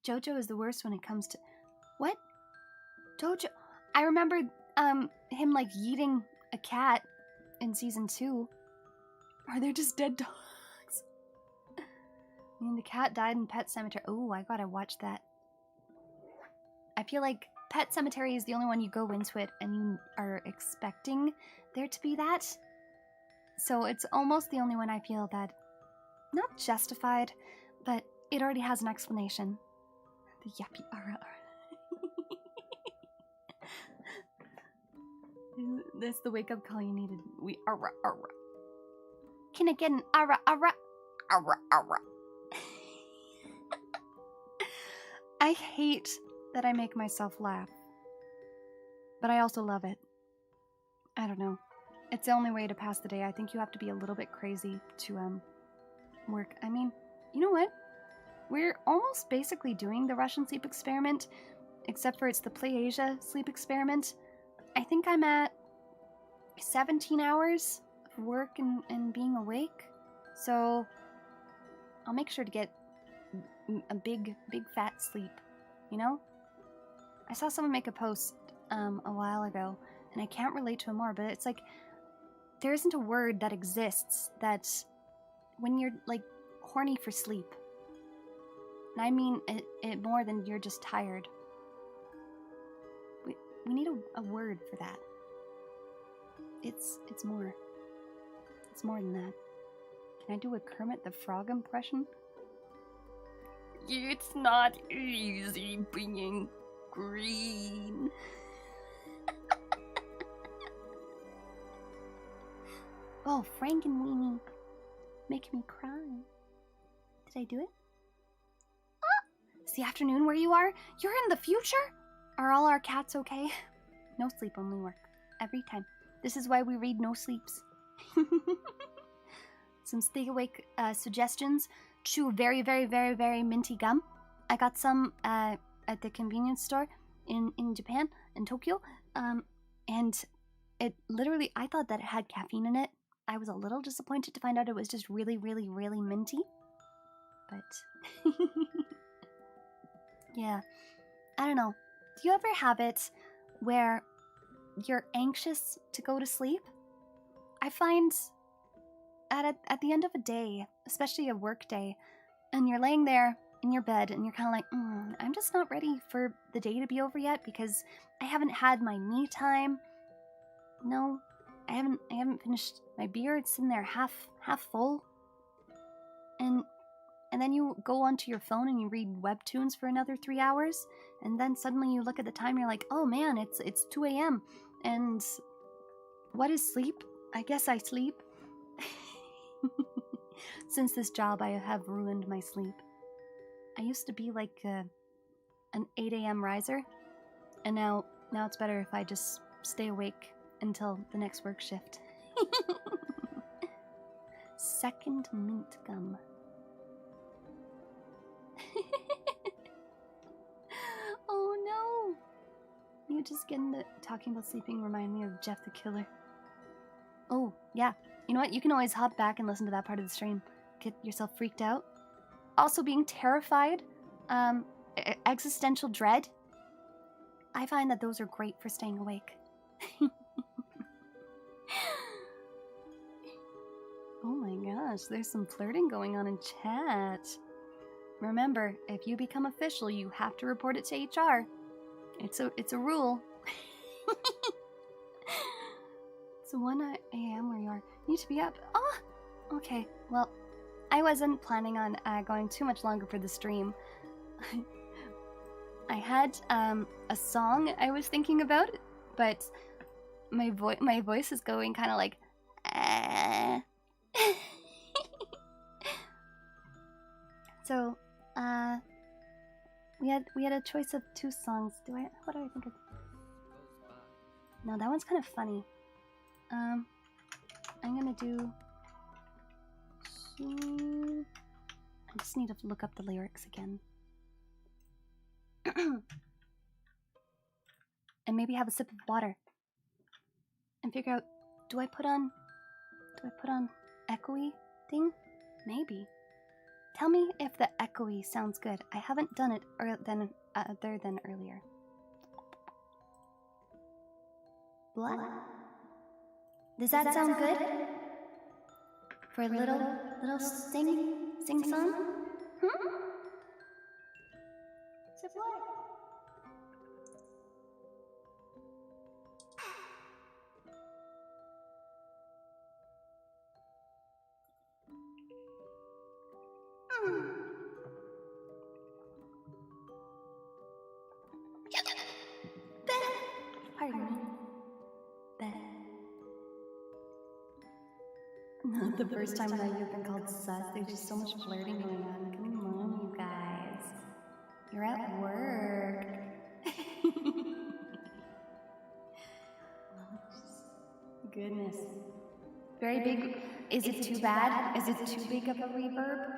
Jojo is the worst when it comes to... What? Jojo... I remember him like yeeting a cat in season 2. Are there just dead dogs? I mean, the cat died in Pet Cemetery. Oh, I gotta watch that. I feel like Pet Cemetery is the only one you go into it and you are expecting there to be that. So it's almost the only one I feel that, not justified, but it already has an explanation. The yappy ara. That's the wake up call you needed. We ara. Can I get an ara? I hate that I make myself laugh, but I also love it. I don't know. It's the only way to pass the day. I think you have to be a little bit crazy to work. I mean, you know what? We're almost basically doing the Russian sleep experiment, except for it's the Play Asia sleep experiment. I think I'm at 17 hours of work and being awake. So I'll make sure to get a big fat sleep, you know? I saw someone make a post a while ago, and I can't relate to it more, but it's like, there isn't a word that exists that when you're like horny for sleep. And I mean it more than you're just tired. We need a word for that. It's more. It's more than that. Can I do a Kermit the Frog impression? It's not easy being green. Oh, Frank and Weenie make me cry. Did I do it? It's the afternoon where you are? You're in the future? Are all our cats okay? No sleep only work. Every time. This is why we read No Sleeps. Some stay awake suggestions. Chew very minty gum. I got some at the convenience store in Japan, in Tokyo. And it literally, I thought that it had caffeine in it. I was a little disappointed to find out it was just really minty. But yeah, I don't know. Do you ever have it where you're anxious to go to sleep? I find at the end of a day, especially a work day, and you're laying there in your bed and you're kind of like, I'm just not ready for the day to be over yet because I haven't had my me time. No, I haven't finished my beer. It's sitting there half full. And then you go onto your phone and you read webtoons for another 3 hours, and then suddenly you look at the time and you're like, oh man, it's 2 a.m. And what is sleep? I guess I sleep. Since this job, I have ruined my sleep. I used to be like an 8 a.m. riser, and now it's better if I just stay awake until the next work shift. Second mint gum. you just getting to talking about sleeping remind me of Jeff the Killer? Oh, yeah. You know what? You can always hop back and listen to that part of the stream. Get yourself freaked out. Also being terrified. Existential dread. I find that those are great for staying awake. Oh my gosh, there's some flirting going on in chat. Remember, if you become official, you have to report it to HR. It's a rule. It's 1 a.m. where you are. You need to be up. Oh, okay. Well, I wasn't planning on going too much longer for the stream. I had a song I was thinking about, but my voice is going kind of like. So, we had a choice of 2 songs. What do I think of? No, that one's kind of funny. I'm gonna do. I just need to look up the lyrics again. And maybe have a sip of water. And figure out, do I put on echoey thing? Maybe. Tell me if the echoey sounds good. I haven't done it other than earlier. What? Does that sound good? For a little sing song? Hmm? Sip water. Pardon me. Not the first time that you've been called sus. There's just so much flirting going on. Come on, you guys. You're at work. Goodness. Very big. Is it too bad? Is it too big of a reverb?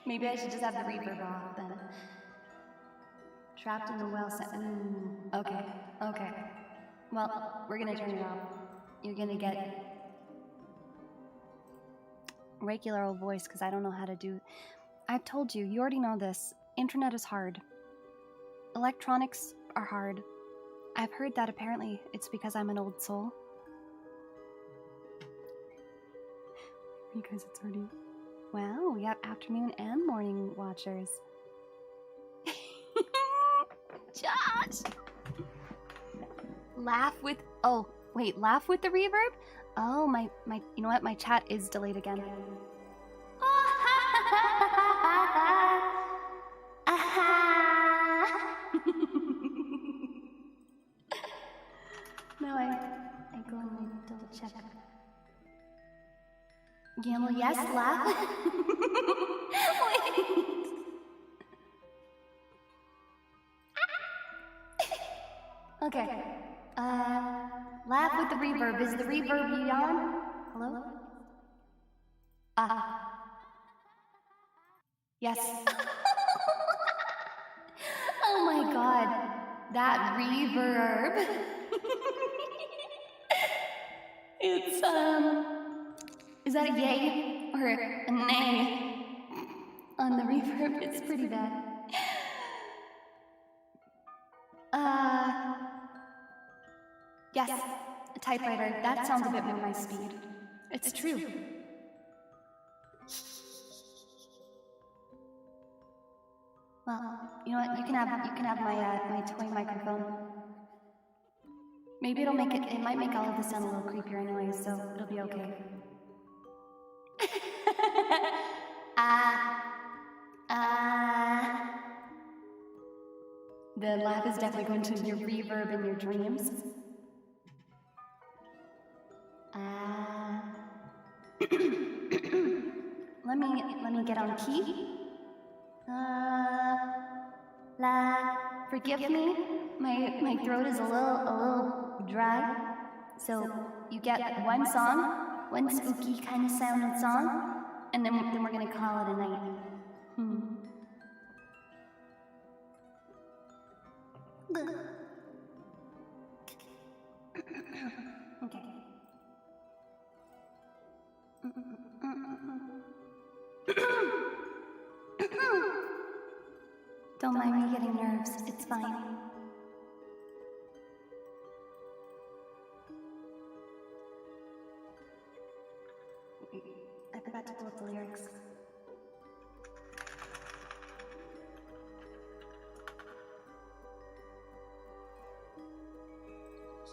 Maybe I should just have the reverb off then. Trapped in the well set. Okay. Okay. Well, we're gonna turn it off. You're gonna get regular old voice because I don't know how to do. I've told you, you already know this. Internet is hard. Electronics are hard. I've heard that apparently it's because I'm an old soul. You guys, it's already. Wow, we have afternoon and morning watchers. Josh! Laugh with. Oh, wait, laugh with the reverb? Oh, my, you know what? My chat is delayed again. Now I go and double check. Gamble, yes, laugh. Wait. Okay. Laugh with the reverb. Is the reverb on? Hello? Yes. Oh my god. That reverb. It's, is that a yay or a nay on the reverb? It's pretty bad. Yes, a typewriter. That sounds a bit more my speed. It's true. Well, you know what? You can have my toy microphone. Maybe it might make all of this sound a little creepier anyway, so it'll be okay. The laugh is definitely going to your reverb in your dreams. Let me get on key. Forgive me. My throat is a little dry. So you get one song, one spooky kind of sounding song, and then we're gonna call it a night. Okay. Don't mind me getting nerves, it's fine. I forgot to pull up the lyrics.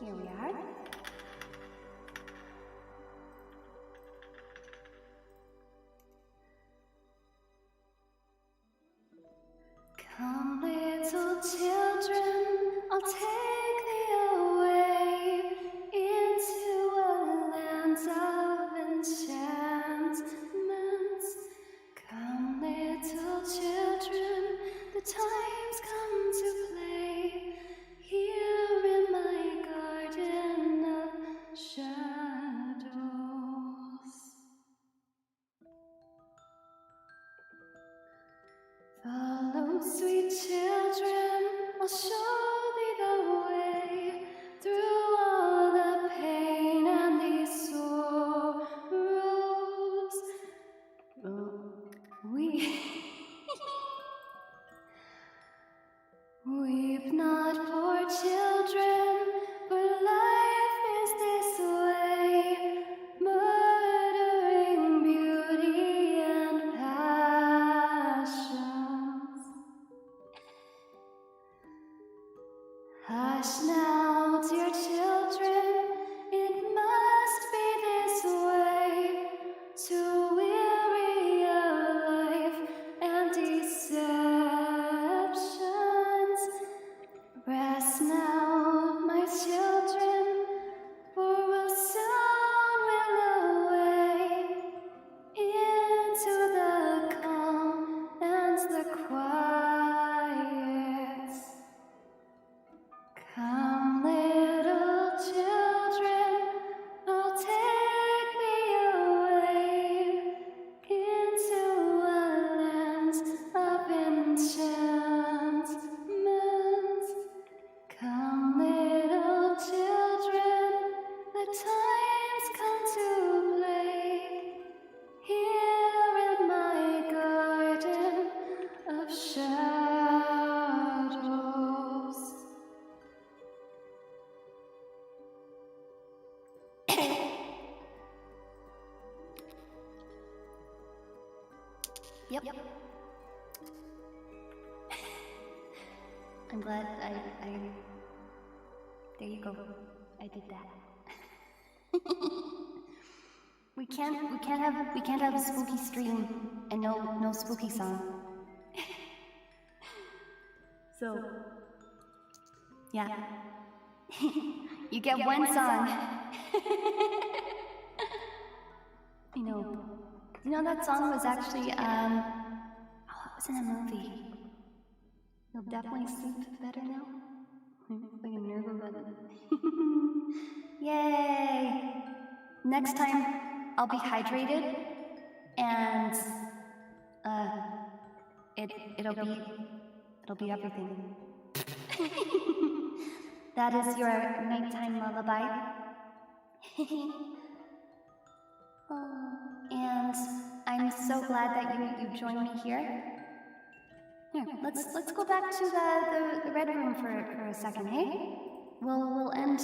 Here we are. Come, little children, I'll take thee away into a land of enchantment. Come, little children, the time's come to play here in my garden of shadows. Follow, sweet children, I'll show thee the way through all the pain and these sorrows. Weep not, poor children, for life is this way, murdering beauty and passions. Hush now, dear children, it must be this way, to weary of life and deceptions. Rest now, my children, for we'll soon will away into the calm and the quiet. Come, little children, I'll take thee away into a land of enchantment. Come, little children, the time's come to play here in my garden of shadows. Yep. I'm glad I there you go. I did that. we can't have a spooky stream and no spooky song. So yeah. You get one song. You know that song was actually it was in a movie. You'll definitely sleep better now. Like a nerve about it. Yay! Next time I'll be hydrated and it'll be everything. That is your nighttime lullaby. And I'm so glad that you joined me here. Here, let's go back to the red room for a second, hey? We'll end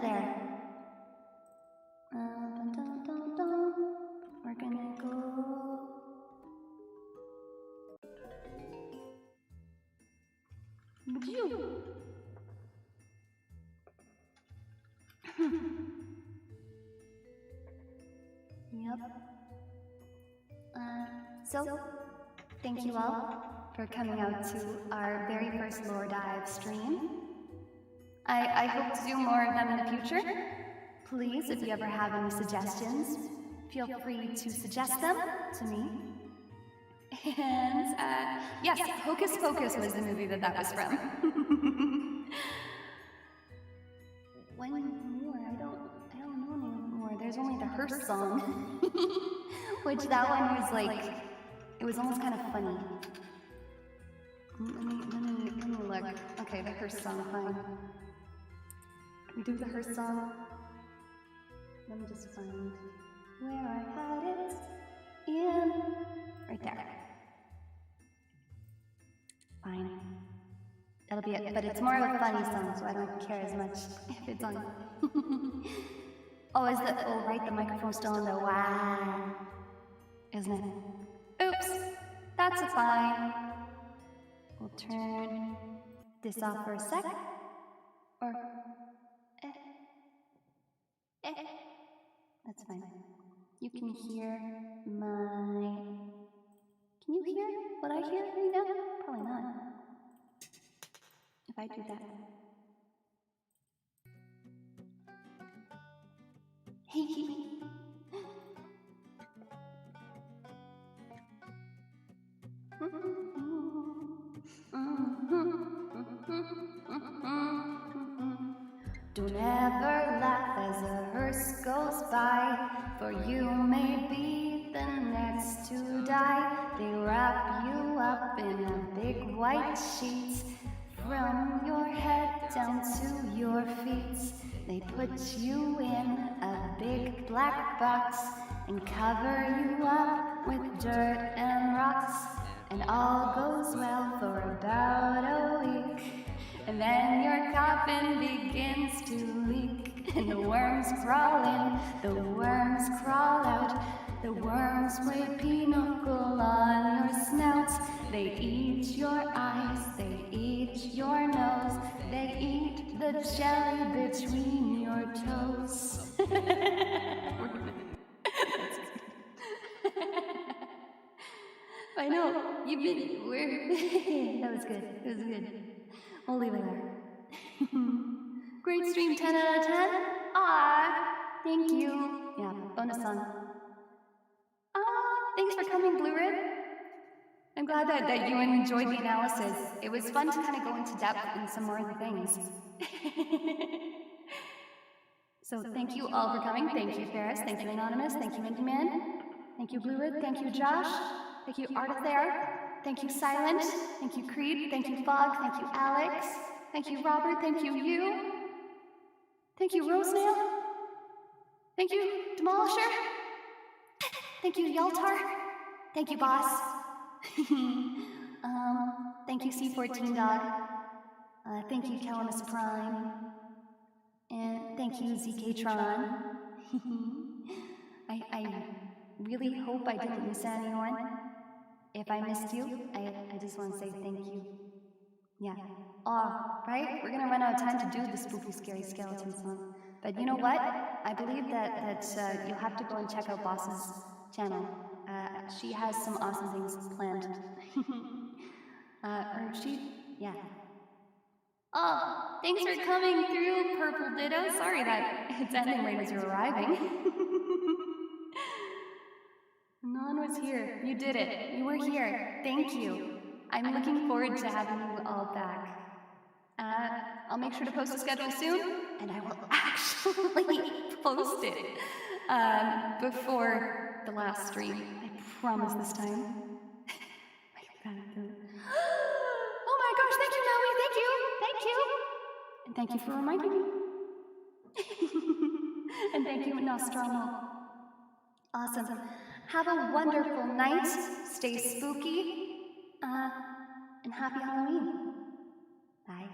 there. Dun, dun, dun, dun. We're gonna go. Yep. So, thank you all for coming out to our very first lore dive stream. I hope to do more of them in the future. Please, if you ever have any suggestions, feel free to suggest them to me. And, yes, Hocus Pocus was the movie that was from. One more, I don't know anymore. There's only the Hearst song. Which that one was like, it was almost kind of funny. Let me look. Okay, the hearse song, fine. We do the hearse song. Let me just find where I had it. In right there. Fine. That'll be it. But it's more of a funny song, so I don't care as much if it's on. Oh, right, the microphone's still in the wow. Isn't it? Oops. That's fine. We'll turn this off for a sec. Or that's fine. You can hear my... Can you hear what I hear right now? Probably not. If I do that. Don't ever laugh as a hearse goes by, for you may be the next to die. They wrap you up in a big white sheet, from your head down to your feet. They put you in a big black box and cover you up with dirt and rocks. And all goes well for about a week. And then your coffin begins to leak. And the worms crawl in, the worms crawl out. The worms play pinochle on your snout. They eat your eyes, they eat your nose. They eat the jelly between your toes. I know, you've been weird. That was good, it was good. We'll leave it there. Great stream, 10 out of 10. Ah, thank you. Yeah, bonus song. Thanks for coming, Blue Rib. I'm glad that you enjoyed the analysis. It was fun to kind of go into depth in some more of the things. So thank you all for coming. Thank you, Ferris. Thank you, Anonymous. Thank you, Indie Man. Thank you, Blue Rib. Thank you, Josh. Thank you, Artithere. Thank you, Silent. Thank you, Creed. Thank you, Fog. Thank you, Alex. Thank you, Robert. Thank you. Thank you, Rosenail. Thank you, Demolisher. Thank you, Yaltar. Thank you, Boss. Thank you, C14 Dog. Thank you, Calamus Prime. And thank you, ZK-Tron. I really hope I didn't miss anyone. If I missed you, I just want to say thank you. Yeah. Right? We're gonna run out of time to do the spooky, scary skeleton song. But you know what? I believe that you'll have to go and check out Boss's channel. She has some awesome things planned. Yeah. Oh, thanks for coming through, Purple Ditto. Sorry that it's ending right as you're arriving. Non was here. You did it. You were here. Thank you. I'm looking forward to having you all back. I'll make sure to post a schedule soon, and I will actually post it before the last stream. I promise this time. Oh my gosh, thank you, Naomi. Thank you. Thank you. And thank you for reminding me. And thank you, Nostromo. Awesome. Have a wonderful night. Stay spooky. And happy Halloween. Bye.